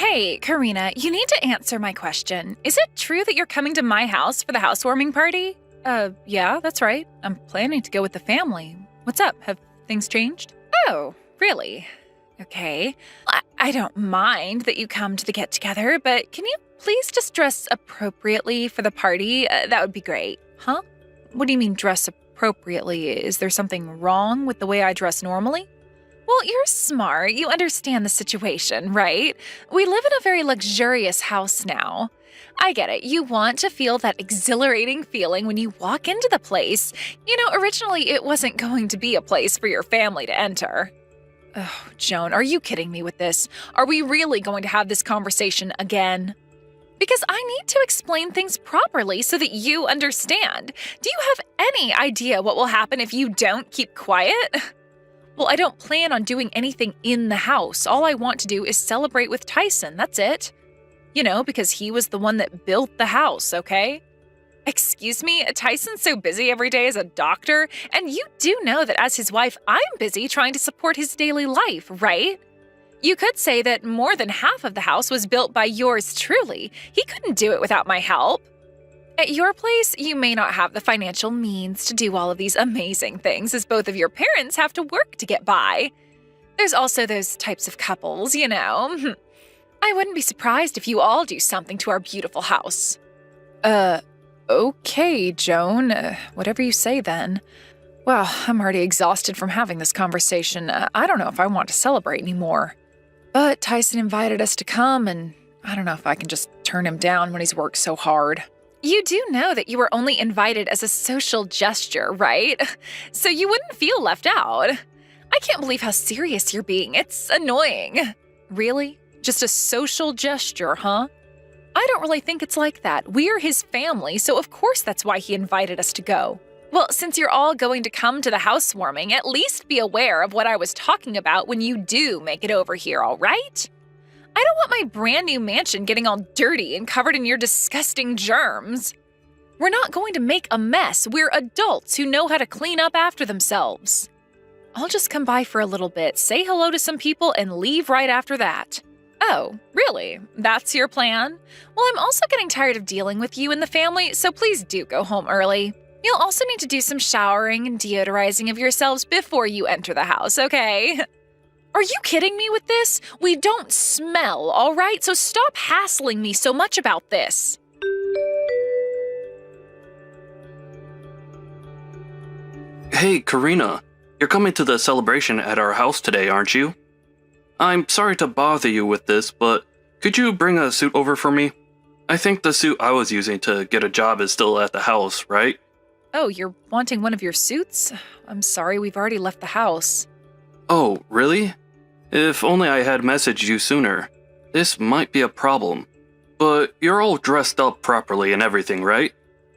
Hey, Karina, you need to answer my question. Is it true that you're coming to my house for the housewarming party? Yeah, that's right. I'm planning to go with the family. What's up? Have things changed? Oh, really? Okay. I don't mind that you come to the get-together, but can you please just dress appropriately for the party? That would be great. Huh? What do you mean dress appropriately? Is there something wrong with the way I dress normally? Well, you're smart. You understand the situation, right? We live in a very luxurious house now. I get it. You want to feel that exhilarating feeling when you walk into the place. You know, originally it wasn't going to be a place for your family to enter. Oh, Joan, are you kidding me with this? Are we really going to have this conversation again? Because I need to explain things properly so that you understand. Do you have any idea what will happen if you don't keep quiet? Well, I don't plan on doing anything in the house. All I want to do is celebrate with Tyson, that's it. You know, because he was the one that built the house, okay? Excuse me, Tyson's so busy every day as a doctor, and you do know that as his wife, I'm busy trying to support his daily life, right? You could say that more than half of the house was built by yours truly. He couldn't do it without my help. At your place, you may not have the financial means to do all of these amazing things, as both of your parents have to work to get by. There's also those types of couples, you know. I wouldn't be surprised if you all do something to our beautiful house. Okay, Joan. Whatever you say then. Well, I'm already exhausted from having this conversation. I don't know if I want to celebrate anymore. But Tyson invited us to come, and I don't know if I can just turn him down when he's worked so hard. You do know that you were only invited as a social gesture, right? So you wouldn't feel left out. I can't believe how serious you're being. It's annoying. Really? Just a social gesture, huh? I don't really think it's like that. We're his family, so of course that's why he invited us to go. Well, since you're all going to come to the housewarming, at least be aware of what I was talking about when you do make it over here, all right? I don't want my brand new mansion getting all dirty and covered in your disgusting germs. We're not going to make a mess. We're adults who know how to clean up after themselves. I'll just come by for a little bit, say hello to some people, and leave right after that. Oh, really? That's your plan? Well, I'm also getting tired of dealing with you and the family, so please do go home early. You'll also need to do some showering and deodorizing of yourselves before you enter the house, okay? Are you kidding me with this? We don't smell, all right? So stop hassling me so much about this. Hey, Karina. You're coming to the celebration at our house today, aren't you? I'm sorry to bother you with this, but could you bring a suit over for me? I think the suit I was using to get a job is still at the house, right? Oh, you're wanting one of your suits? I'm sorry, we've already left the house. Oh, really? If only I had messaged you sooner. This might be a problem. But you're all dressed up properly and everything, right?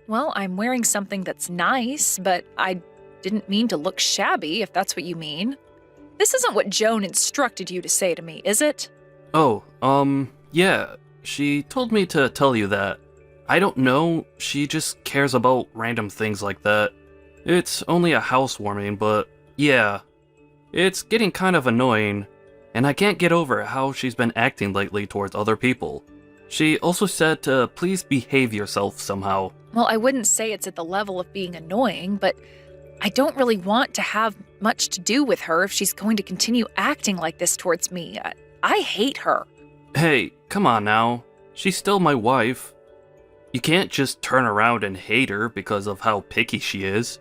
Well, I'm wearing something that's nice, but I didn't mean to look shabby, if that's what you mean. This isn't what Joan instructed you to say to me, is it? Oh, yeah. She told me to tell you that. I don't know, she just cares about random things like that. It's only a housewarming, but yeah. It's getting kind of annoying, and I can't get over how she's been acting lately towards other people. She also said to please behave yourself somehow. Well, I wouldn't say it's at the level of being annoying, but I don't really want to have much to do with her if she's going to continue acting like this towards me. I hate her. Hey, come on now. She's still my wife. You can't just turn around and hate her because of how picky she is.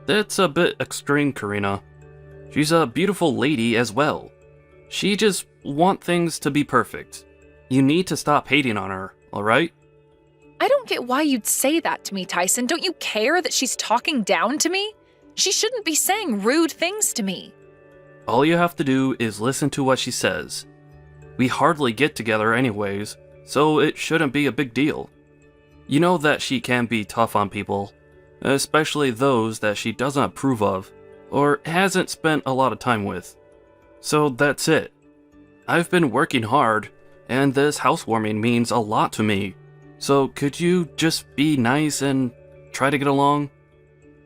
That's a bit extreme, Karina. She's a beautiful lady as well. She just wants things to be perfect. You need to stop hating on her, alright? I don't get why you'd say that to me, Tyson. Don't you care that she's talking down to me? She shouldn't be saying rude things to me. All you have to do is listen to what she says. We hardly get together anyways, so it shouldn't be a big deal. You know that she can be tough on people, especially those that she doesn't approve of, or hasn't spent a lot of time with. So that's it. I've been working hard, and this housewarming means a lot to me. So could you just be nice and try to get along?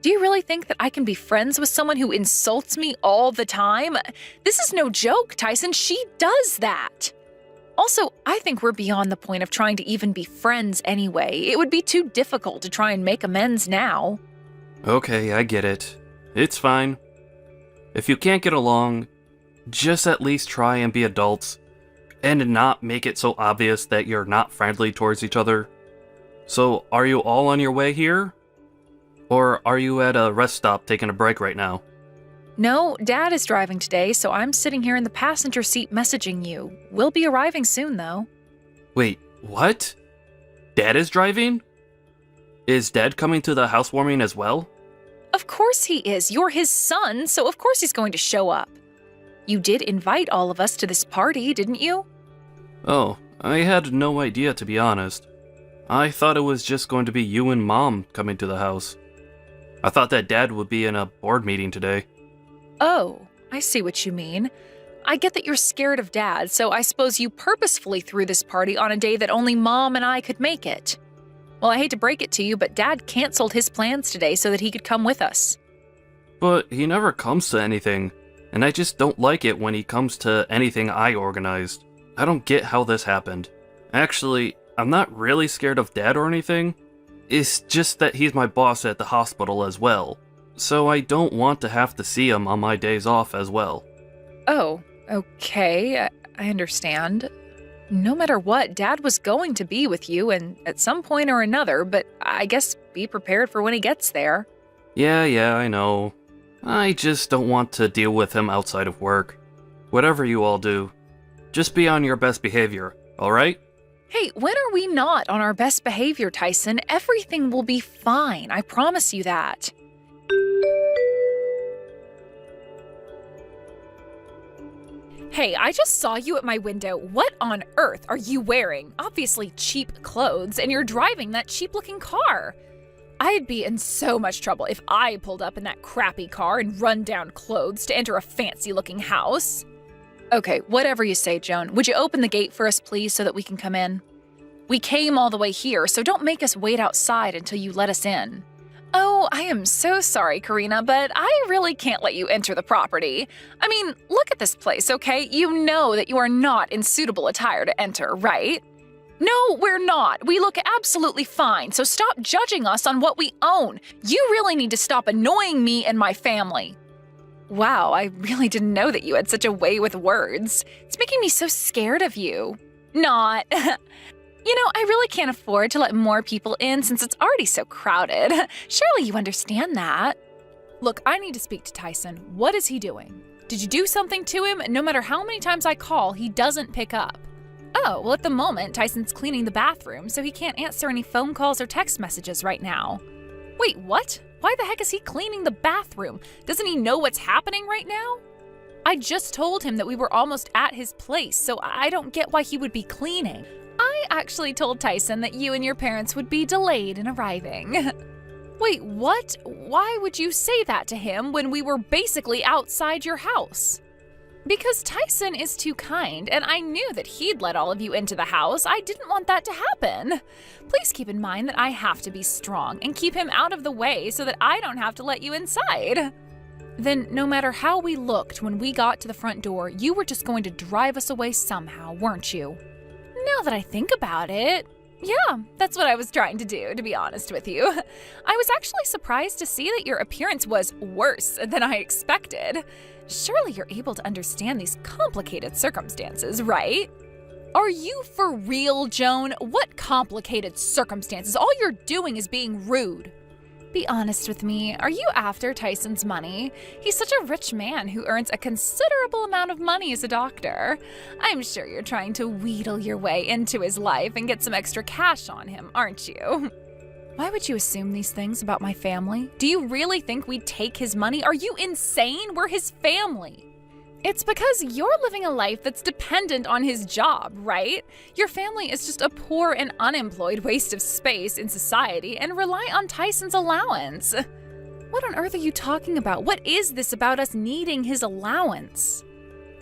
Do you really think that I can be friends with someone who insults me all the time? This is no joke, Tyson. She does that. Also, I think we're beyond the point of trying to even be friends anyway. It would be too difficult to try and make amends now. Okay, I get it. It's fine. If you can't get along, just at least try and be adults and not make it so obvious that you're not friendly towards each other. So, are you all on your way here? Or are you at a rest stop taking a break right now? No, Dad is driving today, so I'm sitting here in the passenger seat messaging you. We'll be arriving soon, though. Wait, what? Dad is driving? Is Dad coming to the housewarming as well? Of course he is. You're his son, so of course he's going to show up. You did invite all of us to this party, didn't you? Oh, I had no idea, to be honest. I thought it was just going to be you and Mom coming to the house. I thought that Dad would be in a board meeting today. Oh, I see what you mean. I get that you're scared of Dad, so I suppose you purposefully threw this party on a day that only Mom and I could make it. Well, I hate to break it to you, but Dad canceled his plans today so that he could come with us. But he never comes to anything, and I just don't like it when he comes to anything I organized. I don't get how this happened. Actually, I'm not really scared of Dad or anything. It's just that he's my boss at the hospital as well, so I don't want to have to see him on my days off as well. Oh, okay, I understand. No matter what, Dad was going to be with you and at some point or another, but I guess be prepared for when he gets there. Yeah, I know. I just don't want to deal with him outside of work. Whatever you all do, just be on your best behavior, alright? Hey, when are we not on our best behavior, Tyson? Everything will be fine, I promise you that. Hey, I just saw you at my window. What on earth are you wearing? Obviously cheap clothes, and you're driving that cheap-looking car. I'd be in so much trouble if I pulled up in that crappy car and run-down clothes to enter a fancy-looking house. Okay, whatever you say, Joan. Would you open the gate for us, please, so that we can come in? We came all the way here, so don't make us wait outside until you let us in. Oh, I am so sorry, Karina, but I really can't let you enter the property. I mean, look at this place, okay? You know that you are not in suitable attire to enter, right? No, we're not. We look absolutely fine, so stop judging us on what we own. You really need to stop annoying me and my family. Wow, I really didn't know that you had such a way with words. It's making me so scared of you. Not. You know, I really can't afford to let more people in since it's already so crowded. Surely you understand that. Look, I need to speak to Tyson. What is he doing? Did you do something to him? No matter how many times I call, he doesn't pick up. Oh, well, at the moment, Tyson's cleaning the bathroom, so he can't answer any phone calls or text messages right now. Wait, what? Why the heck is he cleaning the bathroom? Doesn't he know what's happening right now? I just told him that we were almost at his place, so I don't get why he would be cleaning. I actually told Tyson that you and your parents would be delayed in arriving. Wait, what? Why would you say that to him when we were basically outside your house? Because Tyson is too kind, and I knew that he'd let all of you into the house. I didn't want that to happen. Please keep in mind that I have to be strong and keep him out of the way so that I don't have to let you inside. Then, no matter how we looked when we got to the front door, you were just going to drive us away somehow, weren't you? Now that I think about it, yeah, that's what I was trying to do, to be honest with you. I was actually surprised to see that your appearance was worse than I expected. Surely you're able to understand these complicated circumstances, right? Are you for real, Joan? What complicated circumstances? All you're doing is being rude. Be honest with me, are you after Tyson's money? He's such a rich man who earns a considerable amount of money as a doctor. I'm sure you're trying to wheedle your way into his life and get some extra cash on him, aren't you? Why would you assume these things about my family? Do you really think we'd take his money? Are you insane? We're his family. It's because you're living a life that's dependent on his job, right? Your family is just a poor and unemployed waste of space in society and rely on Tyson's allowance. What on earth are you talking about? What is this about us needing his allowance?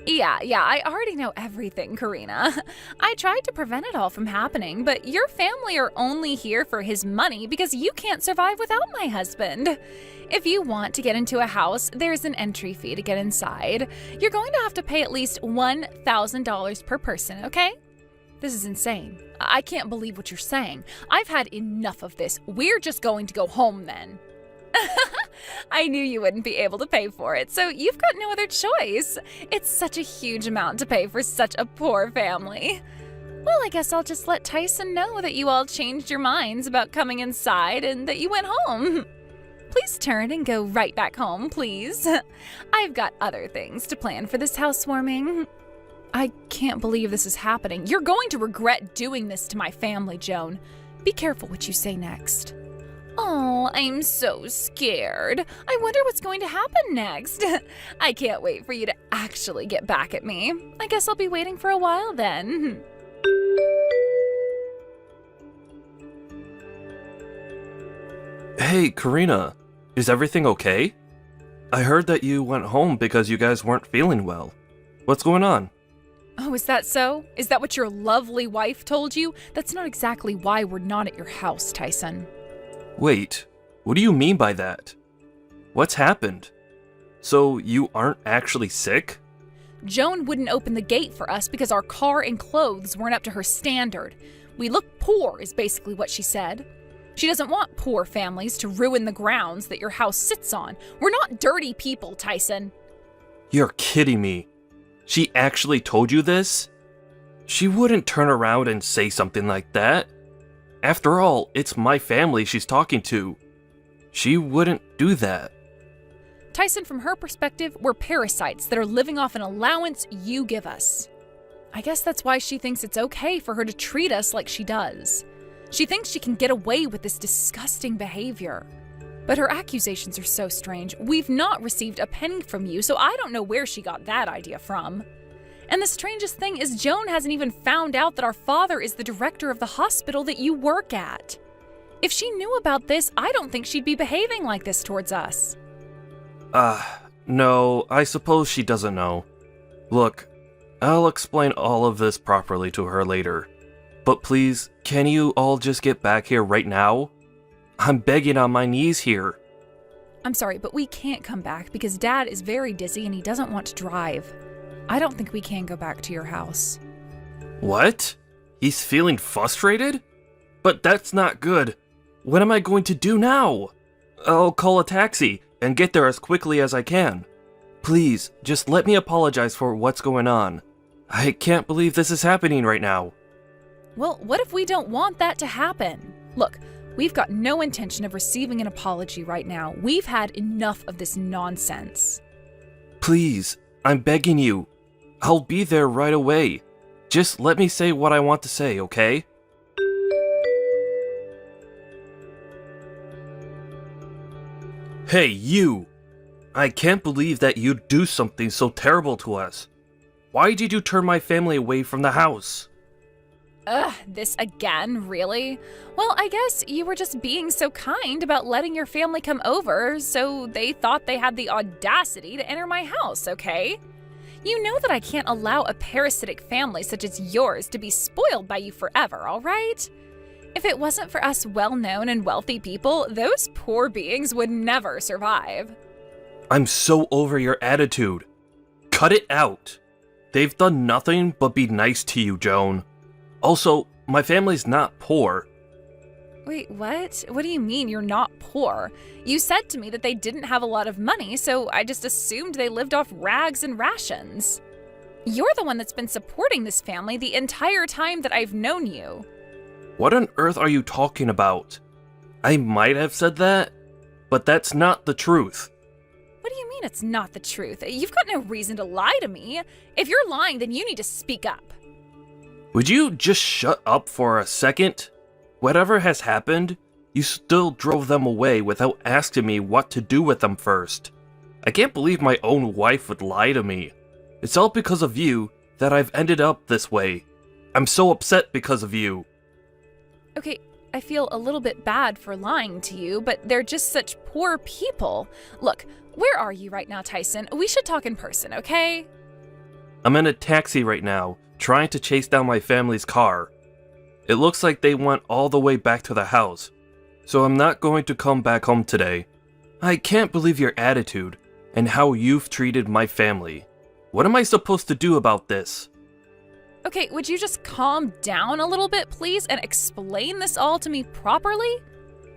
Yeah, I already know everything, Karina. I tried to prevent it all from happening, but your family are only here for his money because you can't survive without my husband. If you want to get into a house, there's an entry fee to get inside. You're going to have to pay at least $1,000 per person, okay? This is insane. I can't believe what you're saying. I've had enough of this. We're just going to go home then. I knew you wouldn't be able to pay for it, so you've got no other choice. It's such a huge amount to pay for such a poor family. Well, I guess I'll just let Tyson know that you all changed your minds about coming inside and that you went home. Please turn and go right back home, please. I've got other things to plan for this housewarming. I can't believe this is happening. You're going to regret doing this to my family, Joan. Be careful what you say next. Oh, I'm so scared. I wonder what's going to happen next. I can't wait for you to actually get back at me. I guess I'll be waiting for a while then. Hey, Karina, is everything okay? I heard that you went home because you guys weren't feeling well. What's going on? Oh, is that so? Is that what your lovely wife told you? That's not exactly why we're not at your house, Tyson. Wait, what do you mean by that? What's happened? So you aren't actually sick? Joan wouldn't open the gate for us because our car and clothes weren't up to her standard. We look poor, is basically what she said. She doesn't want poor families to ruin the grounds that your house sits on. We're not dirty people, Tyson. You're kidding me. She actually told you this? She wouldn't turn around and say something like that. After all, it's my family she's talking to. She wouldn't do that. Tyson, from her perspective, we're parasites that are living off an allowance you give us. I guess that's why she thinks it's okay for her to treat us like she does. She thinks she can get away with this disgusting behavior. But her accusations are so strange. We've not received a penny from you, so I don't know where she got that idea from. And the strangest thing is Joan hasn't even found out that our father is the director of the hospital that you work at. If she knew about this, I don't think she'd be behaving like this towards us. No, I suppose she doesn't know. Look, I'll explain all of this properly to her later. But please, can you all just get back here right now? I'm begging on my knees here. I'm sorry, but we can't come back because Dad is very dizzy and he doesn't want to drive. I don't think we can go back to your house. What? He's feeling frustrated? But that's not good. What am I going to do now? I'll call a taxi and get there as quickly as I can. Please, just let me apologize for what's going on. I can't believe this is happening right now. Well, what if we don't want that to happen? Look, we've got no intention of receiving an apology right now. We've had enough of this nonsense. Please, I'm begging you. I'll be there right away. Just let me say what I want to say, okay? Hey, you! I can't believe that you'd do something so terrible to us. Why did you turn my family away from the house? Ugh, this again, really? Well, I guess you were just being so kind about letting your family come over, so they thought they had the audacity to enter my house, okay? You know that I can't allow a parasitic family such as yours to be spoiled by you forever, all right? If it wasn't for us well-known and wealthy people, those poor beings would never survive. I'm so over your attitude. Cut it out. They've done nothing but be nice to you, Joan. Also, my family's not poor. Wait, what? What do you mean you're not poor? You said to me that they didn't have a lot of money, so I just assumed they lived off rags and rations. You're the one that's been supporting this family the entire time that I've known you. What on earth are you talking about? I might have said that, but that's not the truth. What do you mean it's not the truth? You've got no reason to lie to me. If you're lying, then you need to speak up. Would you just shut up for a second? Whatever has happened, you still drove them away without asking me what to do with them first. I can't believe my own wife would lie to me. It's all because of you that I've ended up this way. I'm so upset because of you. Okay, I feel a little bit bad for lying to you, but they're just such poor people. Look, where are you right now, Tyson? We should talk in person, okay? I'm in a taxi right now, trying to chase down my family's car. It looks like they went all the way back to the house, so I'm not going to come back home today. I can't believe your attitude and how you've treated my family. What am I supposed to do about this? Okay, would you just calm down a little bit, please, and explain this all to me properly?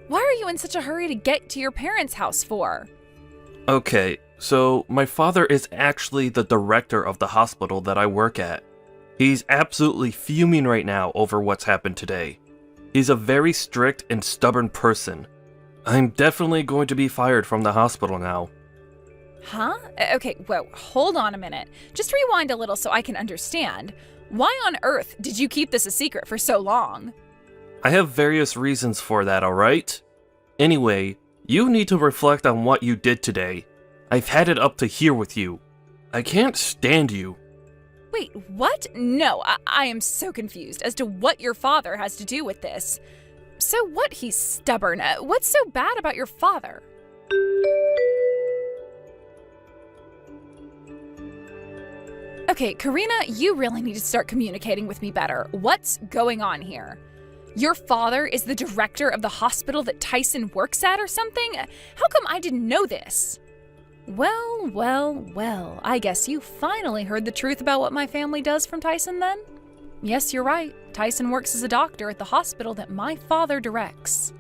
Why are you in such a hurry to get to your parents' house for? Okay, so my father is actually the director of the hospital that I work at. He's absolutely fuming right now over what's happened today. He's a very strict and stubborn person. I'm definitely going to be fired from the hospital now. Huh? Okay, whoa, hold on a minute. Just rewind a little so I can understand. Why on earth did you keep this a secret for so long? I have various reasons for that, alright? Anyway, you need to reflect on what you did today. I've had it up to here with you. I can't stand you. Wait, what? No, I am so confused as to what your father has to do with this. So what, he's stubborn? What's so bad about your father? Okay, Karina, you really need to start communicating with me better. What's going on here? Your father is the director of the hospital that Tyson works at or something? How come I didn't know this? Well, I guess you finally heard the truth about what my family does from Tyson then? Yes, you're right. Tyson works as a doctor at the hospital that my father directs.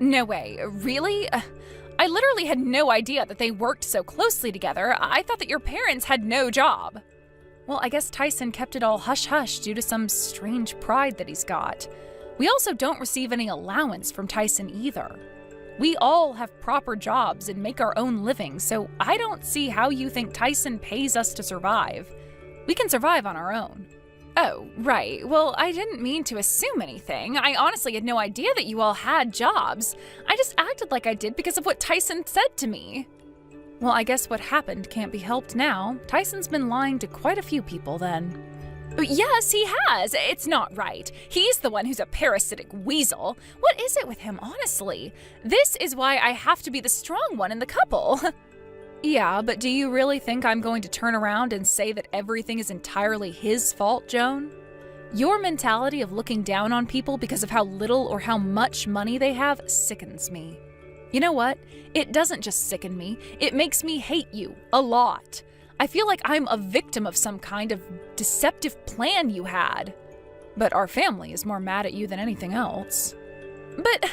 No way, really? I literally had no idea that they worked so closely together. I thought that your parents had no job. Well, I guess Tyson kept it all hush-hush due to some strange pride that he's got. We also don't receive any allowance from Tyson either. We all have proper jobs and make our own living, so I don't see how you think Tyson pays us to survive. We can survive on our own. Oh, right. Well, I didn't mean to assume anything. I honestly had no idea that you all had jobs. I just acted like I did because of what Tyson said to me. Well, I guess what happened can't be helped now. Tyson's been lying to quite a few people then. Yes, he has. It's not right. He's the one who's a parasitic weasel. What is it with him, honestly? This is why I have to be the strong one in the couple. Yeah, but do you really think I'm going to turn around and say that everything is entirely his fault, Joan? Your mentality of looking down on people because of how little or how much money they have sickens me. You know what? It doesn't just sicken me, it makes me hate you a lot. I feel like I'm a victim of some kind of deceptive plan you had. But our family is more mad at you than anything else. But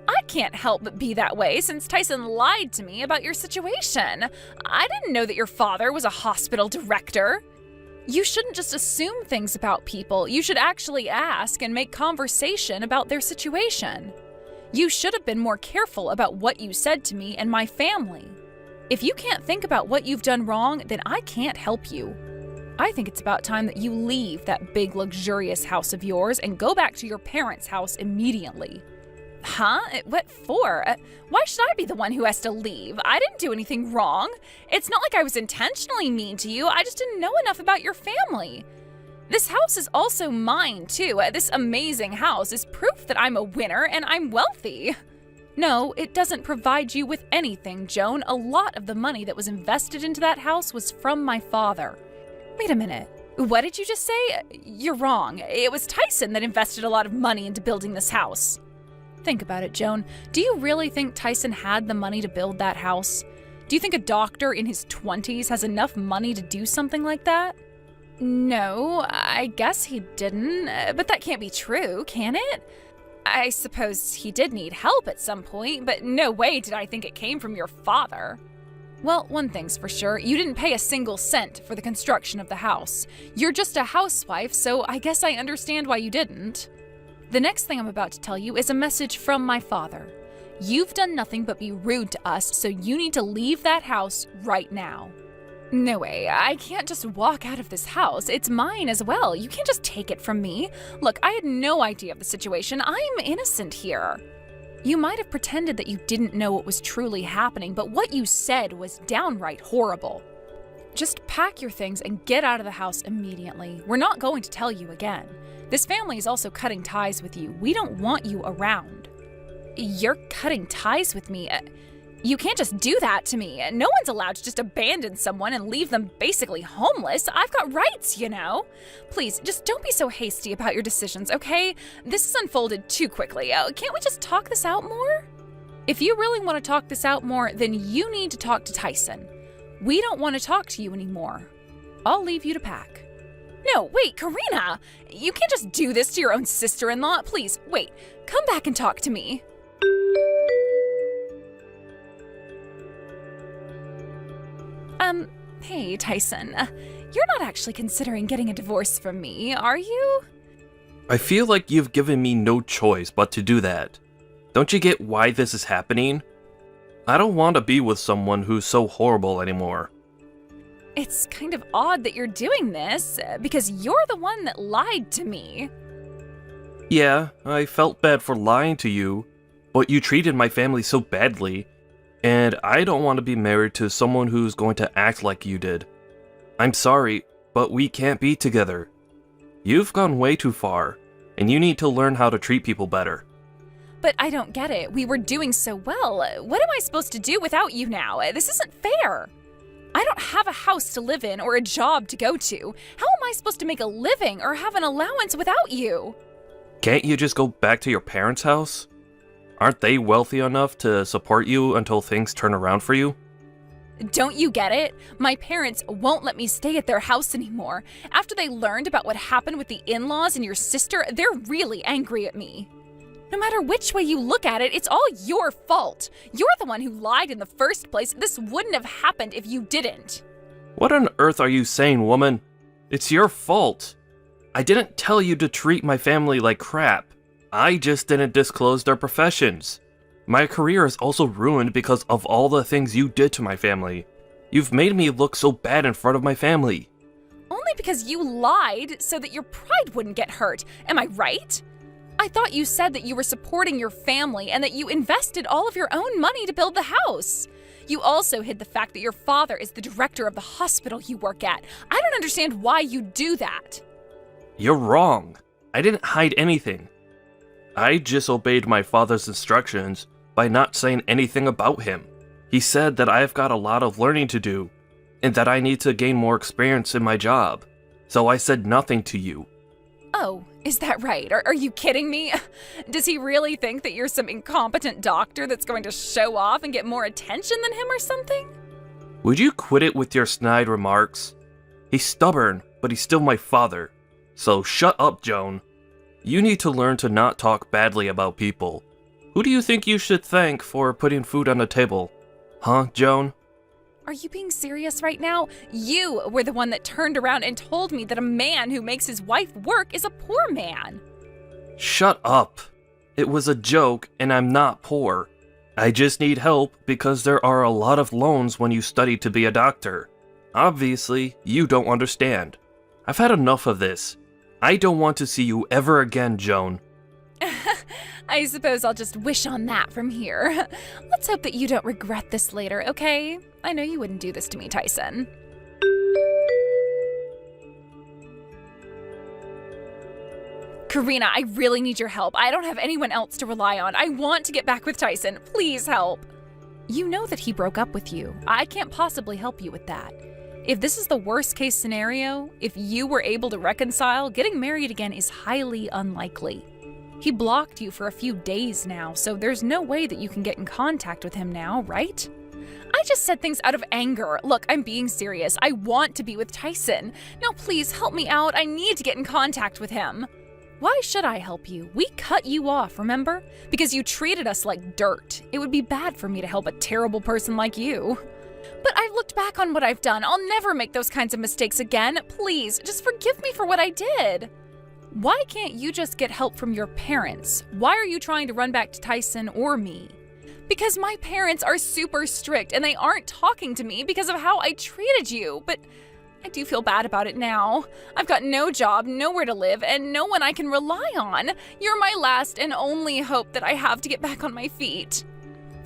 I can't help but be that way since Tyson lied to me about your situation. I didn't know that your father was a hospital director. You shouldn't just assume things about people. You should actually ask and make conversation about their situation. You should have been more careful about what you said to me and my family. If you can't think about what you've done wrong, then I can't help you. I think it's about time that you leave that big, luxurious house of yours and go back to your parents' house immediately. Huh? What for? Why should I be the one who has to leave? I didn't do anything wrong. It's not like I was intentionally mean to you. I just didn't know enough about your family. This house is also mine, too. This amazing house is proof that I'm a winner and I'm wealthy. No, it doesn't provide you with anything, Joan. A lot of the money that was invested into that house was from my father. Wait a minute. What did you just say? You're wrong. It was Tyson that invested a lot of money into building this house. Think about it, Joan. Do you really think Tyson had the money to build that house? Do you think a doctor in his 20s has enough money to do something like that? No, I guess he didn't, but that can't be true, can it? I suppose he did need help at some point, but no way did I think it came from your father. Well, one thing's for sure, you didn't pay a single cent for the construction of the house. You're just a housewife, so I guess I understand why you didn't. The next thing I'm about to tell you is a message from my father. You've done nothing but be rude to us, so you need to leave that house right now. No way, I can't just walk out of this house. It's mine as well. You can't just take it from me. Look, I had no idea of the situation. I'm innocent here. You might have pretended that you didn't know what was truly happening, but what you said was downright horrible. Just pack your things and get out of the house immediately. We're not going to tell you again. This family is also cutting ties with you. We don't want you around. You're cutting ties with me? You can't just do that to me. No one's allowed to just abandon someone and leave them basically homeless. I've got rights, you know. Please, just don't be so hasty about your decisions, okay? This has unfolded too quickly. Can't we just talk this out more? If you really want to talk this out more, then you need to talk to Tyson. We don't want to talk to you anymore. I'll leave you to pack. No, wait, Karina! You can't just do this to your own sister-in-law. Please, wait. Come back and talk to me. Hey, Tyson. You're not actually considering getting a divorce from me, are you? I feel like you've given me no choice but to do that. Don't you get why this is happening? I don't want to be with someone who's so horrible anymore. It's kind of odd that you're doing this, because you're the one that lied to me. Yeah, I felt bad for lying to you, but you treated my family so badly, and I don't want to be married to someone who's going to act like you did. I'm sorry, but we can't be together. You've gone way too far, and you need to learn how to treat people better. But I don't get it. We were doing so well. What am I supposed to do without you now? This isn't fair. I don't have a house to live in or a job to go to. How am I supposed to make a living or have an allowance without you? Can't you just go back to your parents' house? Aren't they wealthy enough to support you until things turn around for you? Don't you get it? My parents won't let me stay at their house anymore. After they learned about what happened with the in-laws and your sister, they're really angry at me. No matter which way you look at it, it's all your fault. You're the one who lied in the first place. This wouldn't have happened if you didn't. What on earth are you saying, woman? It's your fault. I didn't tell you to treat my family like crap. I just didn't disclose their professions. My career is also ruined because of all the things you did to my family. You've made me look so bad in front of my family. Only because you lied so that your pride wouldn't get hurt. Am I right? I thought you said that you were supporting your family and that you invested all of your own money to build the house. You also hid the fact that your father is the director of the hospital you work at. I don't understand why you do that. You're wrong. I didn't hide anything. I just obeyed my father's instructions by not saying anything about him. He said that I've got a lot of learning to do, and that I need to gain more experience in my job. So I said nothing to you. Oh, is that right? Are you kidding me? Does he really think that you're some incompetent doctor that's going to show off and get more attention than him or something? Would you quit it with your snide remarks? He's stubborn, but he's still my father. So shut up, Joan. You need to learn to not talk badly about people. Who do you think you should thank for putting food on the table? Huh, Joan? Are you being serious right now? You were the one that turned around and told me that a man who makes his wife work is a poor man. Shut up. It was a joke, and I'm not poor. I just need help because there are a lot of loans when you study to be a doctor. Obviously, you don't understand. I've had enough of this. I don't want to see you ever again, Joan. I suppose I'll just wish on that from here. Let's hope that you don't regret this later, okay? I know you wouldn't do this to me, Tyson. Karina, I really need your help. I don't have anyone else to rely on. I want to get back with Tyson. Please help. You know that he broke up with you. I can't possibly help you with that. If this is the worst case scenario, if you were able to reconcile, getting married again is highly unlikely. He blocked you for a few days now, so there's no way that you can get in contact with him now, right? I just said things out of anger. Look, I'm being serious. I want to be with Tyson. Now please help me out. I need to get in contact with him. Why should I help you? We cut you off, remember? Because you treated us like dirt. It would be bad for me to help a terrible person like you. But I've looked back on what I've done. I'll never make those kinds of mistakes again. Please, just forgive me for what I did. Why can't you just get help from your parents? Why are you trying to run back to Tyson or me? Because my parents are super strict and they aren't talking to me because of how I treated you. But I do feel bad about it now. I've got no job, nowhere to live, and no one I can rely on. You're my last and only hope that I have to get back on my feet.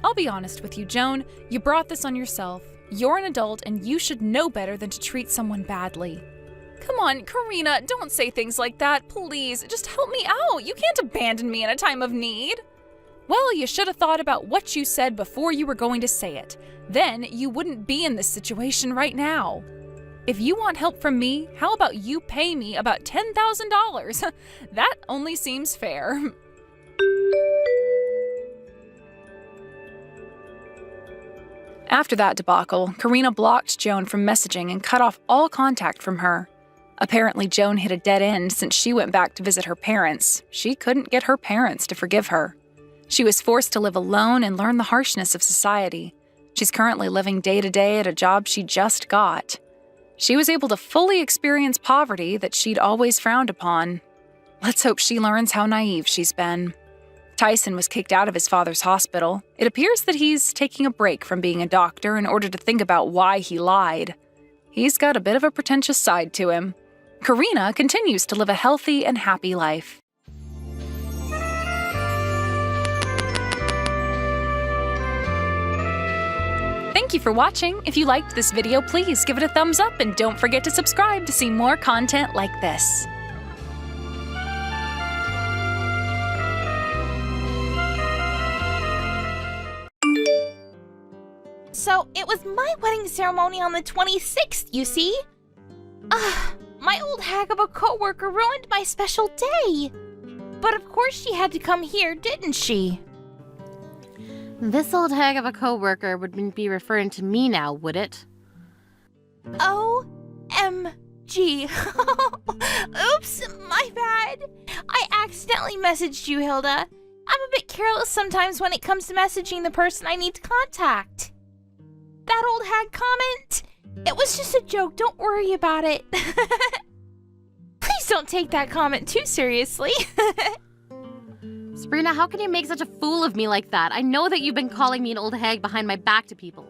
I'll be honest with you, Joan. You brought this on yourself. You're an adult and you should know better than to treat someone badly. Come on, Karina, don't say things like that. Please, just help me out. You can't abandon me in a time of need. Well, you should have thought about what you said before you were going to say it. Then you wouldn't be in this situation right now. If you want help from me, how about you pay me about $10,000? That only seems fair. After that debacle, Karina blocked Joan from messaging and cut off all contact from her. Apparently, Joan hit a dead end since she went back to visit her parents. She couldn't get her parents to forgive her. She was forced to live alone and learn the harshness of society. She's currently living day to day at a job she just got. She was able to fully experience poverty that she'd always frowned upon. Let's hope she learns how naive she's been. Tyson was kicked out of his father's hospital. It appears that he's taking a break from being a doctor in order to think about why he lied. He's got a bit of a pretentious side to him. Karina continues to live a healthy and happy life. Thank you for watching. If you liked this video, please give it a thumbs up and don't forget to subscribe to see more content like this. So, it was my wedding ceremony on the 26th, you see? My old hag of a coworker ruined my special day. But of course she had to come here, didn't she? This old hag of a coworker wouldn't be referring to me now, would it? OMG. Oops, my bad. I accidentally messaged you, Hilda. I'm a bit careless sometimes when it comes to messaging the person I need to contact. That old hag comment? It was just a joke, don't worry about it. Please don't take that comment too seriously. Sabrina, how can you make such a fool of me like that? I know that you've been calling me an old hag behind my back to people.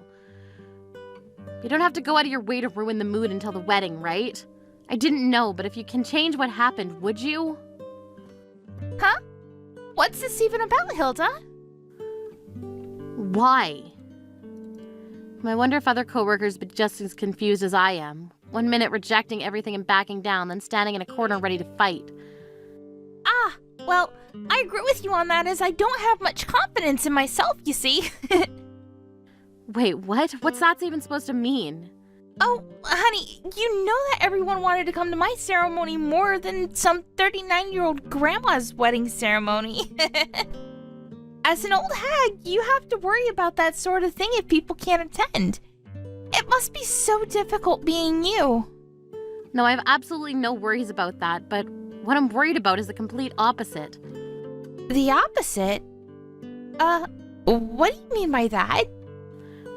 You don't have to go out of your way to ruin the mood until the wedding, right? I didn't know, but if you can change what happened, would you? Huh? What's this even about, Hilda? Why? I wonder if other coworkers would be just as confused as I am. 1 minute rejecting everything and backing down, then standing in a corner ready to fight. Well, I agree with you on that as I don't have much confidence in myself, you see. Wait, what? What's that even supposed to mean? Oh, honey, you know that everyone wanted to come to my ceremony more than some 39-year-old grandma's wedding ceremony. As an old hag, you have to worry about that sort of thing if people can't attend. It must be so difficult being you. No, I have absolutely no worries about that, but what I'm worried about is the complete opposite. The opposite? What do you mean by that?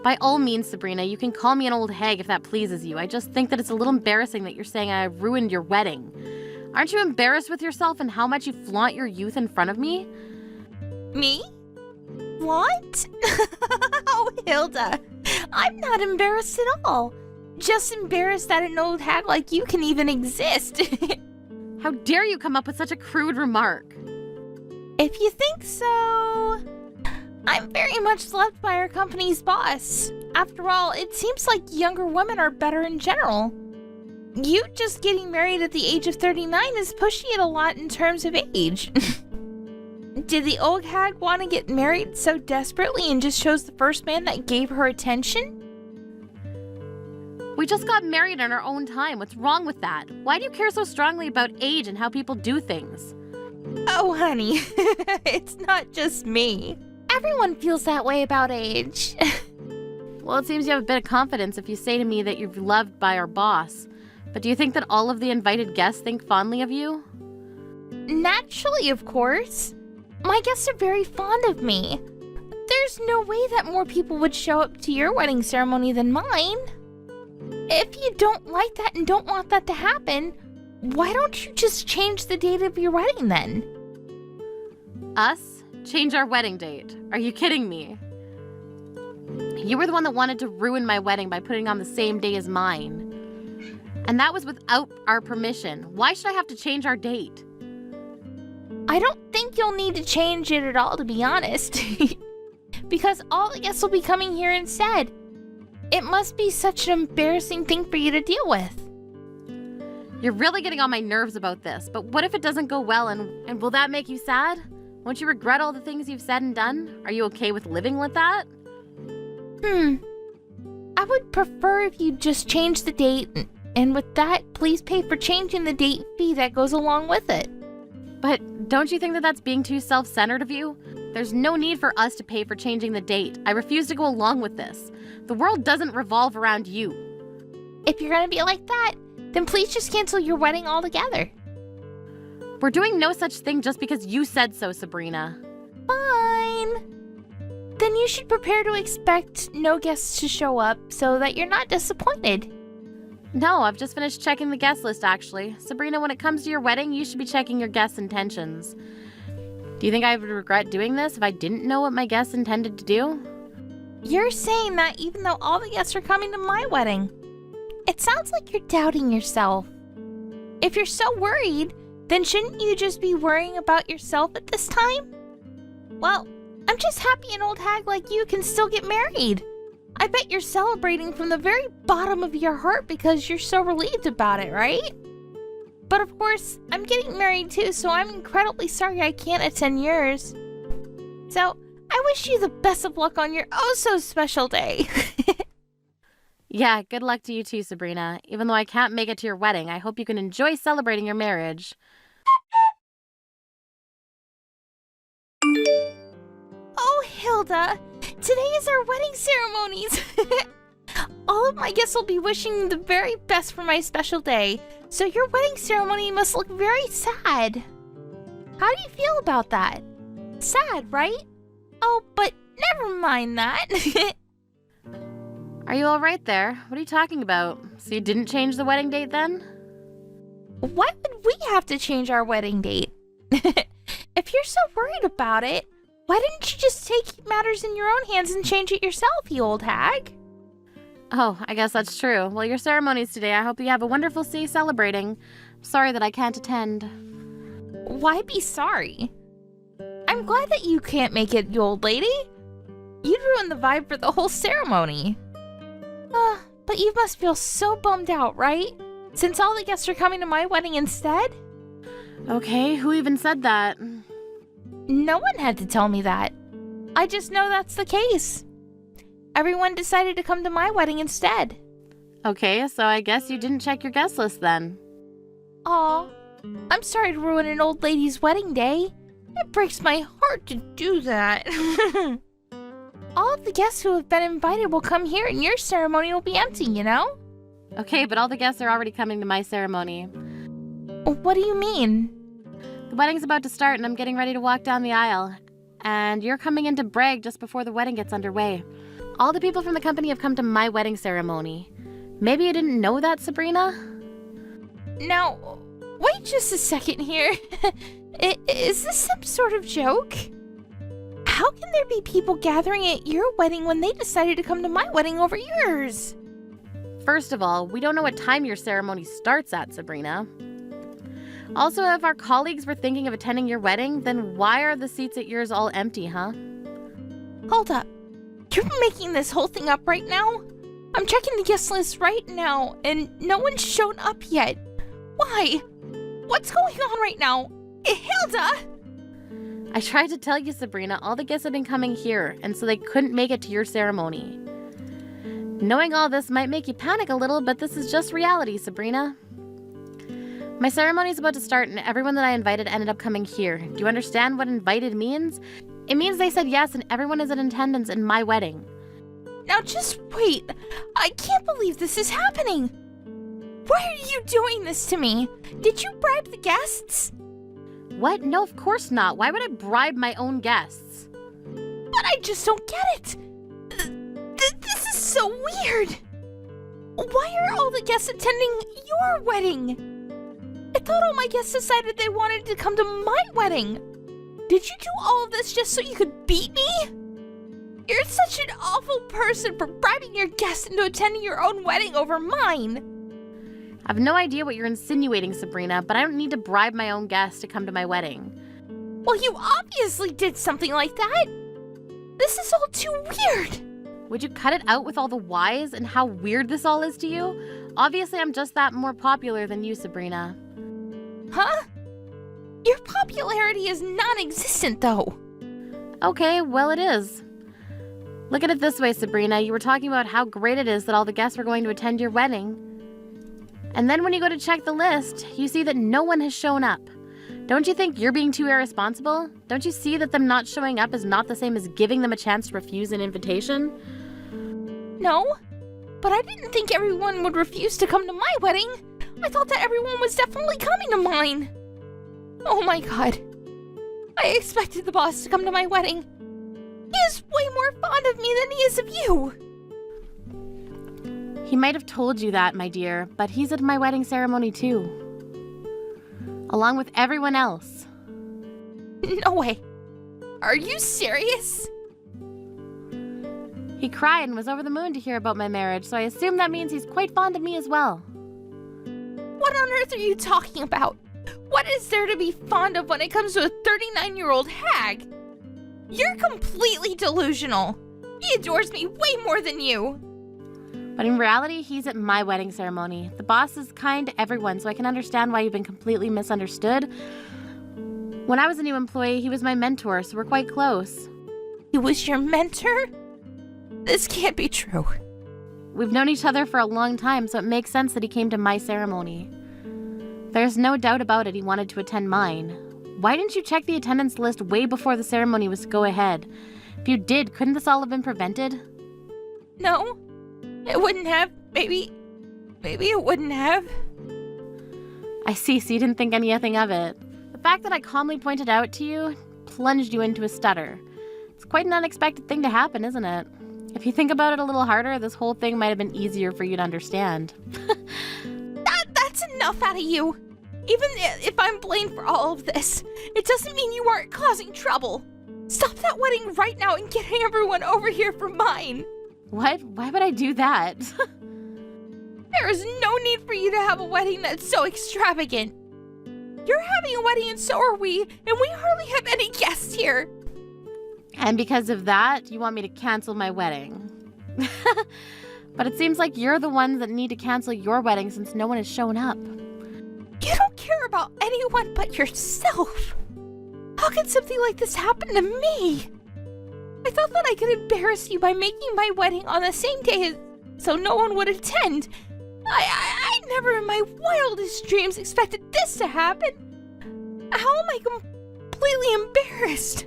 By all means, Sabrina, you can call me an old hag if that pleases you. I just think that it's a little embarrassing that you're saying I ruined your wedding. Aren't you embarrassed with yourself and how much you flaunt your youth in front of me? Me? What? Oh, Hilda, I'm not embarrassed at all. Just embarrassed that an old hag like you can even exist. How dare you come up with such a crude remark? If you think so, I'm very much loved by our company's boss. After all, it seems like younger women are better in general. You just getting married at the age of 39 is pushing it a lot in terms of age. Did the old hag want to get married so desperately and just chose the first man that gave her attention? We just got married on our own time. What's wrong with that? Why do you care so strongly about age and how people do things? Oh, honey, it's not just me. Everyone feels that way about age. Well, it seems you have a bit of confidence if you say to me that you're loved by our boss. But do you think that all of the invited guests think fondly of you? Naturally, of course. My guests are very fond of me. There's no way that more people would show up to your wedding ceremony than mine. If you don't like that and don't want that to happen, why don't you just change the date of your wedding then? Us? Change our wedding date? Are you kidding me? You were the one that wanted to ruin my wedding by putting on the same day as mine. And that was without our permission. Why should I have to change our date? I don't think you'll need to change it at all, to be honest. Because all the guests will be coming here instead. It must be such an embarrassing thing for you to deal with. You're really getting on my nerves about this, but what if it doesn't go well and will that make you sad? Won't you regret all the things you've said and done? Are you okay with living with that? I would prefer if you just change the date, and with that, please pay for changing the date fee that goes along with it. But don't you think that that's being too self-centered of you? There's no need for us to pay for changing the date. I refuse to go along with this. The world doesn't revolve around you. If you're gonna be like that, then please just cancel your wedding altogether. We're doing no such thing just because you said so, Sabrina. Fine. Then you should prepare to expect no guests to show up so that you're not disappointed. No, I've just finished checking the guest list, actually. Sabrina, when it comes to your wedding, you should be checking your guests' intentions. Do you think I would regret doing this if I didn't know what my guests intended to do? You're saying that even though all the guests are coming to my wedding. It sounds like you're doubting yourself. If you're so worried, then shouldn't you just be worrying about yourself at this time? Well, I'm just happy an old hag like you can still get married. I bet you're celebrating from the very bottom of your heart because you're so relieved about it, right? But of course, I'm getting married too, so I'm incredibly sorry I can't attend yours. So, I wish you the best of luck on your oh-so-special day. Yeah, good luck to you too, Sabrina. Even though I can't make it to your wedding, I hope you can enjoy celebrating your marriage. Oh, Hilda, today is our wedding ceremonies. All of my guests will be wishing the very best for my special day, so your wedding ceremony must look very sad. How do you feel about that? Sad, right? Oh, but never mind that. Are you all right there? What are you talking about? So you didn't change the wedding date then? Why would we have to change our wedding date? If you're so worried about it, why didn't you just take matters in your own hands and change it yourself, you old hag? Oh, I guess that's true. Well, your ceremony's today. I hope you have a wonderful day celebrating. Sorry that I can't attend. Why be sorry? I'm glad that you can't make it, you old lady. You'd ruin the vibe for the whole ceremony. But you must feel so bummed out, right? Since all the guests are coming to my wedding instead? Okay, who even said that? No one had to tell me that. I just know that's the case. Everyone decided to come to my wedding instead. Okay, so I guess you didn't check your guest list then. Aw, I'm sorry to ruin an old lady's wedding day. It breaks my heart to do that. All of the guests who have been invited will come here and your ceremony will be empty, you know? Okay, but all the guests are already coming to my ceremony. What do you mean? The wedding's about to start and I'm getting ready to walk down the aisle. And you're coming in to brag just before the wedding gets underway. All the people from the company have come to my wedding ceremony. Maybe you didn't know that, Sabrina? Now, wait just a second here. Is this some sort of joke? How can there be people gathering at your wedding when they decided to come to my wedding over yours? First of all, we don't know what time your ceremony starts at, Sabrina. Also, if our colleagues were thinking of attending your wedding, then why are the seats at yours all empty, huh? Hold up. You're making this whole thing up right now? I'm checking the guest list right now, and no one's shown up yet. Why? What's going on right now? Hilda! I tried to tell you, Sabrina, all the guests have been coming here, and so they couldn't make it to your ceremony. Knowing all this might make you panic a little, but this is just reality, Sabrina. My ceremony's about to start, and everyone that I invited ended up coming here. Do you understand what invited means? It means they said yes, and everyone is in attendance in my wedding. Now just wait. I can't believe this is happening. Why are you doing this to me? Did you bribe the guests? What? No, of course not. Why would I bribe my own guests? But I just don't get it. This is so weird. Why are all the guests attending your wedding? I thought all my guests decided they wanted to come to my wedding. Did you do all of this just so you could beat me? You're such an awful person for bribing your guests into attending your own wedding over mine. I have no idea what you're insinuating, Sabrina, but I don't need to bribe my own guests to come to my wedding. Well, you obviously did something like that. This is all too weird. Would you cut it out with all the whys and how weird this all is to you? Obviously, I'm just that more popular than you, Sabrina. Huh? Your popularity is non-existent, though. Okay, well, it is. Look at it this way, Sabrina. You were talking about how great it is that all the guests were going to attend your wedding. And then when you go to check the list, you see that no one has shown up. Don't you think you're being too irresponsible? Don't you see that them not showing up is not the same as giving them a chance to refuse an invitation? No, but I didn't think everyone would refuse to come to my wedding. I thought that everyone was definitely coming to mine. Oh my god. I expected the boss to come to my wedding. He is way more fond of me than he is of you. He might have told you that, my dear, but he's at my wedding ceremony too. Along with everyone else. No way. Are you serious? He cried and was over the moon to hear about my marriage, so I assume that means he's quite fond of me as well. What on earth are you talking about? What is there to be fond of when it comes to a 39-year-old hag? You're completely delusional. He adores me way more than you. But in reality, he's at my wedding ceremony. The boss is kind to everyone, so I can understand why you've been completely misunderstood. When I was a new employee, he was my mentor, so we're quite close. He was your mentor? This can't be true. We've known each other for a long time, so it makes sense that he came to my ceremony. There's no doubt about it, he wanted to attend mine. Why didn't you check the attendance list way before the ceremony was to go ahead? If you did, couldn't this all have been prevented? No, it wouldn't have. Maybe it wouldn't have. I see, so you didn't think anything of it. The fact that I calmly pointed out to you plunged you into a stutter. It's quite an unexpected thing to happen, isn't it? If you think about it a little harder, this whole thing might have been easier for you to understand. That's enough out of you. Even if I'm blamed for all of this, it doesn't mean you aren't causing trouble. Stop that wedding right now and getting everyone over here for mine. What? Why would I do that? There is no need for you to have a wedding that's so extravagant. You're having a wedding and so are we, and we hardly have any guests here. And because of that, you want me to cancel my wedding. But it seems like you're the ones that need to cancel your wedding since no one has shown up. You don't care about anyone but yourself. How could something like this happen to me? I thought that I could embarrass you by making my wedding on the same day so no one would attend. I never in my wildest dreams expected this to happen. How am I completely embarrassed?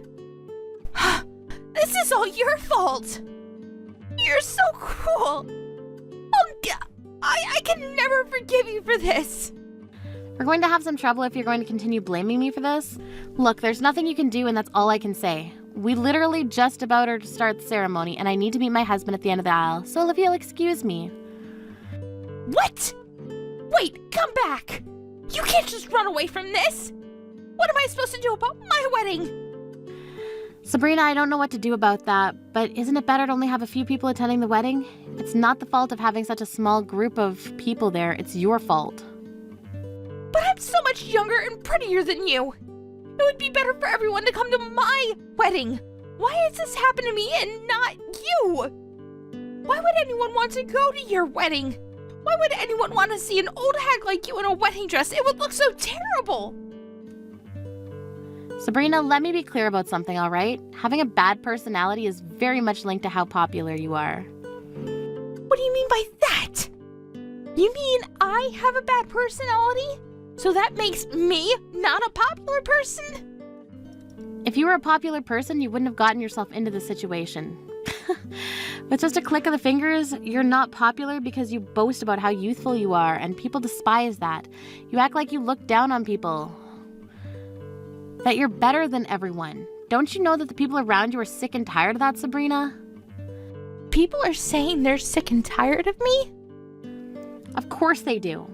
This is all your fault. You're so cruel. I can never forgive you for this. We're going to have some trouble if you're going to continue blaming me for this. Look, there's nothing you can do, and that's all I can say. We literally just about are to start the ceremony, and I need to meet my husband at the end of the aisle, so if you'll excuse me. What? Wait, come back. You can't just run away from this. What am I supposed to do about my wedding? Sabrina, I don't know what to do about that, but isn't it better to only have a few people attending the wedding? It's not the fault of having such a small group of people there, it's your fault. But I'm so much younger and prettier than you. It would be better for everyone to come to my wedding. Why has this happened to me and not you? Why would anyone want to go to your wedding? Why would anyone want to see an old hag like you in a wedding dress? It would look so terrible. Sabrina, let me be clear about something, all right? Having a bad personality is very much linked to how popular you are. What do you mean by that? You mean I have a bad personality? So that makes me not a popular person? If you were a popular person, you wouldn't have gotten yourself into this situation. With just a click of the fingers, you're not popular because you boast about how youthful you are, and people despise that. You act like you look down on people. That you're better than everyone. Don't you know that the people around you are sick and tired of that, Sabrina? People are saying they're sick and tired of me? Of course they do.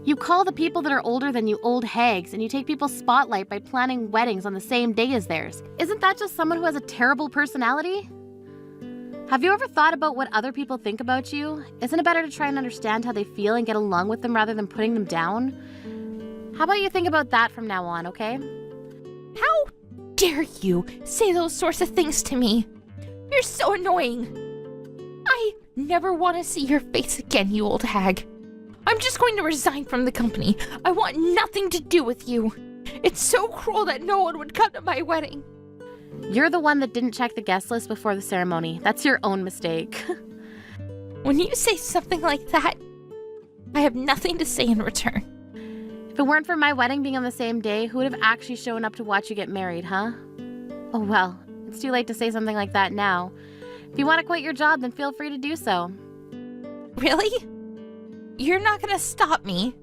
You call the people that are older than you old hags, and you take people's spotlight by planning weddings on the same day as theirs. Isn't that just someone who has a terrible personality? Have you ever thought about what other people think about you? Isn't it better to try and understand how they feel and get along with them rather than putting them down? How about you think about that from now on, okay? How dare you say those sorts of things to me? You're so annoying. I never want to see your face again, you old hag. I'm just going to resign from the company. I want nothing to do with you. It's so cruel that no one would come to my wedding. You're the one that didn't check the guest list before the ceremony. That's your own mistake. When you say something like that, I have nothing to say in return. If it weren't for my wedding being on the same day, who would have actually shown up to watch you get married, huh? Oh well, it's too late to say something like that now. If you want to quit your job, then feel free to do so. Really? You're not gonna stop me.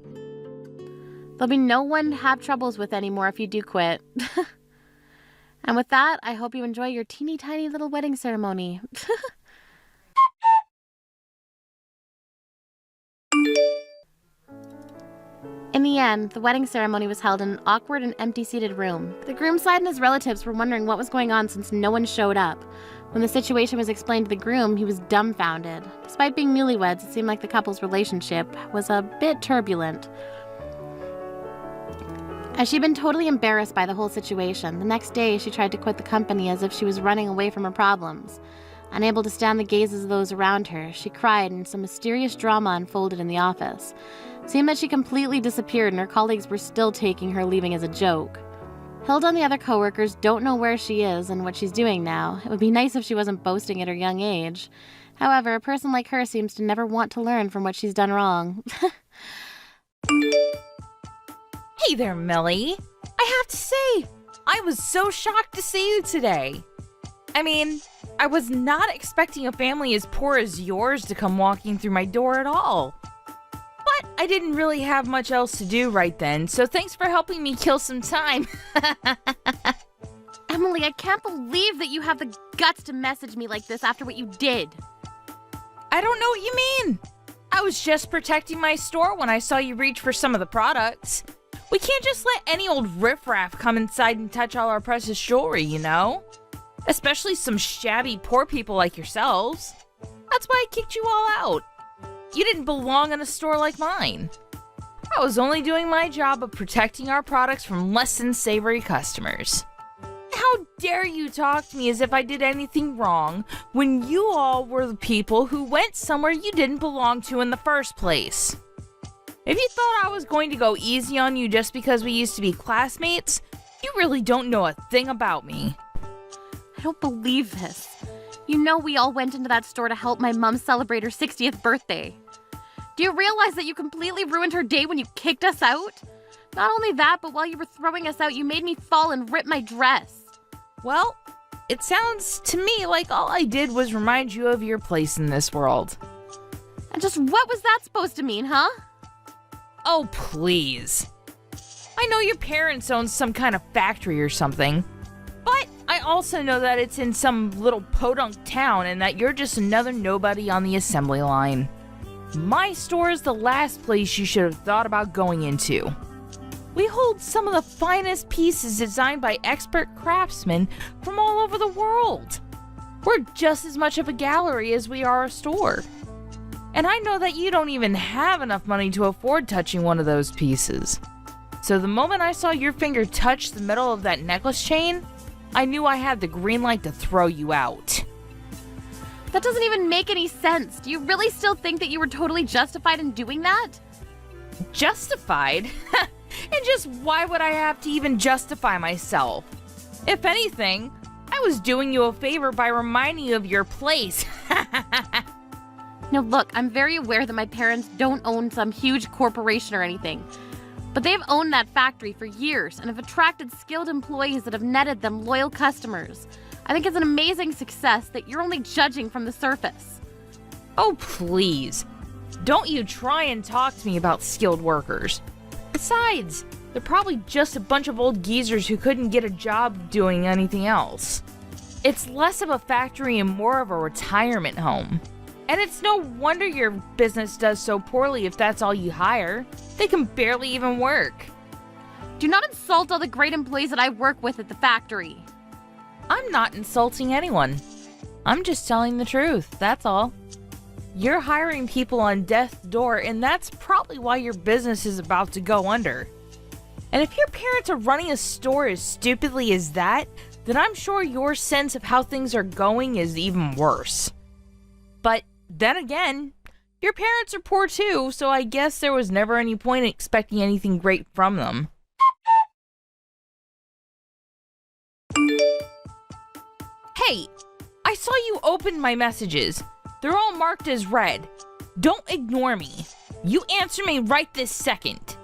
There'll be no one to have troubles with anymore if you do quit. And with that, I hope you enjoy your teeny tiny little wedding ceremony. In the end, the wedding ceremony was held in an awkward and empty-seated room. The groom's side and his relatives were wondering what was going on since no one showed up. When the situation was explained to the groom, he was dumbfounded. Despite being newlyweds, it seemed like the couple's relationship was a bit turbulent. As she'd been totally embarrassed by the whole situation, the next day she tried to quit the company as if she was running away from her problems. Unable to stand the gazes of those around her, she cried and some mysterious drama unfolded in the office. It seemed that she completely disappeared and her colleagues were still taking her leaving as a joke. Hilda and the other coworkers don't know where she is and what she's doing now. It would be nice if she wasn't boasting at her young age. However, a person like her seems to never want to learn from what she's done wrong. Hey there, Millie. I have to say, I was so shocked to see you today. I mean, I was not expecting a family as poor as yours to come walking through my door at all. But I didn't really have much else to do right then, so thanks for helping me kill some time. Emily, I can't believe that you have the guts to message me like this after what you did. I don't know what you mean. I was just protecting my store when I saw you reach for some of the products. We can't just let any old riffraff come inside and touch all our precious jewelry, you know? Especially some shabby poor people like yourselves. That's why I kicked you all out. You didn't belong in a store like mine. I was only doing my job of protecting our products from less than savory customers. How dare you talk to me as if I did anything wrong when you all were the people who went somewhere you didn't belong to in the first place? If you thought I was going to go easy on you just because we used to be classmates, you really don't know a thing about me. I don't believe this. You know we all went into that store to help my mom celebrate her 60th birthday. Do you realize that you completely ruined her day when you kicked us out? Not only that, but while you were throwing us out, you made me fall and rip my dress. Well, it sounds to me like all I did was remind you of your place in this world. And just what was that supposed to mean, huh? Oh, please. I know your parents own some kind of factory or something, but I also know that it's in some little podunk town and that you're just another nobody on the assembly line. My store is the last place you should have thought about going into. We hold some of the finest pieces designed by expert craftsmen from all over the world. We're just as much of a gallery as we are a store. And I know that you don't even have enough money to afford touching one of those pieces. So the moment I saw your finger touch the metal of that necklace chain, I knew I had the green light to throw you out. That doesn't even make any sense. Do you really still think that you were totally justified in doing that? Justified? And just why would I have to even justify myself? If anything, I was doing you a favor by reminding you of your place. No, look, I'm very aware that my parents don't own some huge corporation or anything. But they've owned that factory for years and have attracted skilled employees that have netted them loyal customers. I think it's an amazing success that you're only judging from the surface. Oh, please. Don't you try and talk to me about skilled workers. Besides, they're probably just a bunch of old geezers who couldn't get a job doing anything else. It's less of a factory and more of a retirement home. And it's no wonder your business does so poorly if that's all you hire. They can barely even work. Do not insult all the great employees that I work with at the factory. I'm not insulting anyone. I'm just telling the truth, that's all. You're hiring people on death's door, and that's probably why your business is about to go under. And if your parents are running a store as stupidly as that, then I'm sure your sense of how things are going is even worse. But then again, your parents are poor too, so I guess there was never any point in expecting anything great from them. Hey, I saw you open my messages. They're all marked as read. Don't ignore me. You answer me right this second.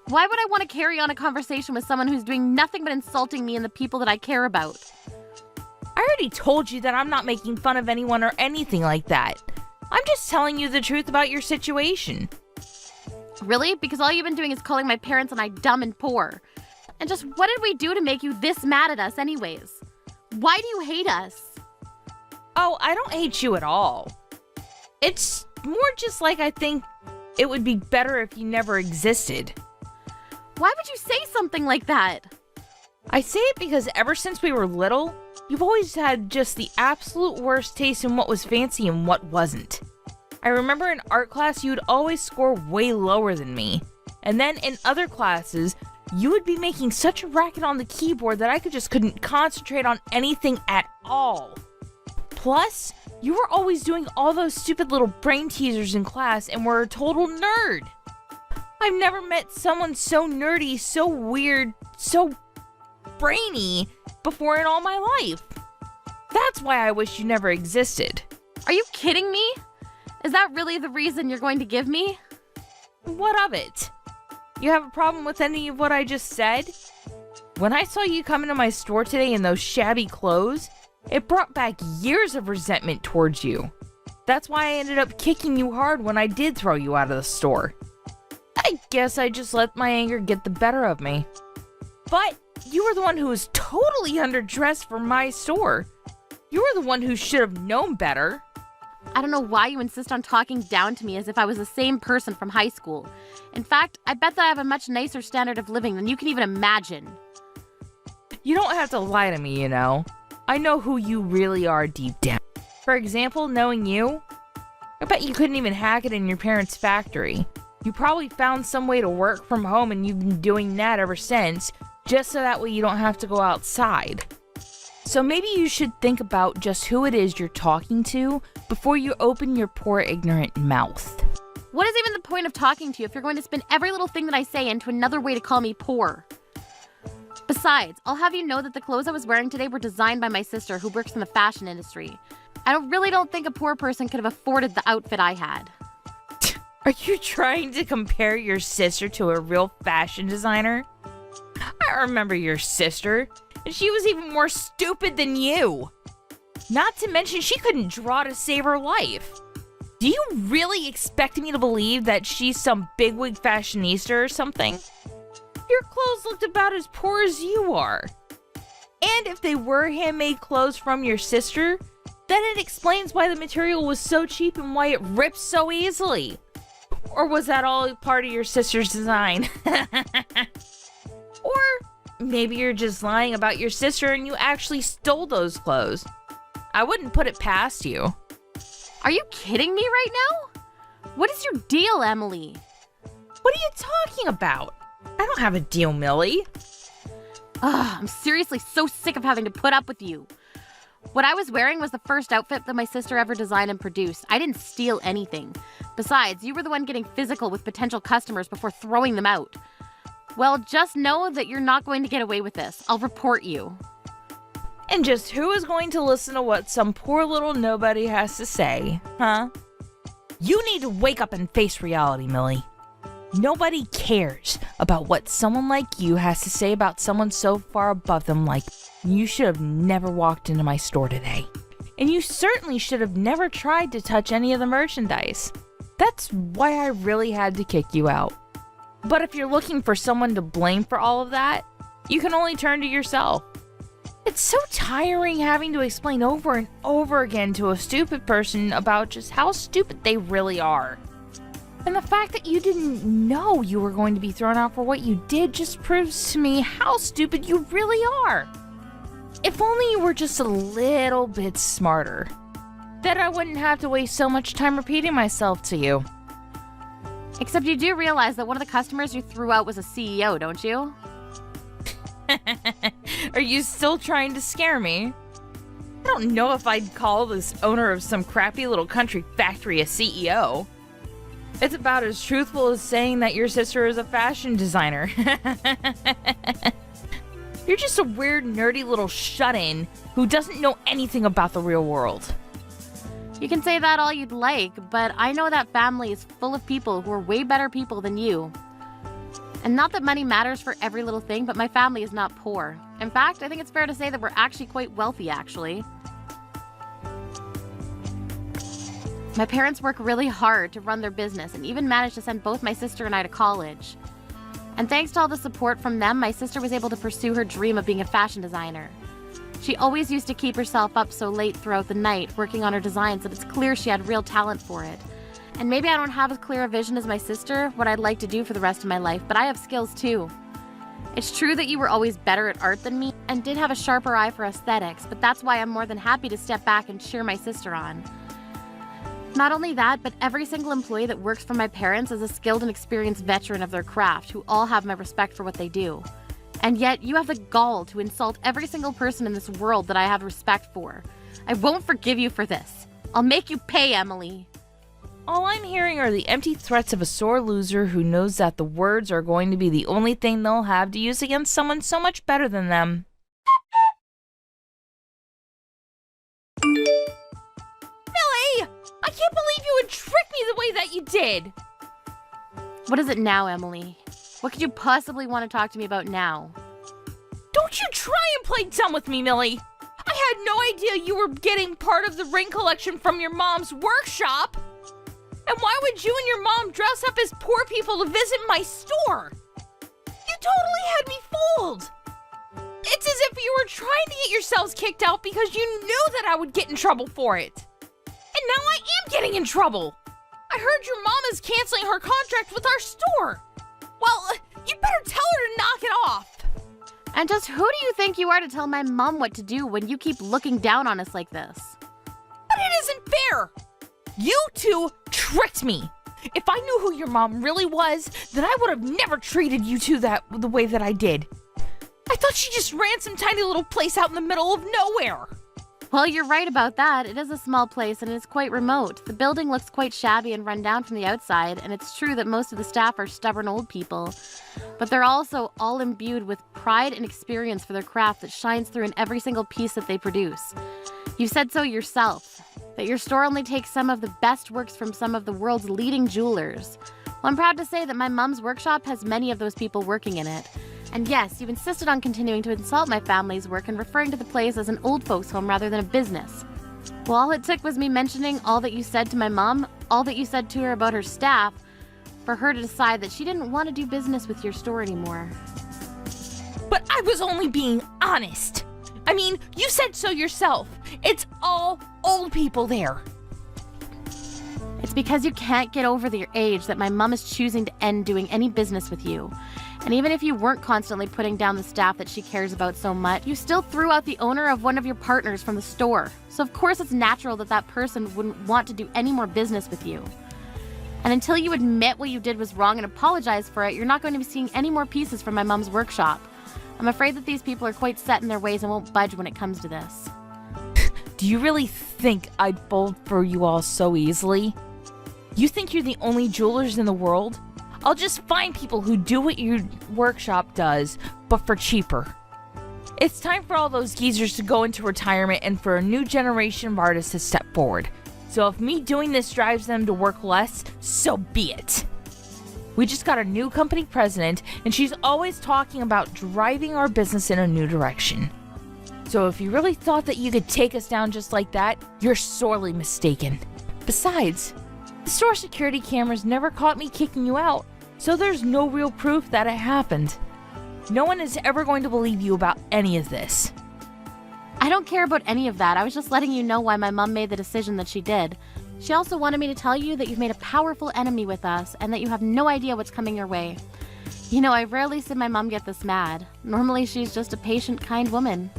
Why would I want to carry on a conversation with someone who's doing nothing but insulting me and the people that I care about? I already told you that I'm not making fun of anyone or anything like that. I'm just telling you the truth about your situation. Really? Because all you've been doing is calling my parents and I dumb and poor. And just what did we do to make you this mad at us anyways? Why do you hate us? Oh, I don't hate you at all. It's more just like I think it would be better if you never existed. Why would you say something like that? I say it because ever since we were little, you've always had just the absolute worst taste in what was fancy and what wasn't. I remember in art class you would always score way lower than me. And then in other classes, you would be making such a racket on the keyboard that I couldn't concentrate on anything at all. Plus, you were always doing all those stupid little brain teasers in class and were a total nerd. I've never met someone so nerdy, so weird, so brainy before in all my life. That's why I wish you never existed. Are you kidding me? Is that really the reason you're going to give me? What of it? You have a problem with any of what I just said? When I saw you come into my store today in those shabby clothes, it brought back years of resentment towards you. That's why I ended up kicking you hard when I did throw you out of the store. I guess I just let my anger get the better of me. But you were the one who was totally underdressed for my store. You were the one who should have known better. I don't know why you insist on talking down to me as if I was the same person from high school. In fact, I bet that I have a much nicer standard of living than you can even imagine. You don't have to lie to me, you know. I know who you really are deep down. For example, knowing you, I bet you couldn't even hack it in your parents' factory. You probably found some way to work from home and you've been doing that ever since, just so that way you don't have to go outside. So maybe you should think about just who it is you're talking to before you open your poor ignorant mouth. What is even the point of talking to you if you're going to spin every little thing that I say into another way to call me poor? Besides, I'll have you know that the clothes I was wearing today were designed by my sister who works in the fashion industry. I really don't think a poor person could have afforded the outfit I had. Are you trying to compare your sister to a real fashion designer? I remember your sister, and she was even more stupid than you. Not to mention she couldn't draw to save her life. Do you really expect me to believe that she's some bigwig fashionista or something? Your clothes looked about as poor as you are. And if they were handmade clothes from your sister, then it explains why the material was so cheap and why it rips so easily. Or was that all part of your sister's design? Or maybe you're just lying about your sister and you actually stole those clothes. I wouldn't put it past you. Are you kidding me right now? What is your deal, Emily? What are you talking about? I don't have a deal, Millie. Ugh, I'm seriously so sick of having to put up with you. What I was wearing was the first outfit that my sister ever designed and produced. I didn't steal anything. Besides, you were the one getting physical with potential customers before throwing them out. Well, just know that you're not going to get away with this. I'll report you. And just who is going to listen to what some poor little nobody has to say, huh? You need to wake up and face reality, Millie. Nobody cares about what someone like you has to say about someone so far above them like you should have never walked into my store today. And you certainly should have never tried to touch any of the merchandise. That's why I really had to kick you out. But if you're looking for someone to blame for all of that, you can only turn to yourself. It's so tiring having to explain over and over again to a stupid person about just how stupid they really are. And the fact that you didn't know you were going to be thrown out for what you did just proves to me how stupid you really are. If only you were just a little bit smarter, then I wouldn't have to waste so much time repeating myself to you. Except you do realize that one of the customers you threw out was a CEO, don't you? Are you still trying to scare me? I don't know if I'd call this owner of some crappy little country factory a CEO. It's about as truthful as saying that your sister is a fashion designer. You're just a weird, nerdy little shut-in who doesn't know anything about the real world. You can say that all you'd like, but I know that family is full of people who are way better people than you. And not that money matters for every little thing, but my family is not poor. In fact, I think it's fair to say that we're actually quite wealthy, actually. My parents work really hard to run their business and even managed to send both my sister and I to college. And thanks to all the support from them, my sister was able to pursue her dream of being a fashion designer. She always used to keep herself up so late throughout the night working on her designs that it's clear she had real talent for it. And maybe I don't have as clear a vision as my sister, what I'd like to do for the rest of my life, but I have skills too. It's true that you were always better at art than me and did have a sharper eye for aesthetics, but that's why I'm more than happy to step back and cheer my sister on. Not only that, but every single employee that works for my parents is a skilled and experienced veteran of their craft who all have my respect for what they do. And yet, you have the gall to insult every single person in this world that I have respect for. I won't forgive you for this. I'll make you pay, Emily. All I'm hearing are the empty threats of a sore loser who knows that the words are going to be the only thing they'll have to use against someone so much better than them. Millie! I can't believe you would trick me the way that you did! What is it now, Emily? What could you possibly want to talk to me about now? Don't you try and play dumb with me, Millie! I had no idea you were getting part of the ring collection from your mom's workshop! And why would you and your mom dress up as poor people to visit my store? You totally had me fooled! It's as if you were trying to get yourselves kicked out because you knew that I would get in trouble for it. And now I am getting in trouble! I heard your mom is canceling her contract with our store! Well, you better tell her to knock it off! And just who do you think you are to tell my mom what to do when you keep looking down on us like this? But it isn't fair! You two tricked me! If I knew who your mom really was, then I would have never treated you two the way that I did. I thought she just ran some tiny little place out in the middle of nowhere. Well, you're right about that. It is a small place and it's quite remote. The building looks quite shabby and run down from the outside, and it's true that most of the staff are stubborn old people. But they're also all imbued with pride and experience for their craft that shines through in every single piece that they produce. You said so yourself, that your store only takes some of the best works from some of the world's leading jewelers. Well, I'm proud to say that my mom's workshop has many of those people working in it. And yes, you insisted on continuing to insult my family's work and referring to the place as an old folks' home rather than a business. Well, all it took was me mentioning all that you said to my mom, all that you said to her about her staff, for her to decide that she didn't want to do business with your store anymore. But I was only being honest. I mean, you said so yourself. It's all old people there. It's because you can't get over your age that my mom is choosing to end doing any business with you. And even if you weren't constantly putting down the staff that she cares about so much, you still threw out the owner of one of your partners from the store. So of course it's natural that that person wouldn't want to do any more business with you. And until you admit what you did was wrong and apologize for it, you're not going to be seeing any more pieces from my mom's workshop. I'm afraid that these people are quite set in their ways and won't budge when it comes to this. Do you really think I'd fold for you all so easily? You think you're the only jewelers in the world? I'll just find people who do what your workshop does, but for cheaper. It's time for all those geezers to go into retirement and for a new generation of artists to step forward. So if me doing this drives them to work less, so be it. We just got a new company president, and she's always talking about driving our business in a new direction. So if you really thought that you could take us down just like that, you're sorely mistaken. Besides, the store security cameras never caught me kicking you out, so there's no real proof that it happened. No one is ever going to believe you about any of this. I don't care about any of that. I was just letting you know why my mom made the decision that she did. She also wanted me to tell you that you've made a powerful enemy with us and that you have no idea what's coming your way. You know, I rarely see my mom get this mad. Normally, she's just a patient, kind woman.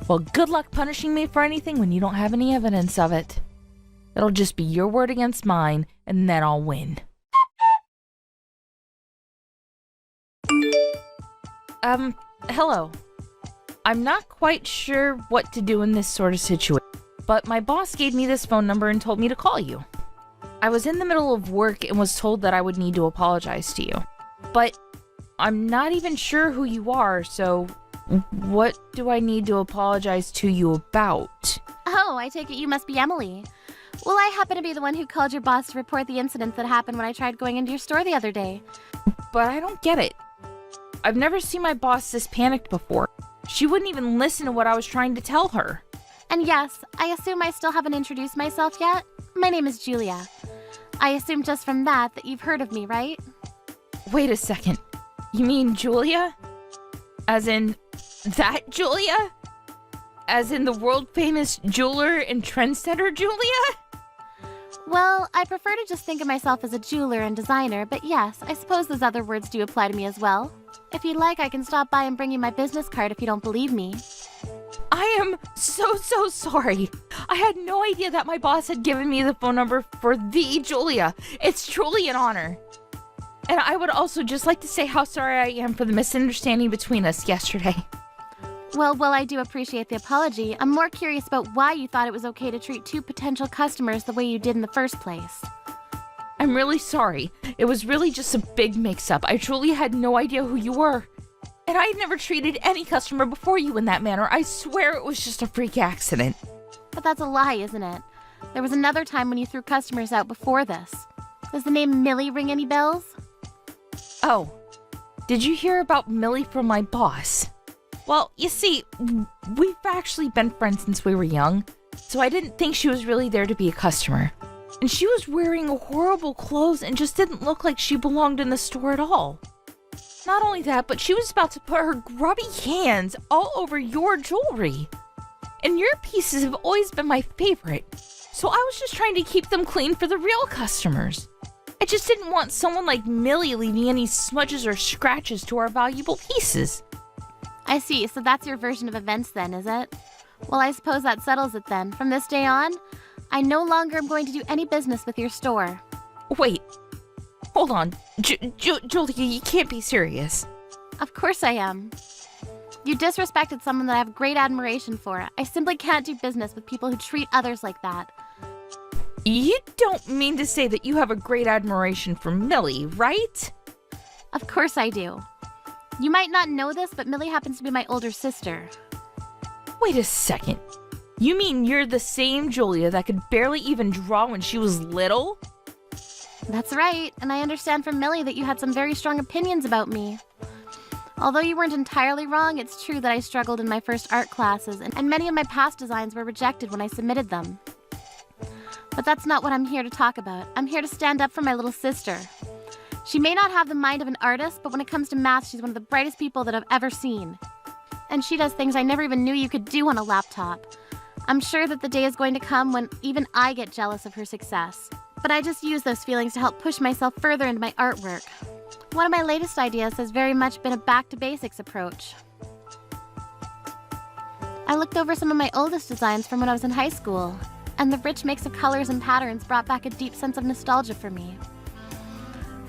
Well, good luck punishing me for anything when you don't have any evidence of it. It'll just be your word against mine, and then I'll win. Hello. I'm not quite sure what to do in this sort of situation, but my boss gave me this phone number and told me to call you. I was in the middle of work and was told that I would need to apologize to you. But I'm not even sure who you are, so what do I need to apologize to you about? Oh, I take it you must be Emily. Well, I happen to be the one who called your boss to report the incident that happened when I tried going into your store the other day. But I don't get it. I've never seen my boss this panicked before. She wouldn't even listen to what I was trying to tell her. And yes, I assume I still haven't introduced myself yet. My name is Julia. I assume just from that you've heard of me, right? Wait a second. You mean Julia? As in that Julia? As in the world-famous jeweler and trendsetter Julia? Well, I prefer to just think of myself as a jeweler and designer, but yes, I suppose those other words do apply to me as well. If you'd like, I can stop by and bring you my business card if you don't believe me. I am so sorry. I had no idea that my boss had given me the phone number for the Julia. It's truly an honor. And I would also just like to say how sorry I am for the misunderstanding between us yesterday. Well, while I do appreciate the apology, I'm more curious about why you thought it was okay to treat two potential customers the way you did in the first place. I'm really sorry. It was really just a big mix-up. I truly had no idea who you were. And I had never treated any customer before you in that manner. I swear it was just a freak accident. But that's a lie, isn't it? There was another time when you threw customers out before this. Does the name Millie ring any bells? Oh, did you hear about Millie from my boss? Well, you see, we've actually been friends since we were young, so I didn't think she was really there to be a customer. And she was wearing horrible clothes and just didn't look like she belonged in the store at all. Not only that, but she was about to put her grubby hands all over your jewelry. And your pieces have always been my favorite, so I was just trying to keep them clean for the real customers. I just didn't want someone like Millie leaving any smudges or scratches to our valuable pieces. I see, so that's your version of events then, is it? Well, I suppose that settles it then. From this day on, I no longer am going to do any business with your store. Wait, hold on. Julia, you can't be serious. Of course I am. You disrespected someone that I have great admiration for. I simply can't do business with people who treat others like that. You don't mean to say that you have a great admiration for Millie, right? Of course I do. You might not know this, but Millie happens to be my older sister. Wait a second. You mean you're the same Julia that could barely even draw when she was little? That's right, and I understand from Millie that you had some very strong opinions about me. Although you weren't entirely wrong, it's true that I struggled in my first art classes, and many of my past designs were rejected when I submitted them. But that's not what I'm here to talk about. I'm here to stand up for my little sister. She may not have the mind of an artist, but when it comes to math, she's one of the brightest people that I've ever seen. And she does things I never even knew you could do on a laptop. I'm sure that the day is going to come when even I get jealous of her success. But I just use those feelings to help push myself further into my artwork. One of my latest ideas has very much been a back-to-basics approach. I looked over some of my oldest designs from when I was in high school, and the rich mix of colors and patterns brought back a deep sense of nostalgia for me.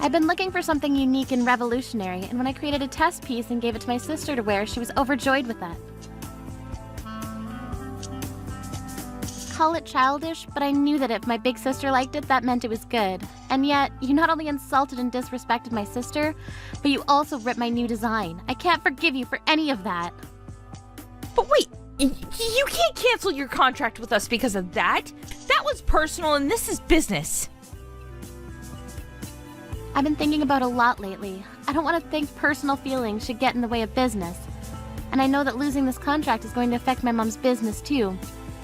I've been looking for something unique and revolutionary, and when I created a test piece and gave it to my sister to wear, she was overjoyed with it. Call it childish, but I knew that if my big sister liked it, that meant it was good. And yet, you not only insulted and disrespected my sister, but you also ripped my new design. I can't forgive you for any of that. But wait, you can't cancel your contract with us because of that. That was personal and this is business. I've been thinking about a lot lately. I don't want to think personal feelings should get in the way of business. And I know that losing this contract is going to affect my mom's business too.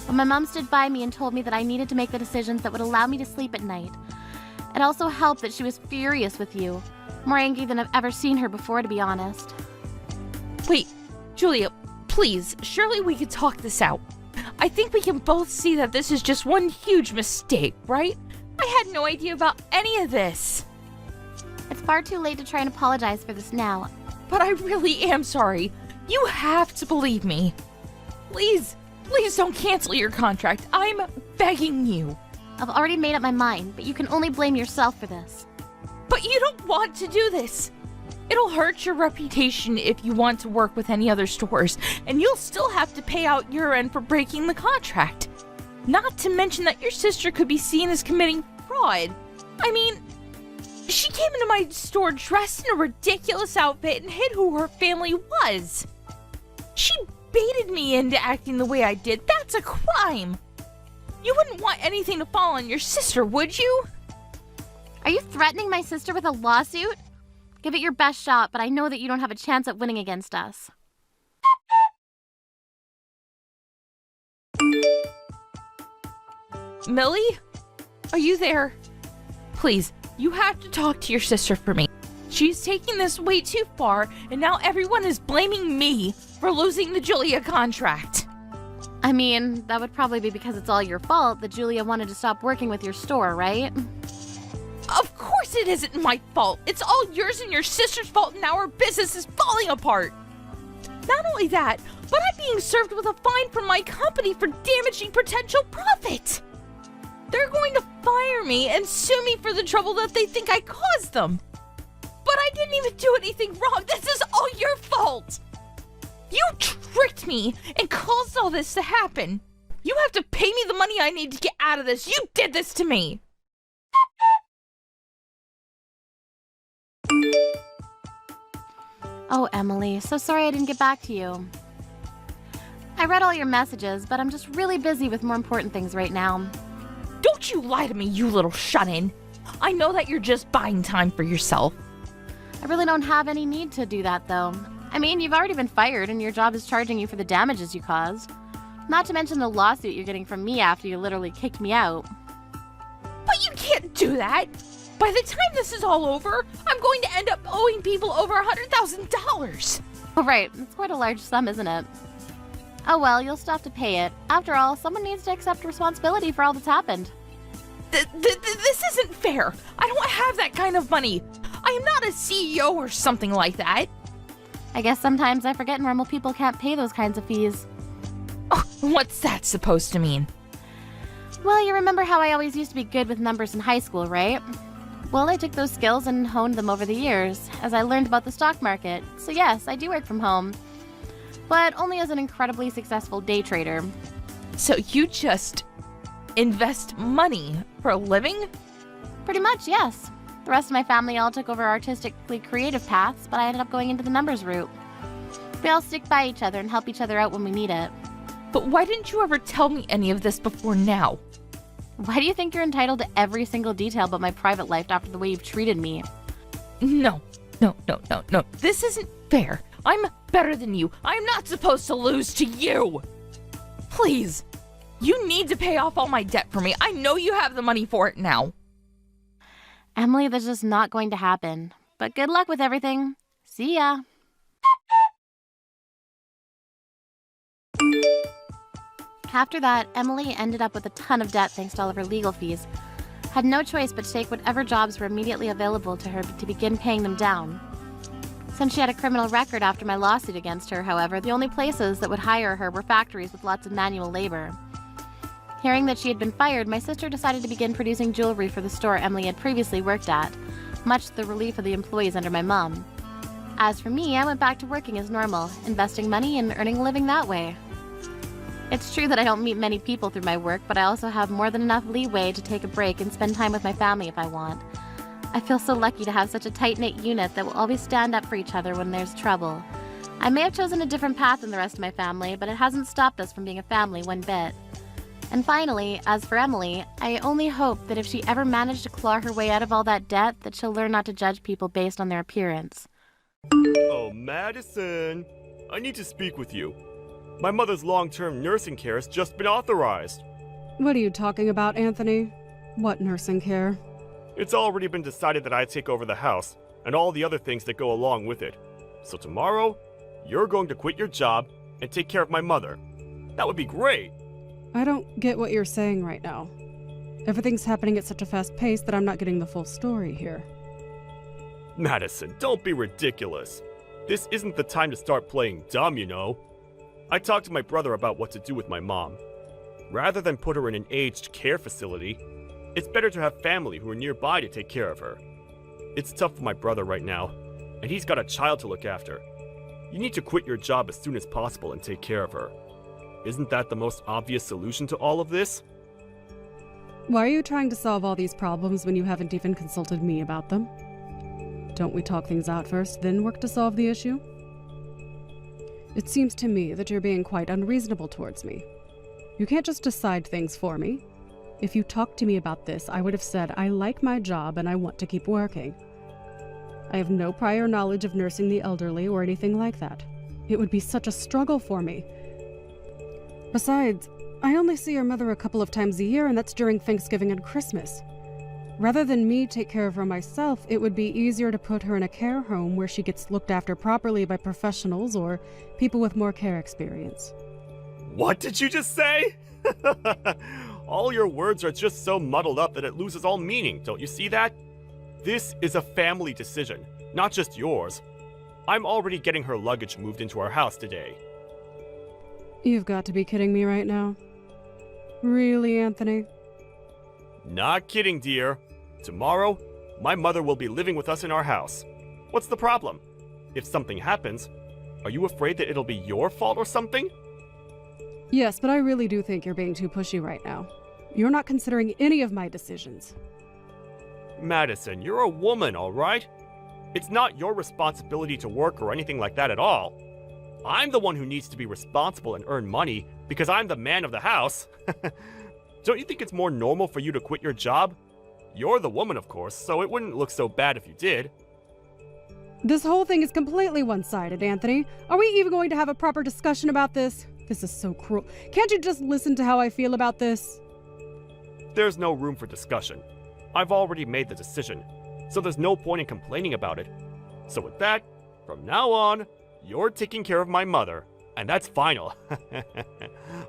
But my mom stood by me and told me that I needed to make the decisions that would allow me to sleep at night. It also helped that she was furious with you. More angry than I've ever seen her before, to be honest. Wait, Julia, please, surely we could talk this out. I think we can both see that this is just one huge mistake, right? I had no idea about any of this. It's far too late to try and apologize for this now. But I really am sorry. You have to believe me. Please don't cancel your contract. I'm begging you. I've already made up my mind, but you can only blame yourself for this. But you don't want to do this. It'll hurt your reputation if you want to work with any other stores, and you'll still have to pay out your end for breaking the contract. Not to mention that your sister could be seen as committing fraud. I mean, she came into my store dressed in a ridiculous outfit and hid who her family was. She baited me into acting the way I did. That's a crime. You wouldn't want anything to fall on your sister, would you? Are you threatening my sister with a lawsuit? Give it your best shot, but I know that you don't have a chance at winning against us. Millie? Are you there? Please, you have to talk to your sister for me. She's taking this way too far, and now everyone is blaming me for losing the Julia contract. I mean, that would probably be because it's all your fault that Julia wanted to stop working with your store, right? Of course it isn't my fault. It's all yours and your sister's fault, and now our business is falling apart. Not only that, but I'm being served with a fine from my company for damaging potential profit. They're going to fire me and sue me for the trouble that they think I caused them. But I didn't even do anything wrong. This is all your fault. You tricked me and caused all this to happen. You have to pay me the money I need to get out of this. You did this to me. Oh, Emily, so sorry I didn't get back to you. I read all your messages, but I'm just really busy with more important things right now. Don't you lie to me, you little shut-in. I know that you're just buying time for yourself. I really don't have any need to do that, though. I mean, you've already been fired, and your job is charging you for the damages you caused. Not to mention the lawsuit you're getting from me after you literally kicked me out. But you can't do that. By the time this is all over, I'm going to end up owing people over $100,000. Oh, right. It's quite a large sum, isn't it? Oh well, you'll still have to pay it. After all, someone needs to accept responsibility for all that's happened. This isn't fair. I don't have that kind of money. I am not a CEO or something like that. I guess sometimes I forget normal people can't pay those kinds of fees. Oh, what's that supposed to mean? Well, you remember how I always used to be good with numbers in high school, right? Well, I took those skills and honed them over the years, as I learned about the stock market. So yes, I do work from home. But only as an incredibly successful day trader. So you just invest money for a living? Pretty much, yes. The rest of my family all took over artistically creative paths, but I ended up going into the numbers route. We all stick by each other and help each other out when we need it. But why didn't you ever tell me any of this before now? Why do you think you're entitled to every single detail about my private life after the way you've treated me? No. This isn't fair. I'm better than you. I'm not supposed to lose to you. Please. You need to pay off all my debt for me. I know you have the money for it now. Emily, that's just not going to happen. But good luck with everything. See ya. After that, Emily ended up with a ton of debt thanks to all of her legal fees. Had no choice but to take whatever jobs were immediately available to her to begin paying them down. Since she had a criminal record after my lawsuit against her, however, the only places that would hire her were factories with lots of manual labor. Hearing that she had been fired, my sister decided to begin producing jewelry for the store Emily had previously worked at, much to the relief of the employees under my mom. As for me, I went back to working as normal, investing money and earning a living that way. It's true that I don't meet many people through my work, but I also have more than enough leeway to take a break and spend time with my family if I want. I feel so lucky to have such a tight-knit unit that will always stand up for each other when there's trouble. I may have chosen a different path than the rest of my family, but it hasn't stopped us from being a family one bit. And finally, as for Emily, I only hope that if she ever managed to claw her way out of all that debt, that she'll learn not to judge people based on their appearance. Oh, Madison! I need to speak with you. My mother's long-term nursing care has just been authorized. What are you talking about, Anthony? What nursing care? It's already been decided that I take over the house, and all the other things that go along with it. So tomorrow, you're going to quit your job and take care of my mother. That would be great! I don't get what you're saying right now. Everything's happening at such a fast pace that I'm not getting the full story here. Madison, don't be ridiculous. This isn't the time to start playing dumb, you know. I talked to my brother about what to do with my mom. Rather than put her in an aged care facility, it's better to have family who are nearby to take care of her. It's tough for my brother right now, and he's got a child to look after. You need to quit your job as soon as possible and take care of her. Isn't that the most obvious solution to all of this? Why are you trying to solve all these problems when you haven't even consulted me about them? Don't we talk things out first, then work to solve the issue? It seems to me that you're being quite unreasonable towards me. You can't just decide things for me. If you talked to me about this, I would have said I like my job and I want to keep working. I have no prior knowledge of nursing the elderly or anything like that. It would be such a struggle for me. Besides, I only see your mother a couple of times a year, and that's during Thanksgiving and Christmas. Rather than me take care of her myself, it would be easier to put her in a care home where she gets looked after properly by professionals or people with more care experience. What did you just say? All your words are just so muddled up that it loses all meaning, don't you see that? This is a family decision, not just yours. I'm already getting her luggage moved into our house today. You've got to be kidding me right now. Really, Anthony? Not kidding, dear. Tomorrow, my mother will be living with us in our house. What's the problem? If something happens, are you afraid that it'll be your fault or something? Yes, but I really do think you're being too pushy right now. You're not considering any of my decisions. Madison, you're a woman, all right? It's not your responsibility to work or anything like that at all. I'm the one who needs to be responsible and earn money because I'm the man of the house. Don't you think it's more normal for you to quit your job? You're the woman, of course, so it wouldn't look so bad if you did. This whole thing is completely one-sided, Anthony. Are we even going to have a proper discussion about this? This is so cruel. Can't you just listen to how I feel about this? There's no room for discussion. I've already made the decision, so there's no point in complaining about it. So with that, from now on, you're taking care of my mother, and that's final.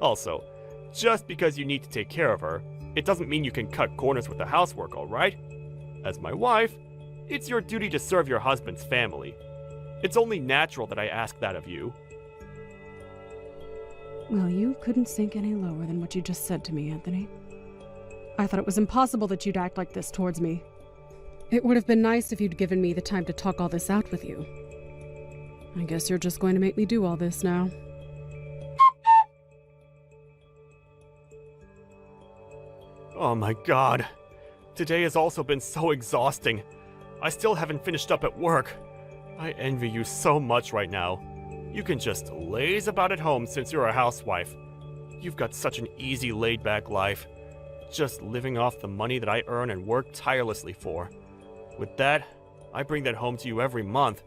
Also, just because you need to take care of her, it doesn't mean you can cut corners with the housework, all right? As my wife, it's your duty to serve your husband's family. It's only natural that I ask that of you. Well, you couldn't sink any lower than what you just said to me, Anthony. I thought it was impossible that you'd act like this towards me. It would have been nice if you'd given me the time to talk all this out with you. I guess you're just going to make me do all this now. Oh my god. Today has also been so exhausting. I still haven't finished up at work. I envy you so much right now. You can just laze about at home since you're a housewife. You've got such an easy, laid-back life. Just living off the money that I earn and work tirelessly for. With that, I bring that home to you every month.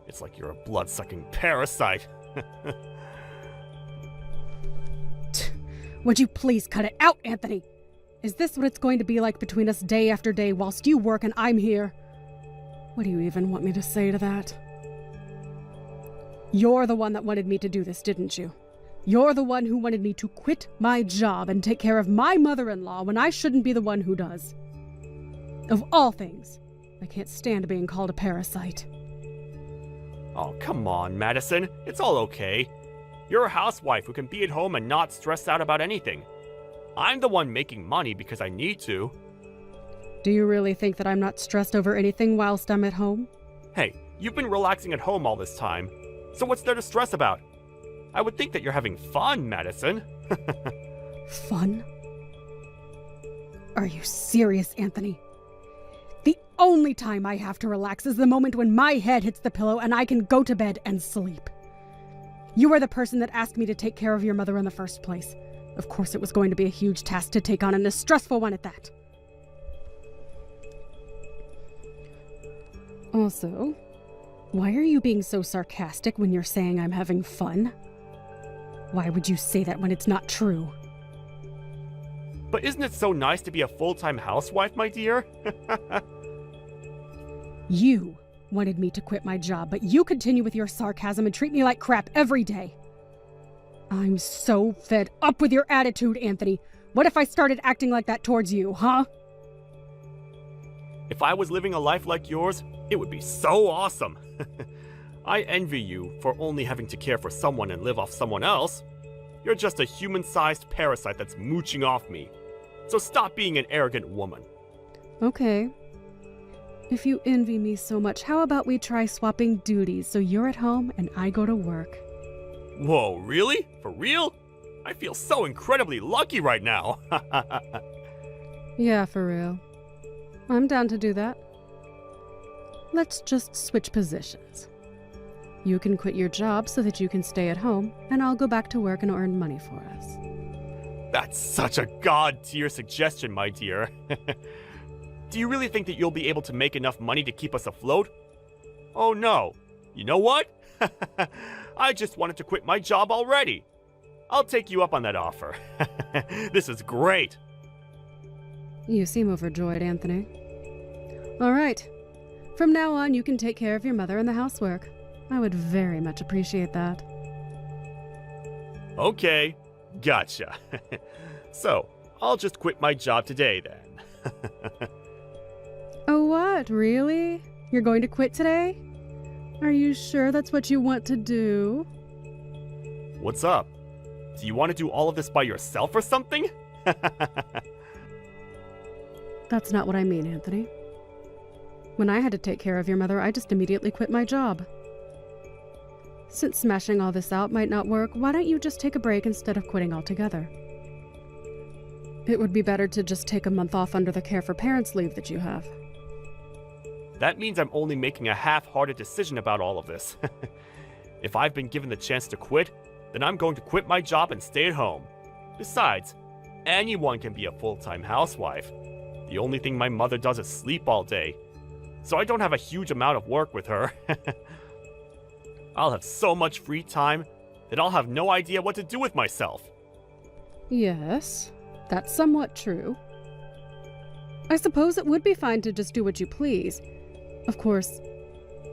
It's like you're a blood-sucking parasite. Would you please cut it out, Anthony? Is this what it's going to be like between us day after day whilst you work and I'm here? What do you even want me to say to that? You're the one that wanted me to do this, didn't you? You're the one who wanted me to quit my job and take care of my mother-in-law when I shouldn't be the one who does. Of all things, I can't stand being called a parasite. Oh, come on, Madison. It's all okay. You're a housewife who can be at home and not stress out about anything. I'm the one making money because I need to. Do you really think that I'm not stressed over anything whilst I'm at home? Hey, you've been relaxing at home all this time. So what's there to stress about? I would think that you're having fun, Madison. Fun? Are you serious, Anthony? The only time I have to relax is the moment when my head hits the pillow and I can go to bed and sleep. You are the person that asked me to take care of your mother in the first place. Of course it was going to be a huge task to take on and a stressful one at that. Also, why are you being so sarcastic when you're saying I'm having fun? Why would you say that when it's not true? But isn't it so nice to be a full-time housewife, my dear? You wanted me to quit my job, but you continue with your sarcasm and treat me like crap every day. I'm so fed up with your attitude, Anthony. What if I started acting like that towards you, huh? If I was living a life like yours, it would be so awesome. I envy you for only having to care for someone and live off someone else. You're just a human-sized parasite that's mooching off me. So stop being an arrogant woman. Okay. If you envy me so much, how about we try swapping duties so you're at home and I go to work? Whoa, really? For real? I feel so incredibly lucky right now. Yeah, for real. I'm down to do that. Let's just switch positions. You can quit your job so that you can stay at home, and I'll go back to work and earn money for us. That's such a god-tier suggestion, my dear. Do you really think that you'll be able to make enough money to keep us afloat? Oh no. You know what? I just wanted to quit my job already. I'll take you up on that offer. This is great. You seem overjoyed, Anthony. All right. From now on, you can take care of your mother and the housework. I would very much appreciate that. Okay, gotcha. So, I'll just quit my job today then. Oh, what? Really? You're going to quit today? Are you sure that's what you want to do? What's up? Do you want to do all of this by yourself or something? That's not what I mean, Anthony. When I had to take care of your mother, I just immediately quit my job. Since smashing all this out might not work, why don't you just take a break instead of quitting altogether? It would be better to just take a month off under the care for parents leave that you have. That means I'm only making a half-hearted decision about all of this. If I've been given the chance to quit, then I'm going to quit my job and stay at home. Besides, anyone can be a full-time housewife. The only thing my mother does is sleep all day, so I don't have a huge amount of work with her. I'll have so much free time that I'll have no idea what to do with myself. Yes, that's somewhat true. I suppose it would be fine to just do what you please. Of course,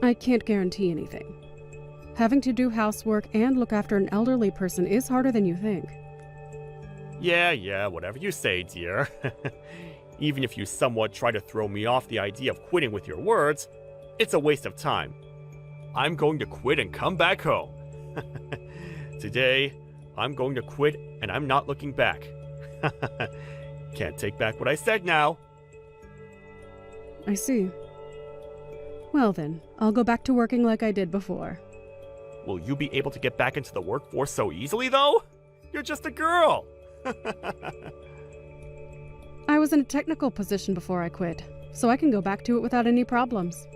I can't guarantee anything. Having to do housework and look after an elderly person is harder than you think. Yeah, whatever you say, dear. Even if you somewhat try to throw me off the idea of quitting with your words, it's a waste of time. I'm going to quit and come back home. Today, I'm going to quit and I'm not looking back. Can't take back what I said now. I see. Well then, I'll go back to working like I did before. Will you be able to get back into the workforce so easily, though? You're just a girl. I was in a technical position before I quit, so I can go back to it without any problems.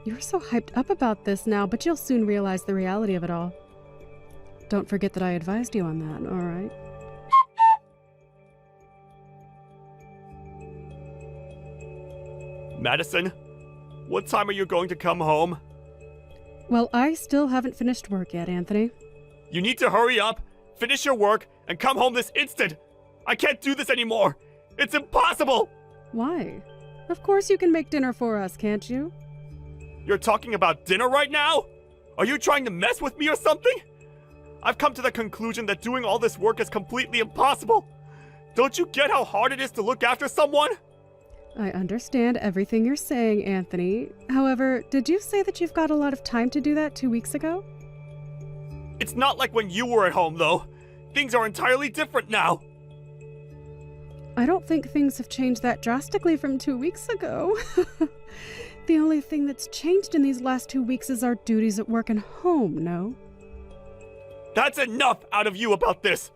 You're so hyped up about this now, but you'll soon realize the reality of it all. Don't forget that I advised you on that, all right? Madison, what time are you going to come home? Well, I still haven't finished work yet, Anthony. You need to hurry up, finish your work, and come home this instant. I can't do this anymore. It's impossible. Why? Of course you can make dinner for us, can't you? You're talking about dinner right now? Are you trying to mess with me or something? I've come to the conclusion that doing all this work is completely impossible. Don't you get how hard it is to look after someone? I understand everything you're saying, Anthony. However, did you say that you've got a lot of time to do that 2 weeks ago? It's not like when you were at home, though. Things are entirely different now. I don't think things have changed that drastically from 2 weeks ago. The only thing that's changed in these last 2 weeks is our duties at work and home, no? That's enough out of you about this.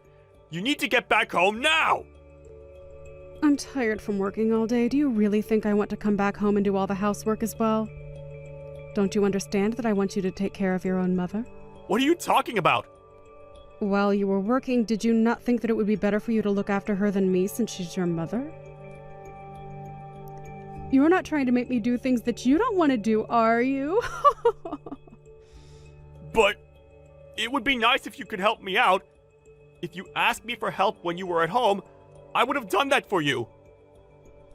You need to get back home now. I'm tired from working all day. Do you really think I want to come back home and do all the housework as well? Don't you understand that I want you to take care of your own mother? What are you talking about? While you were working, did you not think that it would be better for you to look after her than me since she's your mother? You're not trying to make me do things that you don't want to do, are you? But it would be nice if you could help me out. If you asked me for help when you were at home, I would have done that for you.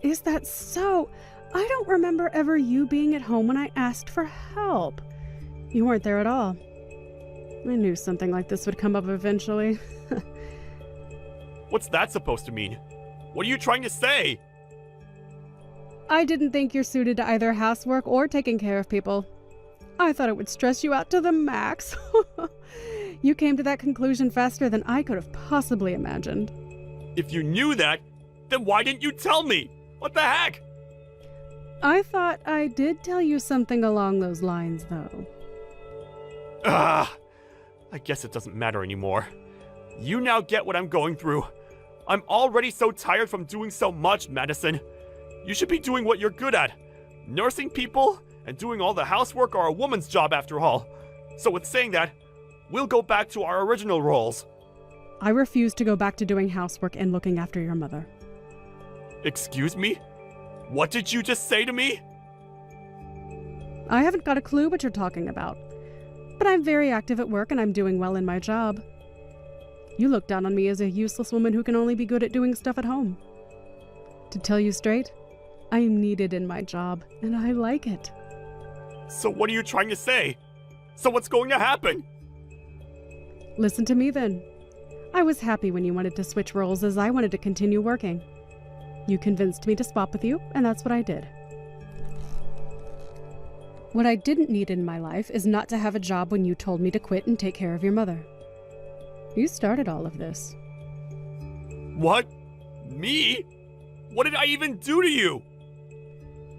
Is that so? I don't remember ever you being at home when I asked for help. You weren't there at all. I knew something like this would come up eventually. What's that supposed to mean? What are you trying to say? I didn't think you're suited to either housework or taking care of people. I thought it would stress you out to the max. You came to that conclusion faster than I could have possibly imagined. If you knew that, then why didn't you tell me? What the heck? I thought I did tell you something along those lines, though. I guess it doesn't matter anymore. You now get what I'm going through. I'm already so tired from doing so much, Madison. You should be doing what you're good at. Nursing people and doing all the housework are a woman's job after all. So with saying that, we'll go back to our original roles. I refuse to go back to doing housework and looking after your mother. Excuse me? What did you just say to me? I haven't got a clue what you're talking about. But I'm very active at work and I'm doing well in my job. You look down on me as a useless woman who can only be good at doing stuff at home. To tell you straight, I am needed in my job, and I like it. So what are you trying to say? So what's going to happen? Listen to me then. I was happy when you wanted to switch roles as I wanted to continue working. You convinced me to swap with you, and that's what I did. What I didn't need in my life is not to have a job when you told me to quit and take care of your mother. You started all of this. What? Me? What did I even do to you?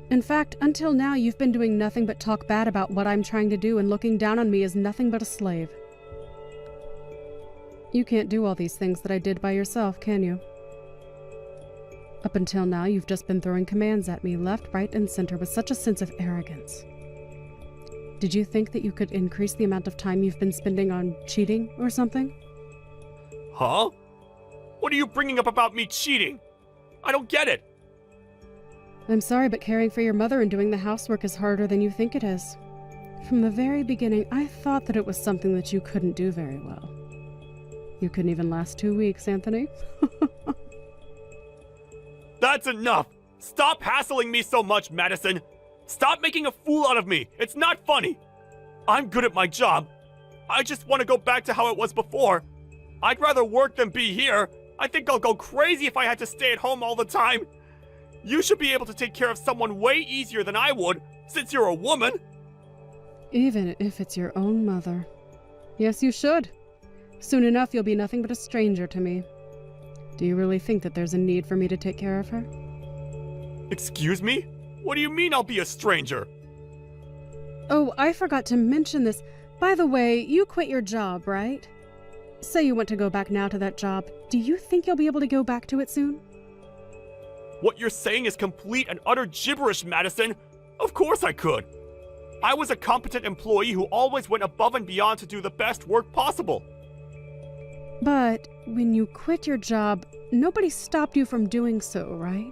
In fact, until now, you've been doing nothing but talk bad about what I'm trying to do and looking down on me as nothing but a slave. You can't do all these things that I did by yourself, can you? Up until now, you've just been throwing commands at me left, right, and center with such a sense of arrogance. Did you think that you could increase the amount of time you've been spending on cheating or something? Huh? What are you bringing up about me cheating? I don't get it. I'm sorry, but caring for your mother and doing the housework is harder than you think it is. From the very beginning, I thought that it was something that you couldn't do very well. You couldn't even last 2 weeks, Anthony. That's enough! Stop hassling me so much, Madison! Stop making a fool out of me! It's not funny! I'm good at my job. I just want to go back to how it was before. I'd rather work than be here. I think I'll go crazy if I had to stay at home all the time. You should be able to take care of someone way easier than I would, since you're a woman. Even if it's your own mother. Yes, you should. Soon enough, you'll be nothing but a stranger to me. Do you really think that there's a need for me to take care of her? Excuse me? What do you mean I'll be a stranger? Oh, I forgot to mention this. By the way, you quit your job, right? Say you want to go back now to that job. Do you think you'll be able to go back to it soon? What you're saying is complete and utter gibberish, Madison. Of course I could. I was a competent employee who always went above and beyond to do the best work possible. But when you quit your job, nobody stopped you from doing so, right?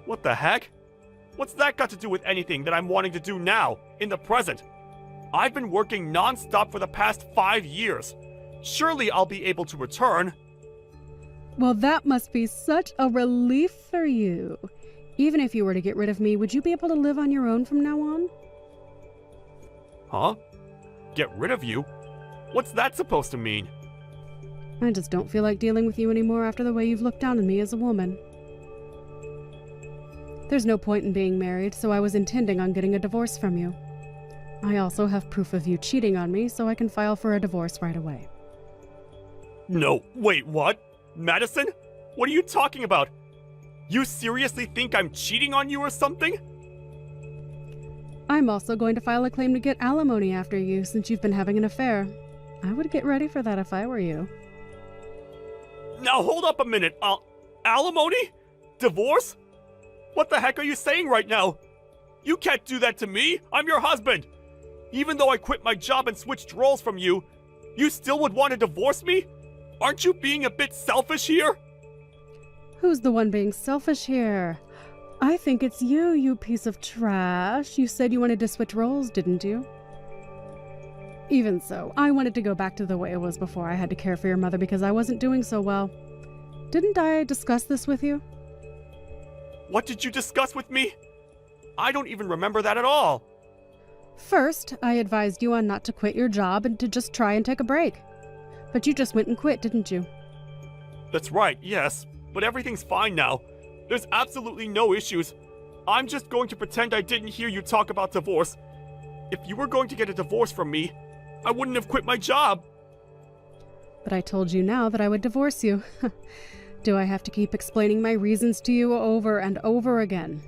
What the heck? What's that got to do with anything that I'm wanting to do now, in the present? I've been working non-stop for the past 5 years. Surely I'll be able to return. Well, that must be such a relief for you. Even if you were to get rid of me, would you be able to live on your own from now on? Huh? Get rid of you? What's that supposed to mean? I just don't feel like dealing with you anymore after the way you've looked down on me as a woman. There's no point in being married, so I was intending on getting a divorce from you. I also have proof of you cheating on me, so I can file for a divorce right away. No, wait, what? Madison? What are you talking about? You seriously think I'm cheating on you or something? I'm also going to file a claim to get alimony after you, since you've been having an affair. I would get ready for that if I were you. Now hold up a minute. Alimony? Divorce? What the heck are you saying right now? You can't do that to me. I'm your husband. Even though I quit my job and switched roles from you, you still would want to divorce me? Aren't you being a bit selfish here? Who's the one being selfish here? I think it's you, you piece of trash. You said you wanted to switch roles, didn't you? Even so, I wanted to go back to the way it was before I had to care for your mother because I wasn't doing so well. Didn't I discuss this with you? What did you discuss with me? I don't even remember that at all. First, I advised you on not to quit your job and to just try and take a break. But you just went and quit, didn't you? That's right, yes. But everything's fine now. There's absolutely no issues. I'm just going to pretend I didn't hear you talk about divorce. If you were going to get a divorce from me, I wouldn't have quit my job. But I told you now that I would divorce you. Do I have to keep explaining my reasons to you over and over again?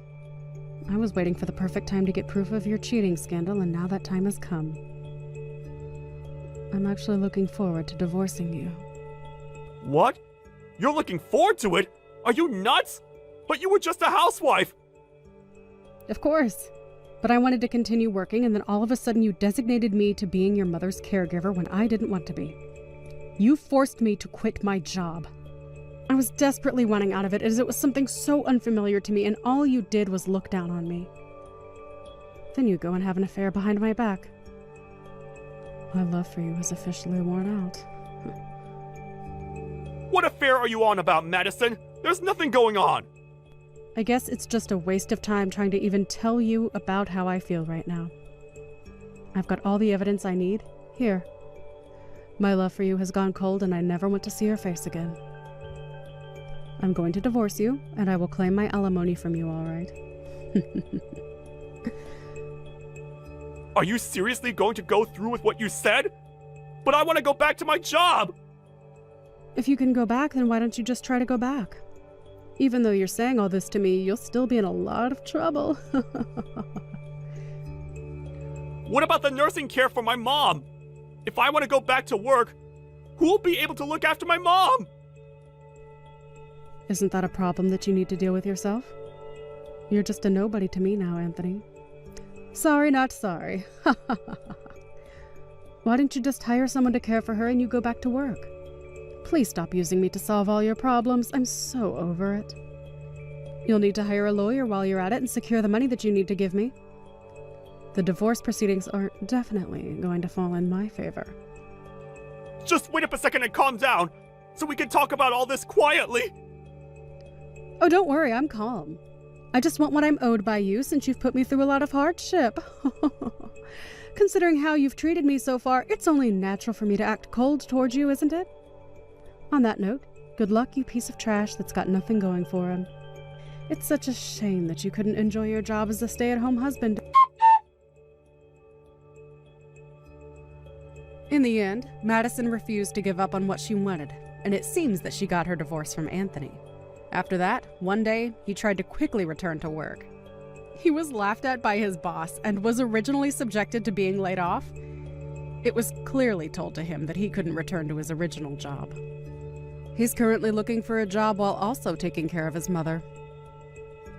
I was waiting for the perfect time to get proof of your cheating scandal, and now that time has come. I'm actually looking forward to divorcing you. What? You're looking forward to it? Are you nuts? But you were just a housewife. Of course. But I wanted to continue working, and then all of a sudden you designated me to being your mother's caregiver when I didn't want to be. You forced me to quit my job. I was desperately wanting out of it as it was something so unfamiliar to me, and all you did was look down on me. Then you go and have an affair behind my back. My love for you is officially worn out. What affair are you on about, Madison? There's nothing going on. I guess it's just a waste of time trying to even tell you about how I feel right now. I've got all the evidence I need. Here. My love for you has gone cold and I never want to see your face again. I'm going to divorce you, and I will claim my alimony from you, all right? Are you seriously going to go through with what you said? But I want to go back to my job! If you can go back, then why don't you just try to go back? Even though you're saying all this to me, you'll still be in a lot of trouble. What about the nursing care for my mom? If I want to go back to work, who will be able to look after my mom? Isn't that a problem that you need to deal with yourself? You're just a nobody to me now, Anthony. Sorry, not sorry. Why don't you just hire someone to care for her and you go back to work? Please stop using me to solve all your problems. I'm so over it. You'll need to hire a lawyer while you're at it and secure the money that you need to give me. The divorce proceedings are definitely going to fall in my favor. Just wait up a second and calm down, so we can talk about all this quietly. Oh, don't worry, I'm calm. I just want what I'm owed by you since you've put me through a lot of hardship. Considering how you've treated me so far, it's only natural for me to act cold towards you, isn't it? On that note, good luck, you piece of trash that's got nothing going for him. It's such a shame that you couldn't enjoy your job as a stay-at-home husband. In the end, Madison refused to give up on what she wanted, and it seems that she got her divorce from Anthony. After that, one day, he tried to quickly return to work. He was laughed at by his boss and was originally subjected to being laid off. It was clearly told to him that he couldn't return to his original job. He's currently looking for a job while also taking care of his mother.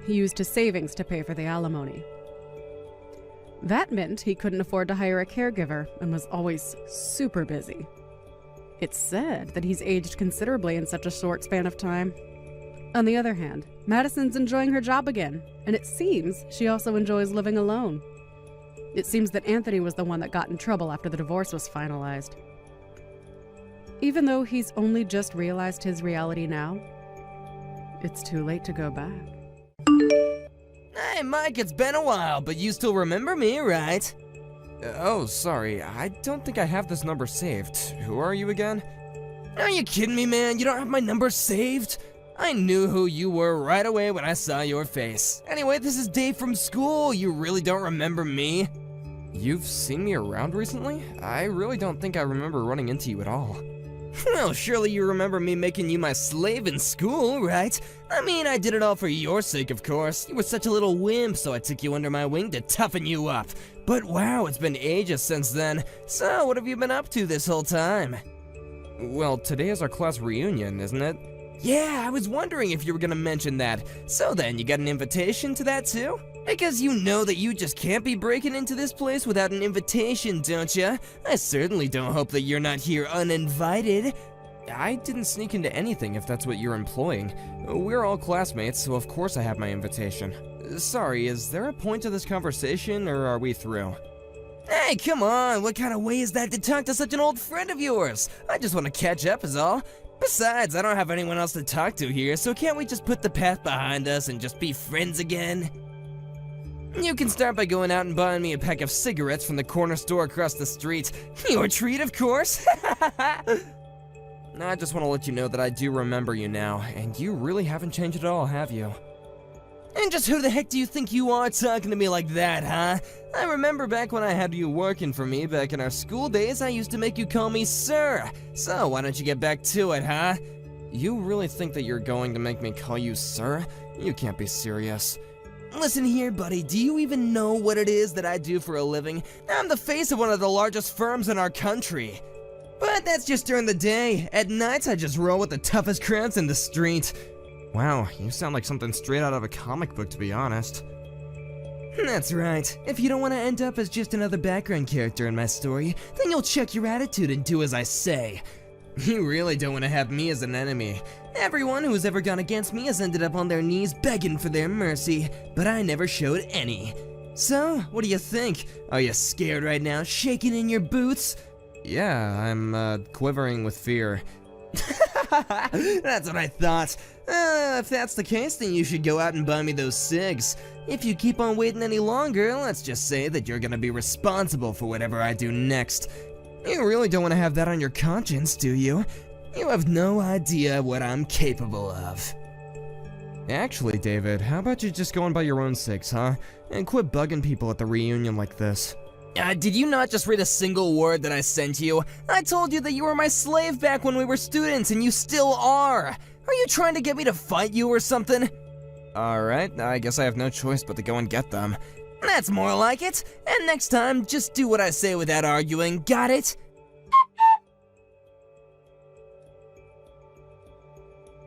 He used his savings to pay for the alimony. That meant he couldn't afford to hire a caregiver and was always super busy. It's said that he's aged considerably in such a short span of time. On the other hand, Madison's enjoying her job again, and it seems she also enjoys living alone. It seems that Anthony was the one that got in trouble after the divorce was finalized. Even though he's only just realized his reality now, it's too late to go back. Hey, Mike, it's been a while, but you still remember me, right? Oh, sorry. I don't think I have this number saved. Who are you again? Are you kidding me, man? You don't have my number saved? I knew who you were right away when I saw your face. Anyway, this is Dave from school. You really don't remember me? You've seen me around recently? I really don't think I remember running into you at all. Well, surely you remember me making you my slave in school, right? I mean, I did it all for your sake, of course. You were such a little wimp, so I took you under my wing to toughen you up. But wow, it's been ages since then. So, what have you been up to this whole time? Well, today is our class reunion, isn't it? Yeah, I was wondering if you were gonna mention that. So then, you got an invitation to that too? Because you know that you just can't be breaking into this place without an invitation, don't ya? I certainly don't hope that you're not here uninvited. I didn't sneak into anything if that's what you're implying. We're all classmates, so of course I have my invitation. Sorry, is there a point to this conversation, or are we through? Hey, come on, what kind of way is that to talk to such an old friend of yours? I just want to catch up is all. Besides, I don't have anyone else to talk to here, so can't we just put the past behind us and just be friends again? You can start by going out and buying me a pack of cigarettes from the corner store across the street. Your treat, of course. I just want to let you know that I do remember you now, and you really haven't changed at all, have you? And just who the heck do you think you are talking to me like that, huh? I remember back when I had you working for me back in our school days, I used to make you call me sir. So why don't you get back to it, huh? You really think that you're going to make me call you sir? You can't be serious. Listen here, buddy, do you even know what it is that I do for a living? I'm the face of one of the largest firms in our country. But that's just during the day. At nights, I just roll with the toughest crowds in the street. Wow, you sound like something straight out of a comic book, to be honest. That's right. If you don't want to end up as just another background character in my story, then you'll check your attitude and do as I say. You really don't want to have me as an enemy. Everyone who's ever gone against me has ended up on their knees begging for their mercy, but I never showed any. So, what do you think? Are you scared right now, shaking in your boots? Yeah, I'm, quivering with fear. That's what I thought. If that's the case, then you should go out and buy me those cigs. If you keep on waiting any longer, let's just say that you're gonna be responsible for whatever I do next. You really don't want to have that on your conscience, do you? You have no idea what I'm capable of. Actually, David, how about you just go and buy your own cigs, huh? And quit bugging people at the reunion like this. Did you not just read a single word that I sent you? I told you that you were my slave back when we were students, and you still are! Are you trying to get me to fight you or something? Alright, I guess I have no choice but to go and get them. That's more like it. And next time, just do what I say without arguing, got it?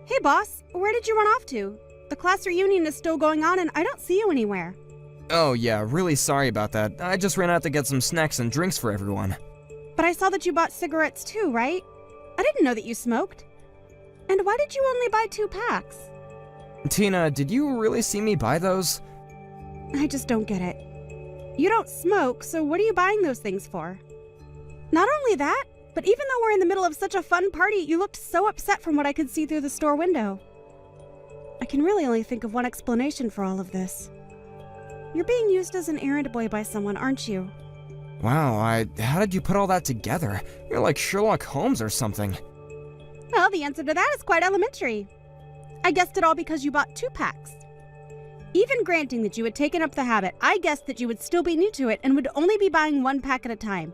Hey boss, where did you run off to? The class reunion is still going on and I don't see you anywhere. Oh yeah, really sorry about that. I just ran out to get some snacks and drinks for everyone. But I saw that you bought cigarettes too, right? I didn't know that you smoked. And why did you only buy 2 packs? Tina, did you really see me buy those? I just don't get it. You don't smoke, so what are you buying those things for? Not only that, but even though we're in the middle of such a fun party, you looked so upset from what I could see through the store window. I can really only think of one explanation for all of this. You're being used as an errand boy by someone, aren't you? Wow, how did you put all that together? You're like Sherlock Holmes or something. Well, the answer to that is quite elementary. I guessed it all because you bought 2 packs. Even granting that you had taken up the habit, I guessed that you would still be new to it and would only be buying 1 pack at a time.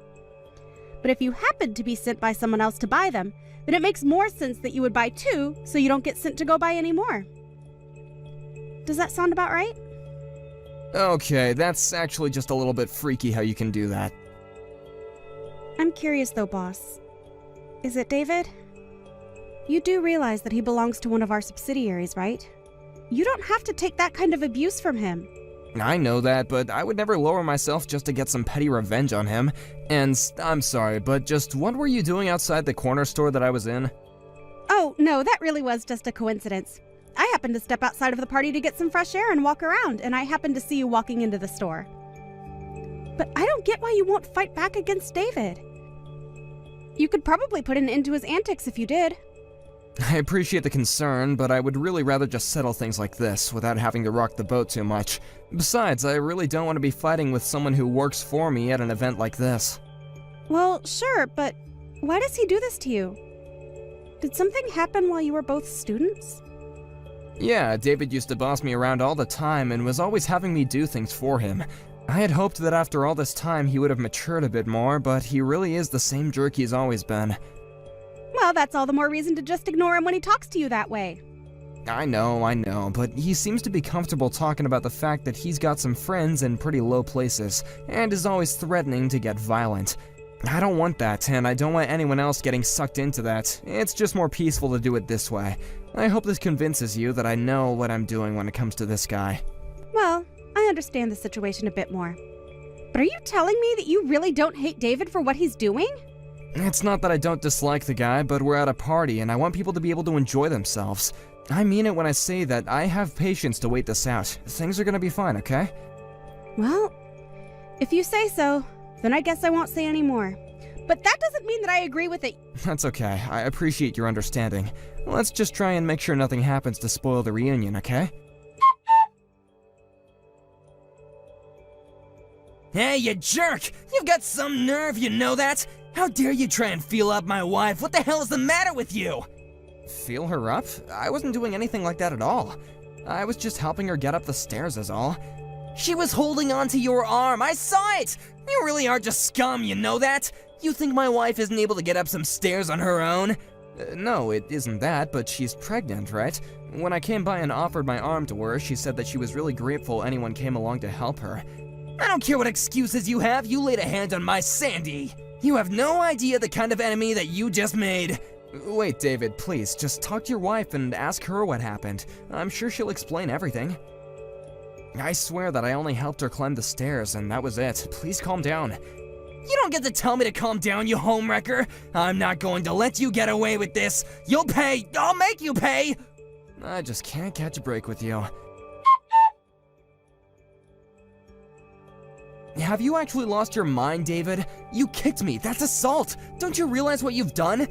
But if you happened to be sent by someone else to buy them, then it makes more sense that you would buy 2 so you don't get sent to go buy any more. Does that sound about right? Okay, that's actually just a little bit freaky how you can do that. I'm curious though, boss. Is it David? You do realize that he belongs to one of our subsidiaries, right? You don't have to take that kind of abuse from him. I know that, but I would never lower myself just to get some petty revenge on him. And I'm sorry, but just what were you doing outside the corner store that I was in? Oh, no, that really was just a coincidence. I happened to step outside of the party to get some fresh air and walk around, and I happened to see you walking into the store. But I don't get why you won't fight back against David. You could probably put an end to his antics if you did. I appreciate the concern, but I would really rather just settle things like this without having to rock the boat too much. Besides, I really don't want to be fighting with someone who works for me at an event like this. Well, sure, but why does he do this to you? Did something happen while you were both students? Yeah, David used to boss me around all the time and was always having me do things for him. I had hoped that after all this time he would have matured a bit more, but he really is the same jerk he's always been. Well, that's all the more reason to just ignore him when he talks to you that way. I know, but he seems to be comfortable talking about the fact that he's got some friends in pretty low places, and is always threatening to get violent. I don't want that, and I don't want anyone else getting sucked into that. It's just more peaceful to do it this way. I hope this convinces you that I know what I'm doing when it comes to this guy. Well, I understand the situation a bit more. But are you telling me that you really don't hate David for what he's doing? It's not that I don't dislike the guy, but we're at a party and I want people to be able to enjoy themselves. I mean it when I say that I have patience to wait this out. Things are gonna be fine, okay? Well, if you say so, then I guess I won't say any more. But that doesn't mean that I agree with it. That's okay. I appreciate your understanding. Let's just try and make sure nothing happens to spoil the reunion, okay? Hey, you jerk! You've got some nerve, you know that? How dare you try and feel up my wife? What the hell is the matter with you? Feel her up? I wasn't doing anything like that at all. I was just helping her get up the stairs is all. She was holding onto your arm. I saw it! You really are just scum, you know that? You think my wife isn't able to get up some stairs on her own? No, it isn't that, but she's pregnant, right? When I came by and offered my arm to her, she said that she was really grateful anyone came along to help her. I don't care what excuses you have, you laid a hand on my Sandy. You have no idea the kind of enemy that you just made. Wait, David, please, just talk to your wife and ask her what happened. I'm sure she'll explain everything. I swear that I only helped her climb the stairs, and that was it. Please calm down. You don't get to tell me to calm down, you homewrecker. I'm not going to let you get away with this. You'll pay. I'll make you pay. I just can't catch a break with you. Have you actually lost your mind, David? You kicked me. That's assault. Don't you realize what you've done?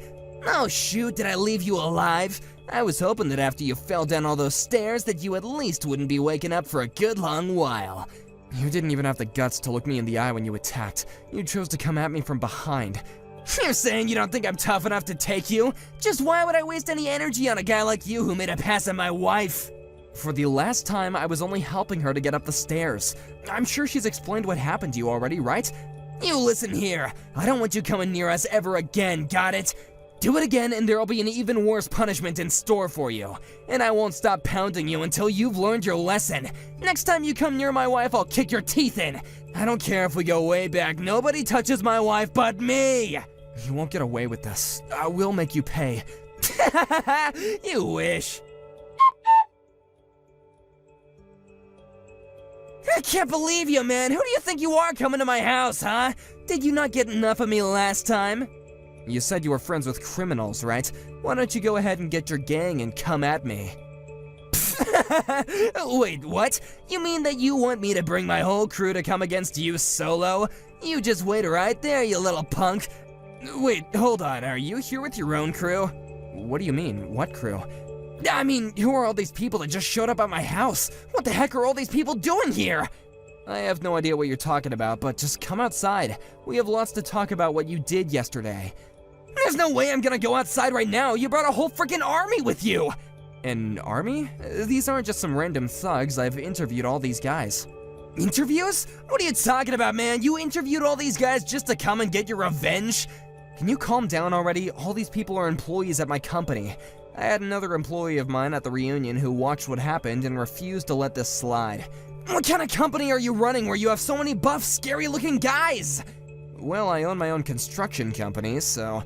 Oh shoot, did I leave you alive? I was hoping that after you fell down all those stairs that you at least wouldn't be waking up for a good long while. You didn't even have the guts to look me in the eye when you attacked. You chose to come at me from behind. You're saying you don't think I'm tough enough to take you? Just why would I waste any energy on a guy like you who made a pass at my wife? For the last time, I was only helping her to get up the stairs. I'm sure she's explained what happened to you already, right? You listen here. I don't want you coming near us ever again, got it? Do it again and there'll be an even worse punishment in store for you. And I won't stop pounding you until you've learned your lesson. Next time you come near my wife, I'll kick your teeth in. I don't care if we go way back, nobody touches my wife but me! You won't get away with this. I will make you pay. You wish. I can't believe you, man. Who do you think you are coming to my house, huh? Did you not get enough of me last time? You said you were friends with criminals, right? Why don't you go ahead and get your gang and come at me? Wait, what? You mean that you want me to bring my whole crew to come against you solo? You just wait right there, you little punk. Wait, hold on. Are you here with your own crew? What do you mean? What crew? I mean, who are all these people that just showed up at my house? What the heck are all these people doing here? I have no idea what you're talking about, but just come outside. We have lots to talk about what you did yesterday. There's no way I'm gonna go outside right now. You brought a whole freaking army with you. An army? These aren't just some random thugs. I've interviewed all these guys. Interviews? What are you talking about, man? You interviewed all these guys just to come and get your revenge? Can you calm down already? All these people are employees at my company. I had another employee of mine at the reunion who watched what happened and refused to let this slide. What kind of company are you running where you have so many buff, scary-looking guys? Well, I own my own construction company, so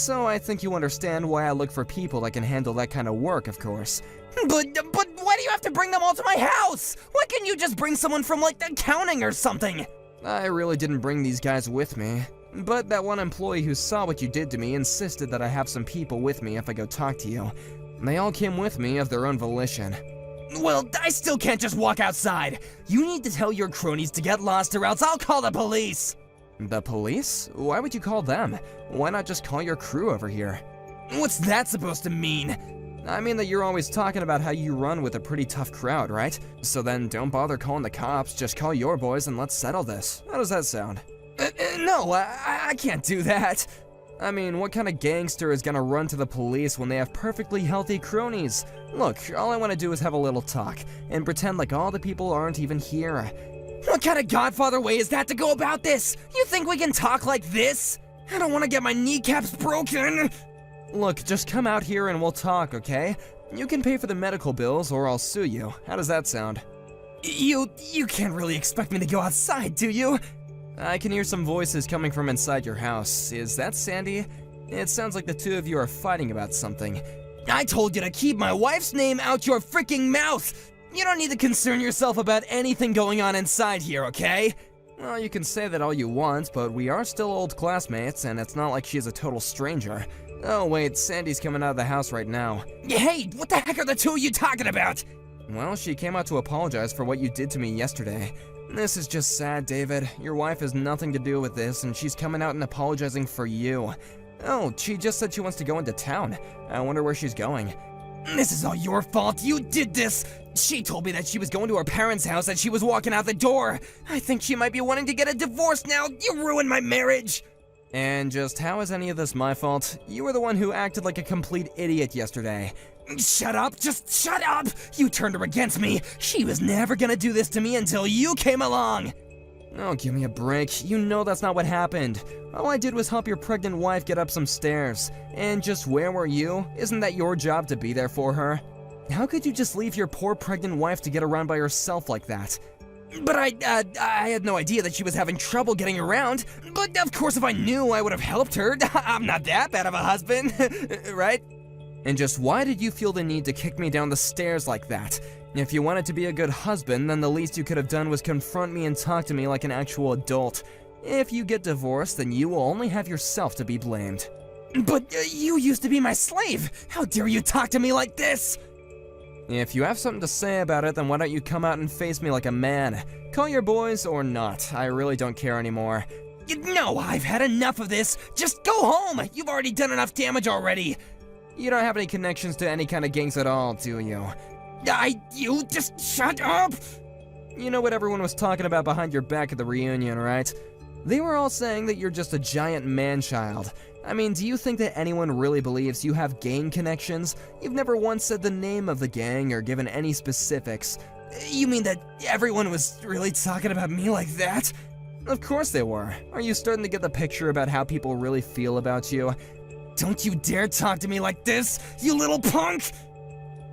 I think you understand why I look for people that can handle that kind of work, of course. But why do you have to bring them all to my house? Why can't you just bring someone from, like, accounting or something? I really didn't bring these guys with me. But that one employee who saw what you did to me insisted that I have some people with me if I go talk to you. They all came with me of their own volition. Well, I still can't just walk outside. You need to tell your cronies to get lost or else I'll call the police. The police? Why would you call them? Why not just call your crew over here? What's that supposed to mean? I mean that you're always talking about how you run with a pretty tough crowd, right? So then don't bother calling the cops, just call your boys and let's settle this. How does that sound? No, I can't do that. I mean, what kind of gangster is gonna run to the police when they have perfectly healthy cronies? Look, all I want to do is have a little talk, and pretend like all the people aren't even here. What kind of Godfather way is that to go about this? You think we can talk like this? I don't want to get my kneecaps broken. Look, just come out here and we'll talk, okay? You can pay for the medical bills or I'll sue you. How does that sound? You can't really expect me to go outside, do you? I can hear some voices coming from inside your house. Is that Sandy? It sounds like the two of you are fighting about something. I told you to keep my wife's name out your freaking mouth! You don't need to concern yourself about anything going on inside here, okay? Well, you can say that all you want, but we are still old classmates, and it's not like she's a total stranger. Oh wait, Sandy's coming out of the house right now. Hey, what the heck are the two of you talking about? Well, she came out to apologize for what you did to me yesterday. This is just sad, David. Your wife has nothing to do with this, and she's coming out and apologizing for you. Oh, she just said she wants to go into town. I wonder where she's going. This is all your fault. You did this. She told me that she was going to her parents' house and she was walking out the door. I think she might be wanting to get a divorce now. You ruined my marriage. And just how is any of this my fault? You were the one who acted like a complete idiot yesterday. Shut up, just shut up! You turned her against me. She was never gonna do this to me until you came along. Oh, give me a break. You know that's not what happened. All I did was help your pregnant wife get up some stairs. And just where were you? Isn't that your job to be there for her? How could you just leave your poor pregnant wife to get around by herself like that? But I had no idea that she was having trouble getting around. But of course if I knew, I would have helped her. I'm not that bad of a husband, right? And just why did you feel the need to kick me down the stairs like that? If you wanted to be a good husband, then the least you could have done was confront me and talk to me like an actual adult. If you get divorced, then you will only have yourself to be blamed. But you used to be my slave. How dare you talk to me like this? If you have something to say about it, then why don't you come out and face me like a man? Call your boys or not, I really don't care anymore. No, I've had enough of this. Just go home. You've already done enough damage already. You don't have any connections to any kind of gangs at all, do you? You just shut up. You know what everyone was talking about behind your back at the reunion, right? They were all saying that you're just a giant man-child. I mean, do you think that anyone really believes you have gang connections? You've never once said the name of the gang or given any specifics. You mean that everyone was really talking about me like that? Of course they were. Are you starting to get the picture about how people really feel about you? Don't you dare talk to me like this, you little punk!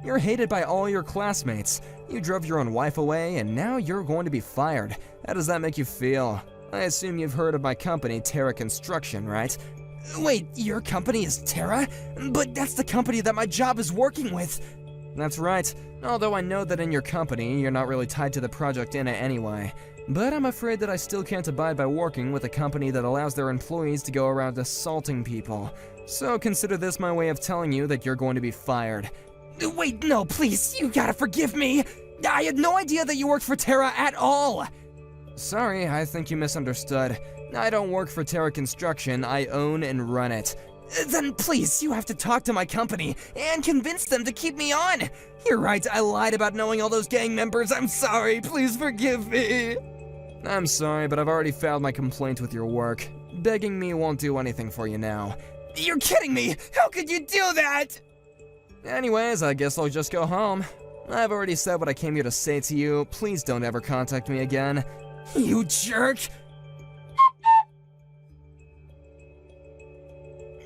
You're hated by all your classmates. You drove your own wife away, and now you're going to be fired. How does that make you feel? I assume you've heard of my company, Terra Construction, right? Wait, your company is Terra? But that's the company that my job is working with. That's right, although I know that in your company, you're not really tied to the project in it anyway. But I'm afraid that I still can't abide by working with a company that allows their employees to go around assaulting people. So consider this my way of telling you that you're going to be fired. Wait, no, please, you gotta forgive me. I had no idea that you worked for Terra at all. Sorry, I think you misunderstood. I don't work for Terra Construction, I own and run it. Then please, you have to talk to my company and convince them to keep me on. You're right, I lied about knowing all those gang members. I'm sorry, please forgive me. I'm sorry, but I've already filed my complaint with your work. Begging me won't do anything for you now. You're kidding me! How could you do that? Anyways, I guess I'll just go home. I've already said what I came here to say to you. Please don't ever contact me again. You jerk!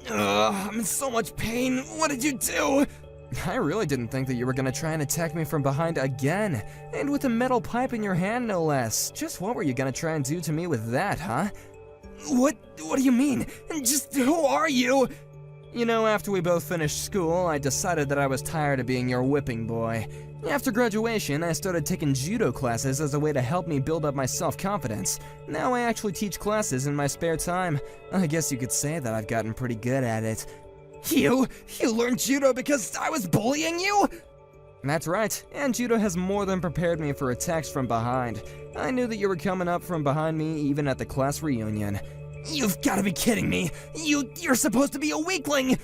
Ugh, I'm in so much pain. What did you do? I really didn't think that you were gonna try and attack me from behind again. And with a metal pipe in your hand, no less. Just what were you gonna try and do to me with that, huh? What do you mean? Just who are you? You know, after we both finished school, I decided that I was tired of being your whipping boy. After graduation, I started taking judo classes as a way to help me build up my self-confidence. Now I actually teach classes in my spare time. I guess you could say that I've gotten pretty good at it. You learned judo because I was bullying you? That's right, and judo has more than prepared me for attacks from behind. I knew that you were coming up from behind me even at the class reunion. You've gotta be kidding me! You're supposed to be a weakling!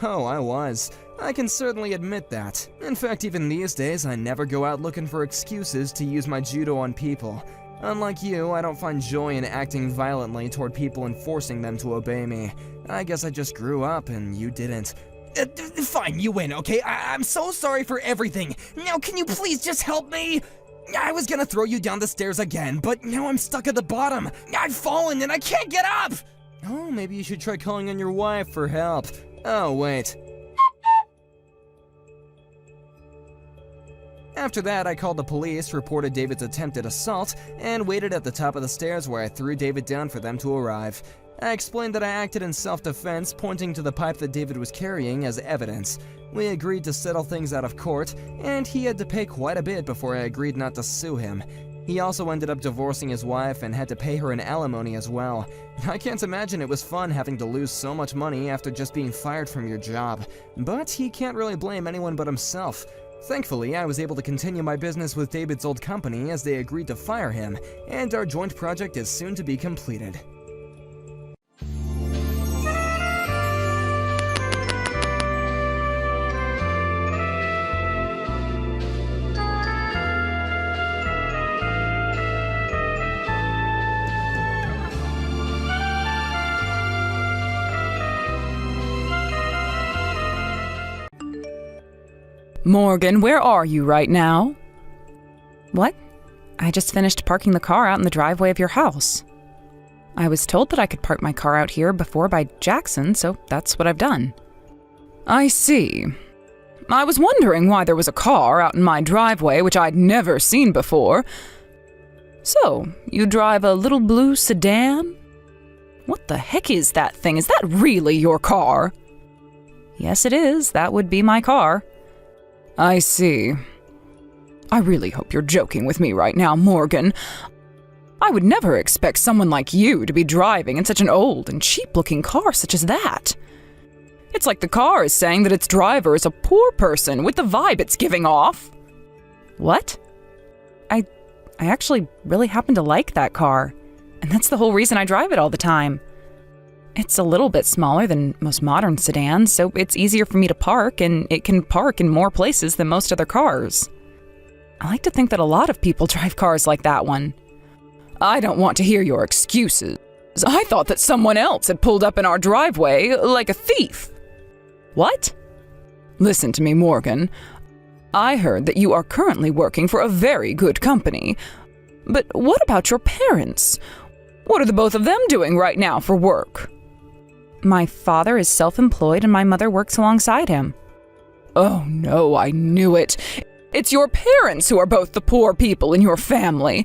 Oh, I was. I can certainly admit that. In fact, even these days, I never go out looking for excuses to use my judo on people. Unlike you, I don't find joy in acting violently toward people and forcing them to obey me. I guess I just grew up and you didn't. Fine, you win, okay? I'm so sorry for everything. Now can you please just help me? I was gonna throw you down the stairs again, but now I'm stuck at the bottom. I've fallen and I can't get up! Oh, maybe you should try calling on your wife for help. Oh, wait. After that, I called the police, reported David's attempted assault, and waited at the top of the stairs where I threw David down for them to arrive. I explained that I acted in self-defense, pointing to the pipe that David was carrying as evidence. We agreed to settle things out of court, and he had to pay quite a bit before I agreed not to sue him. He also ended up divorcing his wife and had to pay her an alimony as well. I can't imagine it was fun having to lose so much money after just being fired from your job. But he can't really blame anyone but himself. Thankfully, I was able to continue my business with David's old company as they agreed to fire him, and our joint project is soon to be completed. Morgan, where are you right now? What? I just finished parking the car out in the driveway of your house. I was told that I could park my car out here before by Jackson, so that's what I've done. I see. I was wondering why there was a car out in my driveway which I'd never seen before. So, you drive a little blue sedan? What the heck is that thing? Is that really your car? Yes, it is. That would be my car. I see. I really hope you're joking with me right now, Morgan. I would never expect someone like you to be driving in such an old and cheap-looking car such as that. It's like the car is saying that its driver is a poor person with the vibe it's giving off. What? I actually really happen to like that car. And and that's the whole reason I drive it all the time. It's a little bit smaller than most modern sedans, so it's easier for me to park, and it can park in more places than most other cars. I like to think that a lot of people drive cars like that one. I don't want to hear your excuses. I thought that someone else had pulled up in our driveway like a thief. What? Listen to me, Morgan. I heard that you are currently working for a very good company. But what about your parents? What are the both of them doing right now for work? My father is self-employed and my mother works alongside him. Oh no, I knew it. It's your parents who are both the poor people in your family.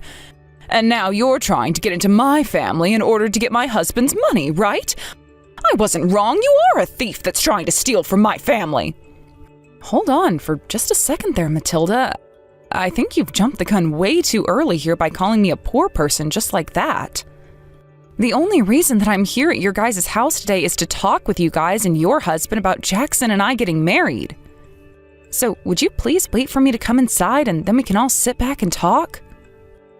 And now you're trying to get into my family in order to get my husband's money, right? I wasn't wrong. You are a thief that's trying to steal from my family. Hold on for just a second there, Matilda. I think you've jumped the gun way too early here by calling me a poor person just like that. The only reason that I'm here at your guys' house today is to talk with you guys and your husband about Jackson and I getting married. So would you please wait for me to come inside and then we can all sit back and talk?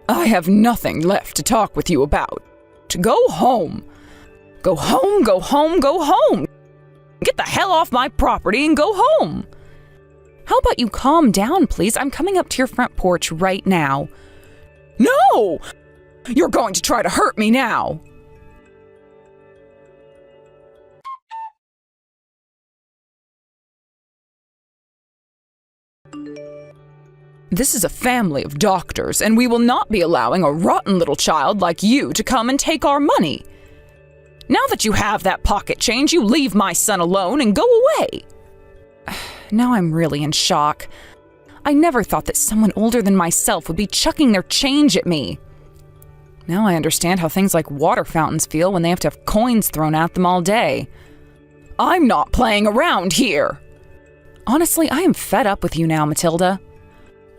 I have nothing left to talk with you about. Go home. Go home, go home, go home. Get the hell off my property and go home. How about you calm down, please? I'm coming up to your front porch right now. No! You're going to try to hurt me now. This is a family of doctors, and we will not be allowing a rotten little child like you to come and take our money. Now that you have that pocket change, you leave my son alone and go away. Now I'm really in shock. I never thought that someone older than myself would be chucking their change at me. Now I understand how things like water fountains feel when they have to have coins thrown at them all day. I'm not playing around here. Honestly, I am fed up with you now, Matilda.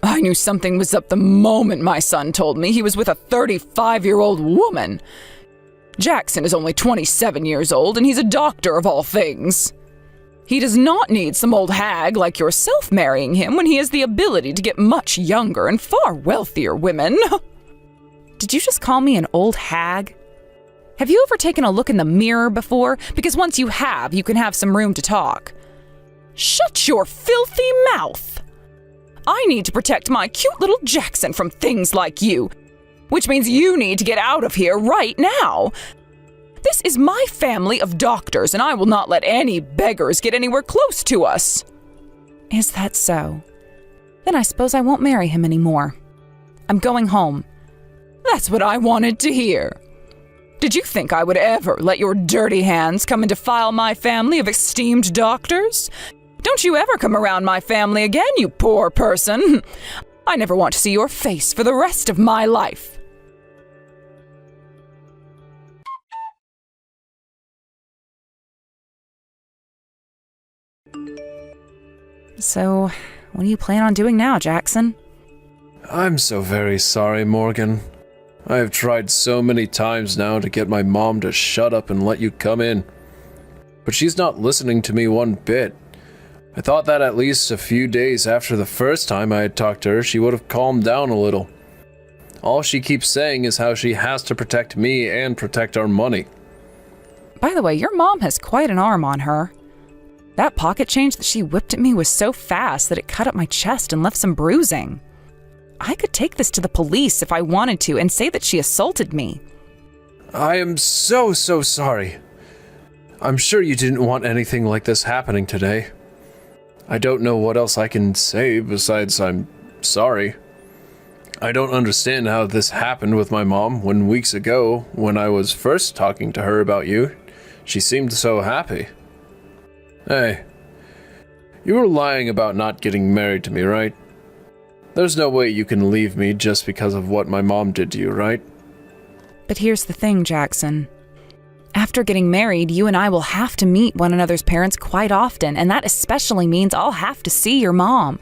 I knew something was up the moment my son told me he was with a 35-year-old woman. Jackson is only 27 years old, and he's a doctor of all things. He does not need some old hag like yourself marrying him when he has the ability to get much younger and far wealthier women. Did you just call me an old hag? Have you ever taken a look in the mirror before? Because once you have, you can have some room to talk. Shut your filthy mouth! I need to protect my cute little Jackson from things like you, which means you need to get out of here right now. This is my family of doctors, and I will not let any beggars get anywhere close to us. Is that so? Then I suppose I won't marry him anymore. I'm going home. That's what I wanted to hear. Did you think I would ever let your dirty hands come and defile my family of esteemed doctors? Don't you ever come around my family again, you poor person. I never want to see your face for the rest of my life. So, what do you plan on doing now, Jackson? I'm so very sorry, Morgan. I have tried so many times now to get my mom to shut up and let you come in. But she's not listening to me one bit. I thought that at least a few days after the first time I had talked to her, she would have calmed down a little. All she keeps saying is how she has to protect me and protect our money. By the way, your mom has quite an arm on her. That pocket change that she whipped at me was so fast that it cut up my chest and left some bruising. I could take this to the police if I wanted to and say that she assaulted me. I am so sorry. I'm sure you didn't want anything like this happening today. I don't know what else I can say besides I'm sorry. I don't understand how this happened with my mom when weeks ago, when I was first talking to her about you, she seemed so happy. Hey, you were lying about not getting married to me, right? There's no way you can leave me just because of what my mom did to you, right? But here's the thing, Jackson. After getting married, you and I will have to meet one another's parents quite often, and that especially means I'll have to see your mom.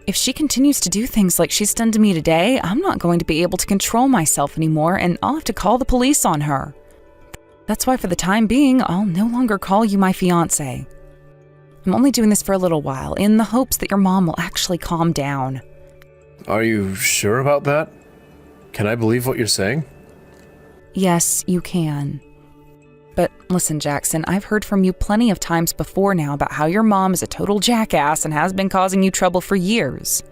If she continues to do things like she's done to me today, I'm not going to be able to control myself anymore, and I'll have to call the police on her. That's why for the time being, I'll no longer call you my fiancé. I'm only doing this for a little while, in the hopes that your mom will actually calm down. Are you sure about that? Can I believe what you're saying? Yes, you can. But listen, Jackson, I've heard from you plenty of times before now about how your mom is a total jackass and has been causing you trouble for years.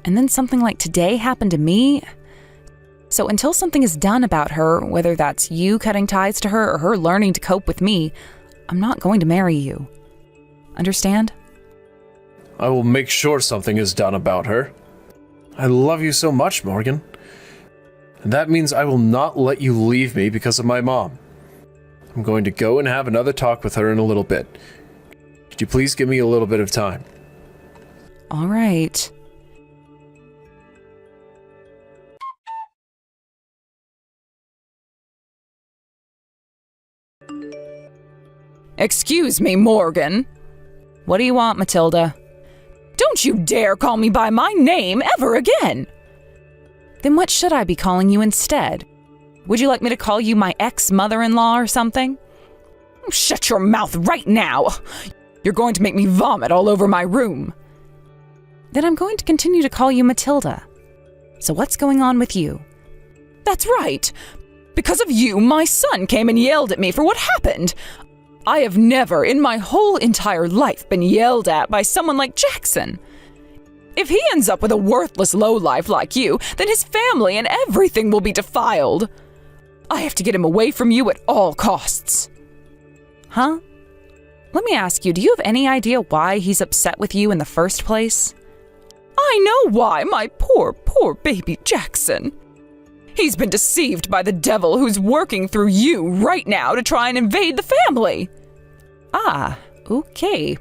And then something like today happened to me. So until something is done about her, whether that's you cutting ties to her or her learning to cope with me, I'm not going to marry you. Understand? I will make sure something is done about her. I love you so much, Morgan. And that means I will not let you leave me because of my mom. I'm going to go and have another talk with her in a little bit. Could you please give me a little bit of time? All right. Excuse me, Morgan. What do you want, Matilda? Don't you dare call me by my name ever again! Then what should I be calling you instead? Would you like me to call you my ex-mother-in-law or something? Shut your mouth right now! You're going to make me vomit all over my room. Then I'm going to continue to call you Matilda. So what's going on with you? That's right! Because of you, my son came and yelled at me for what happened. I have never in my whole entire life been yelled at by someone like Jackson. If he ends up with a worthless lowlife like you, then his family and everything will be defiled. I have to get him away from you at all costs. Huh? Let me ask you, do you have any idea why he's upset with you in the first place? I know why, my poor, poor baby Jackson. He's been deceived by the devil who's working through you right now to try and invade the family. Ah, okay.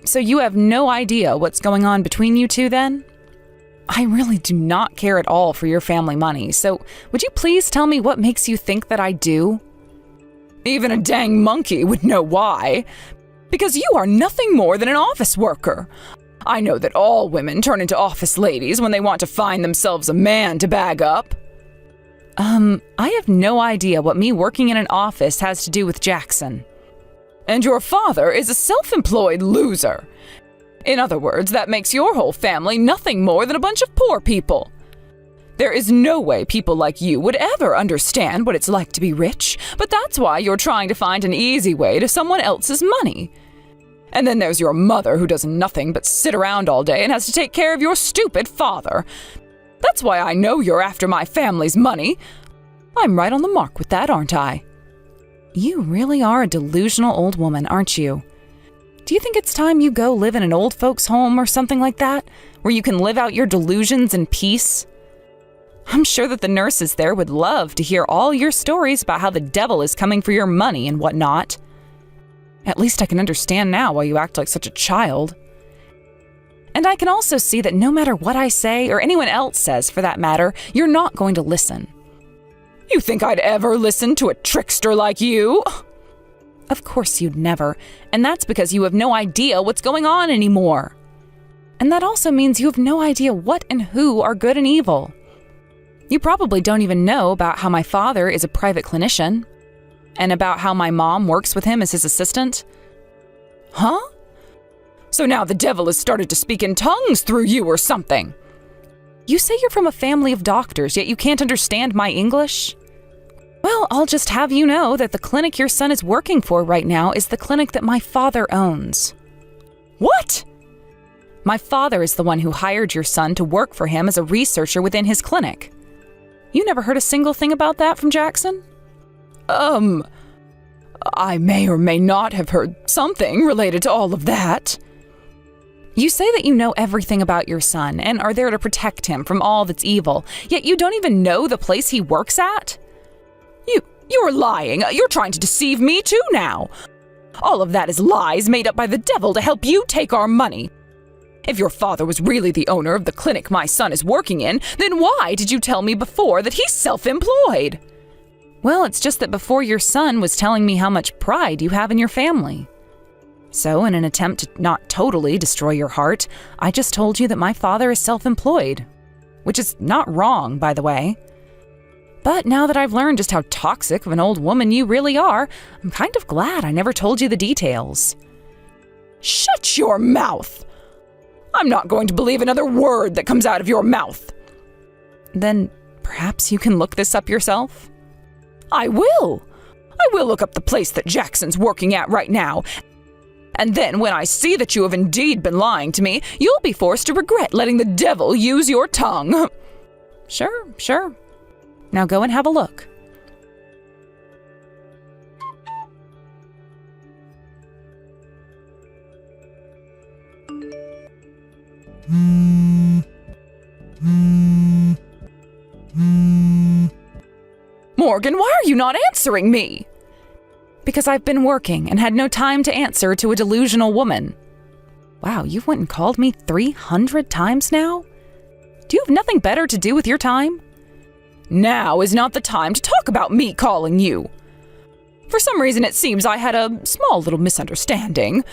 So you have no idea what's going on between you two then? I really do not care at all for your family money, so would you please tell me what makes you think that I do? Even a dang monkey would know why. Because you are nothing more than an office worker. I know that all women turn into office ladies when they want to find themselves a man to bag up. I have no idea what me working in an office has to do with Jackson. And your father is a self-employed loser. In other words, that makes your whole family nothing more than a bunch of poor people. There is no way people like you would ever understand what it's like to be rich, but that's why you're trying to find an easy way to someone else's money. And then there's your mother who does nothing but sit around all day and has to take care of your stupid father. That's why I know you're after my family's money. I'm right on the mark with that, aren't I? You really are a delusional old woman, aren't you? Do you think it's time you go live in an old folks' home or something like that, where you can live out your delusions in peace? I'm sure that the nurses there would love to hear all your stories about how the devil is coming for your money and whatnot. At least I can understand now why you act like such a child. And I can also see that no matter what I say, or anyone else says for that matter, you're not going to listen. You think I'd ever listen to a trickster like you? Of course you'd never, and that's because you have no idea what's going on anymore. And that also means you have no idea what and who are good and evil. You probably don't even know about how my father is a private clinician, and about how my mom works with him as his assistant. Huh? So now the devil has started to speak in tongues through you or something. You say you're from a family of doctors, yet you can't understand my English? Well, I'll just have you know that the clinic your son is working for right now is the clinic that my father owns. What? My father is the one who hired your son to work for him as a researcher within his clinic. You never heard a single thing about that from Jackson? I may or may not have heard something related to all of that. You say that you know everything about your son and are there to protect him from all that's evil, yet you don't even know the place he works at? You're lying. You're trying to deceive me too now. All of that is lies made up by the devil to help you take our money. If your father was really the owner of the clinic my son is working in, then why did you tell me before that he's self-employed? Well, it's just that before your son was telling me how much pride you have in your family. So, in an attempt to not totally destroy your heart, I just told you that my father is self-employed. Which is not wrong, by the way. But now that I've learned just how toxic of an old woman you really are, I'm kind of glad I never told you the details. Shut your mouth! I'm not going to believe another word that comes out of your mouth. Then perhaps you can look this up yourself? I will. I will look up the place that Jackson's working at right now. And then when I see that you have indeed been lying to me, you'll be forced to regret letting the devil use your tongue. Sure. Now go and have a look. Morgan, why are you not answering me? Because I've been working and had no time to answer to a delusional woman. Wow, you've went and called me 300 times now? Do you have nothing better to do with your time? Now is not the time to talk about me calling you. For some reason it seems I had a small little misunderstanding.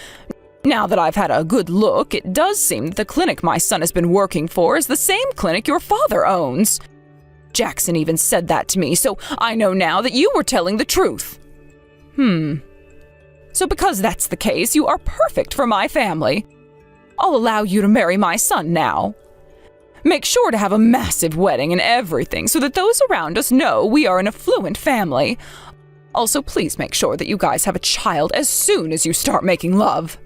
Now that I've had a good look, it does seem that the clinic my son has been working for is the same clinic your father owns. Jackson even said that to me, so I know now that you were telling the truth. So because that's the case, you are perfect for my family. I'll allow you to marry my son now. Make sure to have a massive wedding and everything so that those around us know we are an affluent family. Also, please make sure that you guys have a child as soon as you start making love.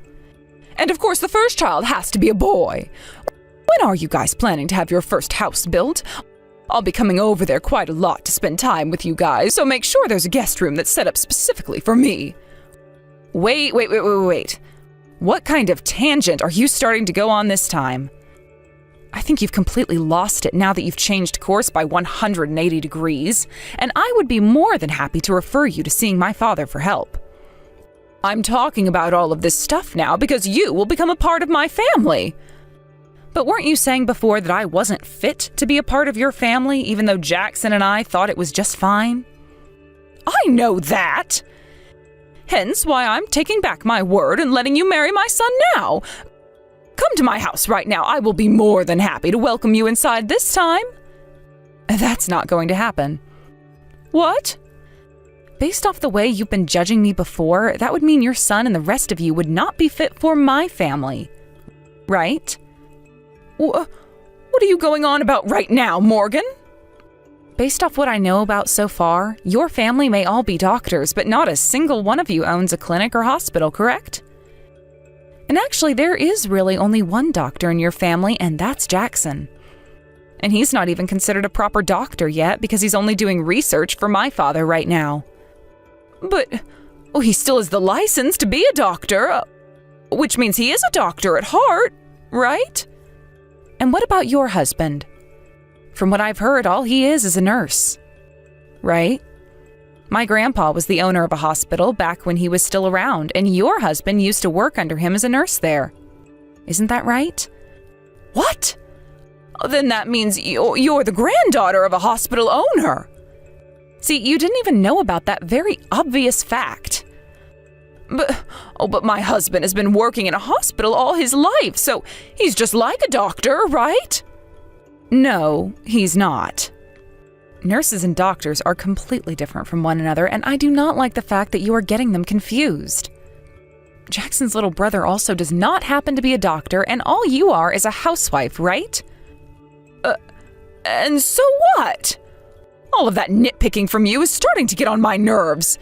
And of course, the first child has to be a boy. When are you guys planning to have your first house built? I'll be coming over there quite a lot to spend time with you guys, so make sure there's a guest room that's set up specifically for me. Wait. What kind of tangent are you starting to go on this time? I think you've completely lost it now that you've changed course by 180 degrees, and I would be more than happy to refer you to seeing my father for help. I'm talking about all of this stuff now because you will become a part of my family. But weren't you saying before that I wasn't fit to be a part of your family, even though Jackson and I thought it was just fine? I know that! Hence why I'm taking back my word and letting you marry my son now. Come to my house right now. I will be more than happy to welcome you inside this time. That's not going to happen. What? Based off the way you've been judging me before, that would mean your son and the rest of you would not be fit for my family. Right? What are you going on about right now, Morgan? Based off what I know about so far, your family may all be doctors, but not a single one of you owns a clinic or hospital, correct? And actually, there is really only one doctor in your family, and that's Jackson. And he's not even considered a proper doctor yet because he's only doing research for my father right now. But he still has the license to be a doctor, which means he is a doctor at heart, right? And what about your husband? From what I've heard, all he is a nurse, right? My grandpa was the owner of a hospital back when he was still around, and your husband used to work under him as a nurse there. Isn't that right? What? Then that means you're the granddaughter of a hospital owner. See, you didn't even know about that very obvious fact. But my husband has been working in a hospital all his life, so he's just like a doctor, right? No, he's not. Nurses and doctors are completely different from one another, and I do not like the fact that you are getting them confused. Jackson's little brother also does not happen to be a doctor, and all you are is a housewife, right? And so what? All of that nitpicking from you is starting to get on my nerves.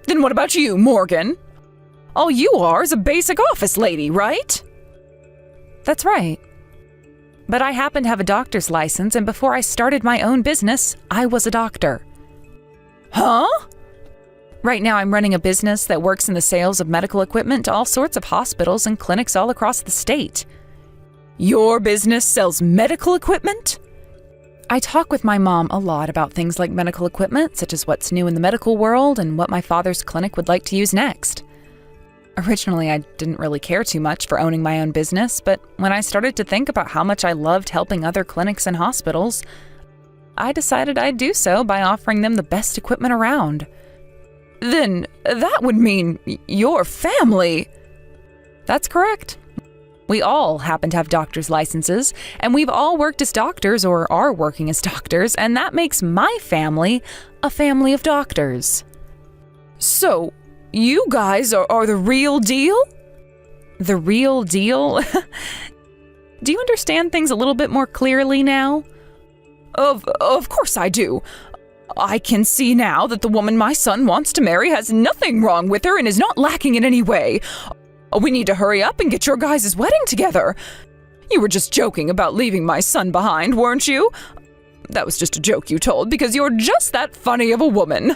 Then what about you, Morgan? All you are is a basic office lady, right? That's right. But I happen to have a doctor's license, and before I started my own business, I was a doctor. Huh? Right now I'm running a business that works in the sales of medical equipment to all sorts of hospitals and clinics all across the state. Your business sells medical equipment? I talk with my mom a lot about things like medical equipment, such as what's new in the medical world and what my father's clinic would like to use next. Originally, I didn't really care too much for owning my own business, but when I started to think about how much I loved helping other clinics and hospitals, I decided I'd do so by offering them the best equipment around. Then that would mean your family. That's correct. We all happen to have doctor's licenses, and we've all worked as doctors or are working as doctors, and that makes my family a family of doctors. So, you guys are the real deal? The real deal? Do you understand things a little bit more clearly now? Of course I do. I can see now that the woman my son wants to marry has nothing wrong with her and is not lacking in any way. We need to hurry up and get your guys' wedding together. You were just joking about leaving my son behind, weren't you? That was just a joke you told because you're just that funny of a woman.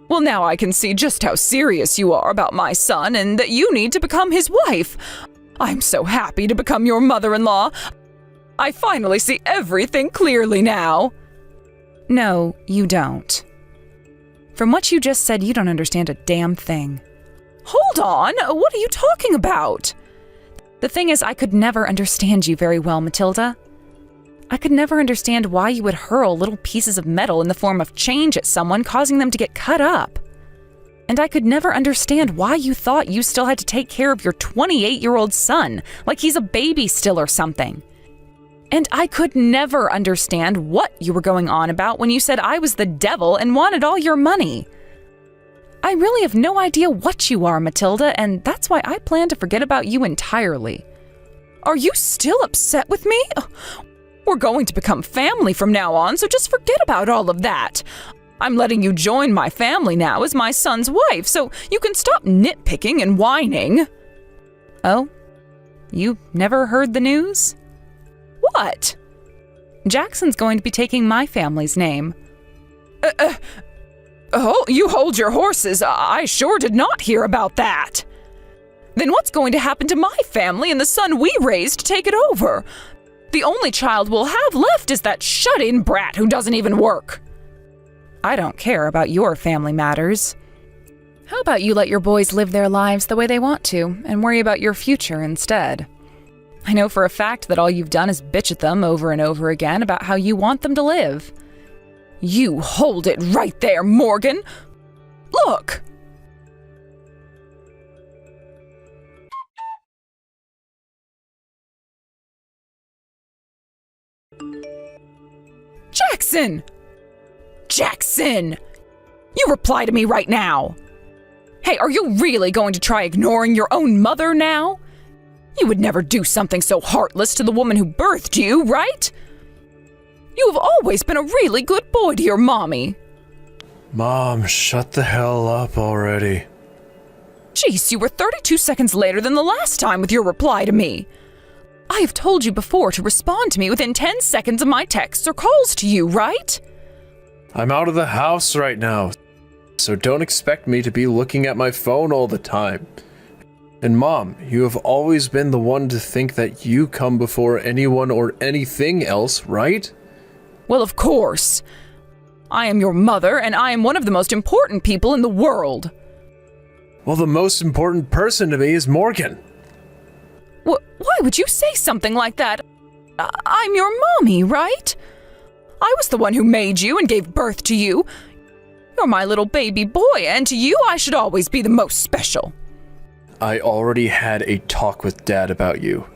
Well, now I can see just how serious you are about my son and that you need to become his wife. I'm so happy to become your mother-in-law. I finally see everything clearly now. No, you don't. From what you just said, you don't understand a damn thing. Hold on, what are you talking about? The thing is, I could never understand you very well, Matilda. I could never understand why you would hurl little pieces of metal in the form of change at someone, causing them to get cut up. And I could never understand why you thought you still had to take care of your 28-year-old son, like he's a baby still or something. And I could never understand what you were going on about when you said I was the devil and wanted all your money. I really have no idea what you are, Matilda, and that's why I plan to forget about you entirely. Are you still upset with me? We're going to become family from now on, so just forget about all of that. I'm letting you join my family now as my son's wife, so you can stop nitpicking and whining. Oh? You never heard the news? What? Jackson's going to be taking my family's name. Oh, you hold your horses. I sure did not hear about that. Then what's going to happen to my family and the son we raised to take it over? The only child we'll have left is that shut-in brat who doesn't even work. I don't care about your family matters. How about you let your boys live their lives the way they want to and worry about your future instead? I know for a fact that all you've done is bitch at them over and over again about how you want them to live. You hold it right there, Morgan! Look! Jackson! Jackson! You reply to me right now! Hey, are you really going to try ignoring your own mother now? You would never do something so heartless to the woman who birthed you, right? You have always been a really good boy to your mommy. Mom, shut the hell up already. Jeez, you were 32 seconds later than the last time with your reply to me. I have told you before to respond to me within 10 seconds of my texts or calls to you, right? I'm out of the house right now, so don't expect me to be looking at my phone all the time. And Mom, you have always been the one to think that you come before anyone or anything else, right? Well, of course. I am your mother, and I am one of the most important people in the world. Well, the most important person to me is Morgan. Why would you say something like that? I'm your mommy, right? I was the one who made you and gave birth to you. You're my little baby boy, and to you I should always be the most special. I already had a talk with Dad about you.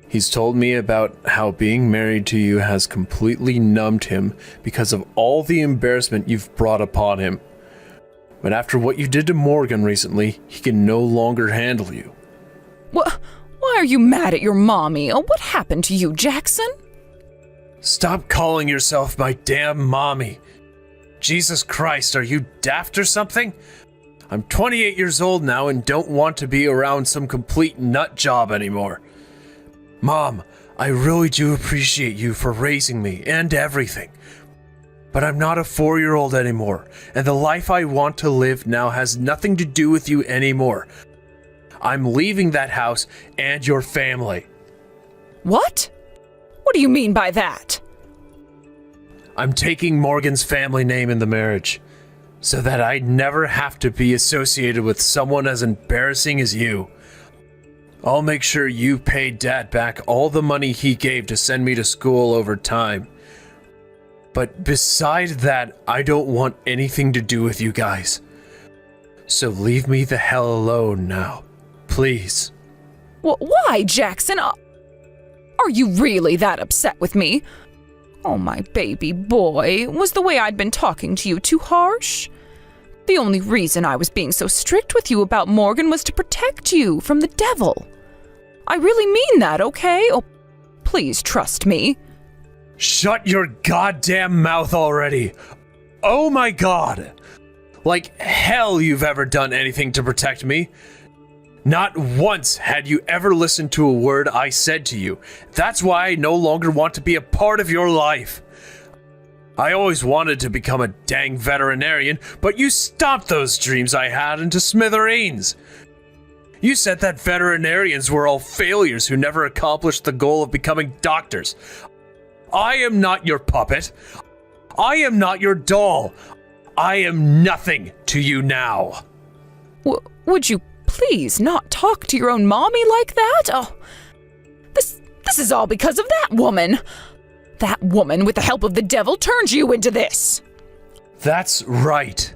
He's told me about how being married to you has completely numbed him because of all the embarrassment you've brought upon him. But after what you did to Morgan recently, he can no longer handle you. Why are you mad at your mommy? What happened to you, Jackson? Stop calling yourself my damn mommy. Jesus Christ, are you daft or something? I'm 28 years old now and don't want to be around some complete nut job anymore. Mom, I really do appreciate you for raising me and everything. But I'm not a 4-year-old anymore, and the life I want to live now has nothing to do with you anymore. I'm leaving that house and your family. What? What do you mean by that? I'm taking Morgan's family name in the marriage, so that I never have to be associated with someone as embarrassing as you. I'll make sure you pay Dad back all the money he gave to send me to school over time. But besides that, I don't want anything to do with you guys. So leave me the hell alone now, please. Why, Jackson? Are you really that upset with me? Oh, my baby boy, was the way I'd been talking to you too harsh? The only reason I was being so strict with you about Morgan was to protect you from the devil. I really mean that, okay? Oh, please trust me. Shut your goddamn mouth already! Oh my god! Like hell you've ever done anything to protect me. Not once had you ever listened to a word I said to you. That's why I no longer want to be a part of your life. I always wanted to become a dang veterinarian, but you stomped those dreams I had into smithereens. You said that veterinarians were all failures who never accomplished the goal of becoming doctors. I am not your puppet. I am not your doll. I am nothing to you now. Would you please not talk to your own mommy like that? Oh, this is all because of that woman. That woman, with the help of the devil, turned you into this. That's right.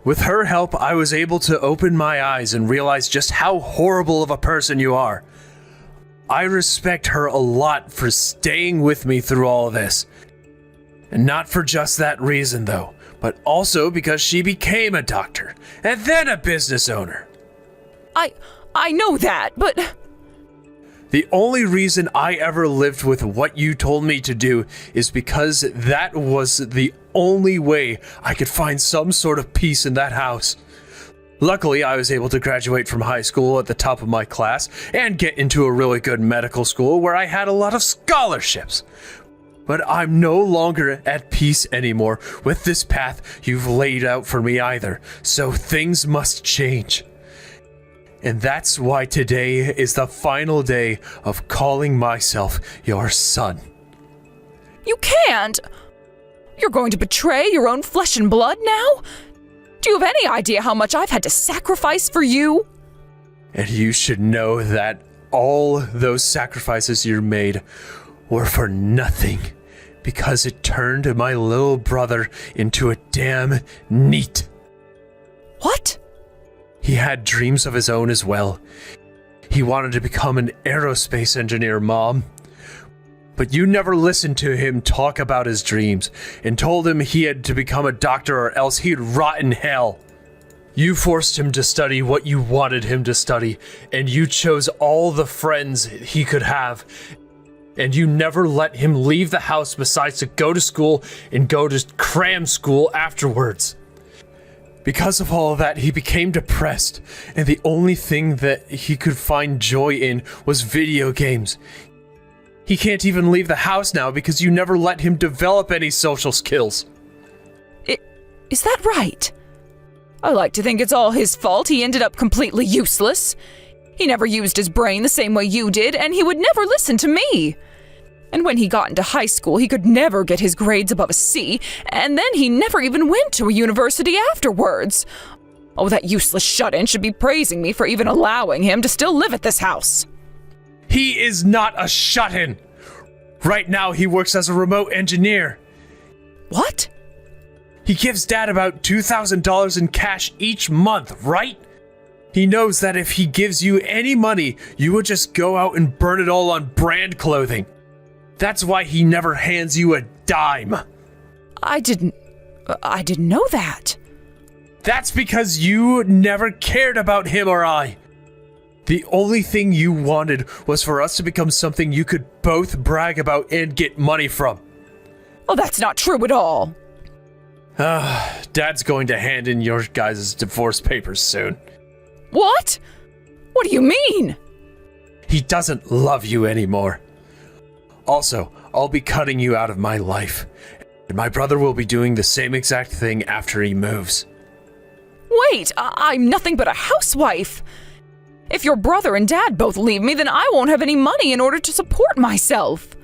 With her help, I was able to open my eyes and realize just how horrible of a person you are. I respect her a lot for staying with me through all of this. And not for just that reason, though, but also because she became a doctor, and then a business owner. I know that, but... The only reason I ever lived with what you told me to do is because that was the only way I could find some sort of peace in that house. Luckily, I was able to graduate from high school at the top of my class and get into a really good medical school where I had a lot of scholarships. But I'm no longer at peace anymore with this path you've laid out for me either, so things must change. And that's why today is the final day of calling myself your son. You can't! You're going to betray your own flesh and blood now? Do you have any idea how much I've had to sacrifice for you? And you should know that all those sacrifices you made were for nothing, because it turned my little brother into a damn NEET. What? He had dreams of his own as well. He wanted to become an aerospace engineer, Mom. But you never listened to him talk about his dreams and told him he had to become a doctor or else he'd rot in hell. You forced him to study what you wanted him to study, and you chose all the friends he could have. And you never let him leave the house besides to go to school and go to cram school afterwards. Because of all of that, he became depressed, and the only thing that he could find joy in was video games. He can't even leave the house now because you never let him develop any social skills. Is that right? I like to think it's all his fault he ended up completely useless. He never used his brain the same way you did, and he would never listen to me. And when he got into high school, he could never get his grades above a C, and then he never even went to a university afterwards. Oh, that useless shut-in should be praising me for even allowing him to still live at this house. He is not a shut-in. Right now, he works as a remote engineer. What? He gives Dad about $2,000 in cash each month, right? He knows that if he gives you any money, you would just go out and burn it all on brand clothing. That's why he never hands you a dime. I didn't know that. That's because you never cared about him or I. The only thing you wanted was for us to become something you could both brag about and get money from. Oh, that's not true at all. Dad's going to hand in your guys' divorce papers soon. What? What do you mean? He doesn't love you anymore. Also, I'll be cutting you out of my life, and my brother will be doing the same exact thing after he moves. Wait, I'm nothing but a housewife. If your brother and Dad both leave me, then I won't have any money in order to support myself.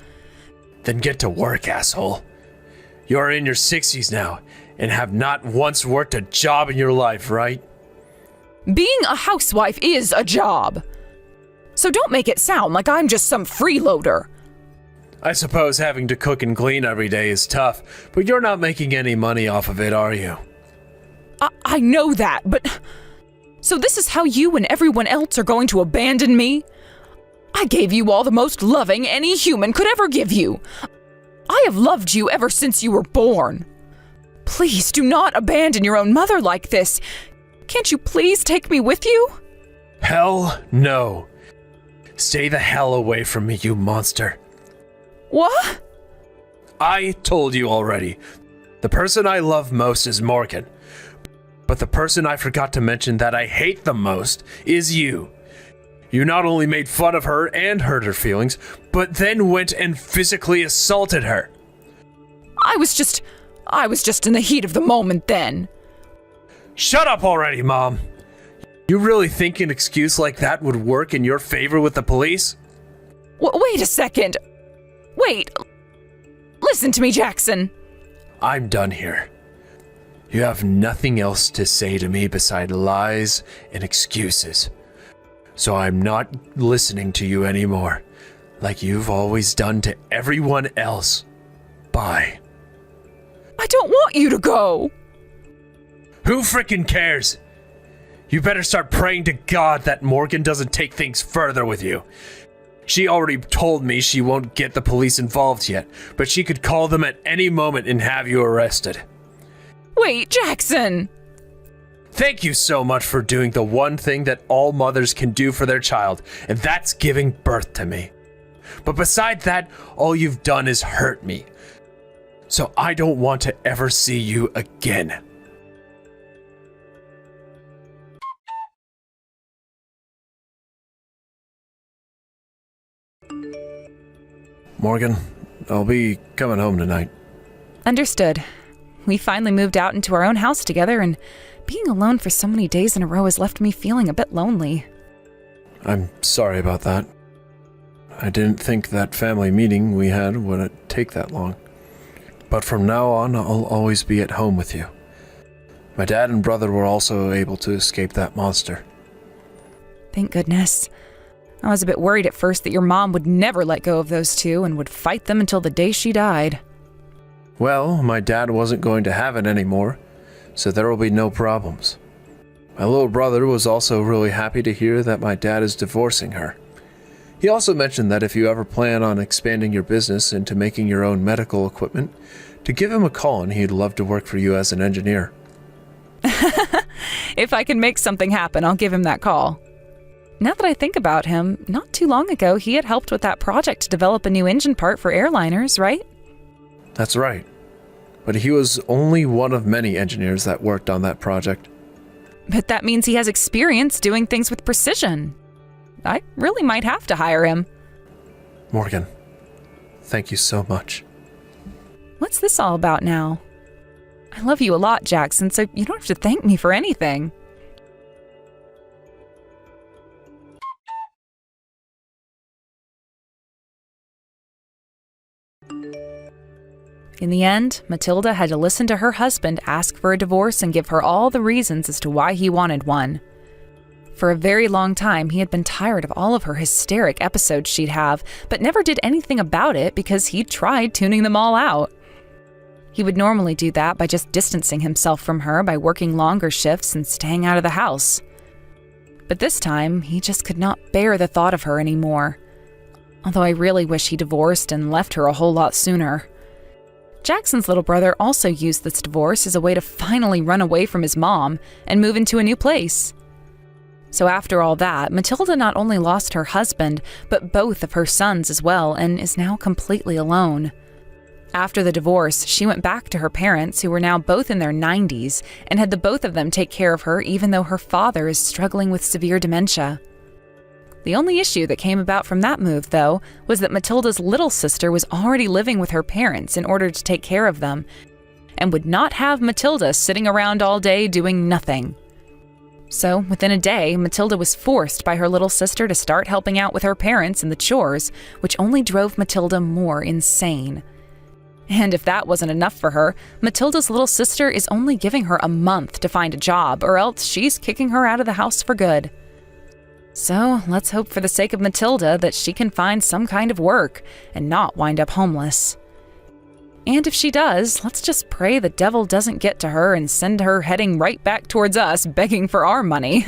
Then get to work, asshole. You're in your 60s now, and have not once worked a job in your life, right? Being a housewife is a job. So don't make it sound like I'm just some freeloader. I suppose having to cook and clean every day is tough, but you're not making any money off of it, are you? I know that, but... So this is how you and everyone else are going to abandon me? I gave you all the most loving any human could ever give you. I have loved you ever since you were born. Please do not abandon your own mother like this. Can't you please take me with you? Hell no. Stay the hell away from me, you monster. What? I told you already. The person I love most is Morgan. But the person I forgot to mention that I hate the most is you. You not only made fun of her and hurt her feelings, but then went and physically assaulted her. I was just in the heat of the moment then. Shut up already, Mom. You really think an excuse like that would work in your favor with the police? Wait a second. Wait. Listen to me, Jackson. I'm done here. You have nothing else to say to me beside lies and excuses. So I'm not listening to you anymore, like you've always done to everyone else. Bye. I don't want you to go. Who frickin' cares? You better start praying to God that Morgan doesn't take things further with you. She already told me she won't get the police involved yet, but she could call them at any moment and have you arrested. Wait, Jackson! Thank you so much for doing the one thing that all mothers can do for their child, and that's giving birth to me. But beside that, all you've done is hurt me. So I don't want to ever see you again. Morgan, I'll be coming home tonight. Understood. We finally moved out into our own house together, and being alone for so many days in a row has left me feeling a bit lonely. I'm sorry about that. I didn't think that family meeting we had would take that long. But from now on, I'll always be at home with you. My dad and brother were also able to escape that monster. Thank goodness. I was a bit worried at first that your mom would never let go of those two and would fight them until the day she died. Well, my dad wasn't going to have it anymore, so there will be no problems. My little brother was also really happy to hear that my dad is divorcing her. He also mentioned that if you ever plan on expanding your business into making your own medical equipment, to give him a call and he'd love to work for you as an engineer. If I can make something happen, I'll give him that call. Now that I think about him, not too long ago he had helped with that project to develop a new engine part for airliners, right? That's right. But he was only one of many engineers that worked on that project. But that means he has experience doing things with precision. I really might have to hire him. Morgan, thank you so much. What's this all about now? I love you a lot, Jackson, so you don't have to thank me for anything. In the end, Matilda had to listen to her husband ask for a divorce and give her all the reasons as to why he wanted one. For a very long time, he had been tired of all of her hysteric episodes she'd have, but never did anything about it because he'd tried tuning them all out. He would normally do that by just distancing himself from her by working longer shifts and staying out of the house. But this time, he just could not bear the thought of her anymore. Although I really wish he divorced and left her a whole lot sooner. Jackson's little brother also used this divorce as a way to finally run away from his mom and move into a new place. So after all that, Matilda not only lost her husband, but both of her sons as well, and is now completely alone. After the divorce, she went back to her parents, who were now both in their 90s, and had the both of them take care of her even though her father is struggling with severe dementia. The only issue that came about from that move, though, was that Matilda's little sister was already living with her parents in order to take care of them, and would not have Matilda sitting around all day doing nothing. So, within a day, Matilda was forced by her little sister to start helping out with her parents in the chores, which only drove Matilda more insane. And if that wasn't enough for her, Matilda's little sister is only giving her a month to find a job, or else she's kicking her out of the house for good. So, let's hope for the sake of Matilda that she can find some kind of work and not wind up homeless. And if she does, let's just pray the devil doesn't get to her and send her heading right back towards us begging for our money.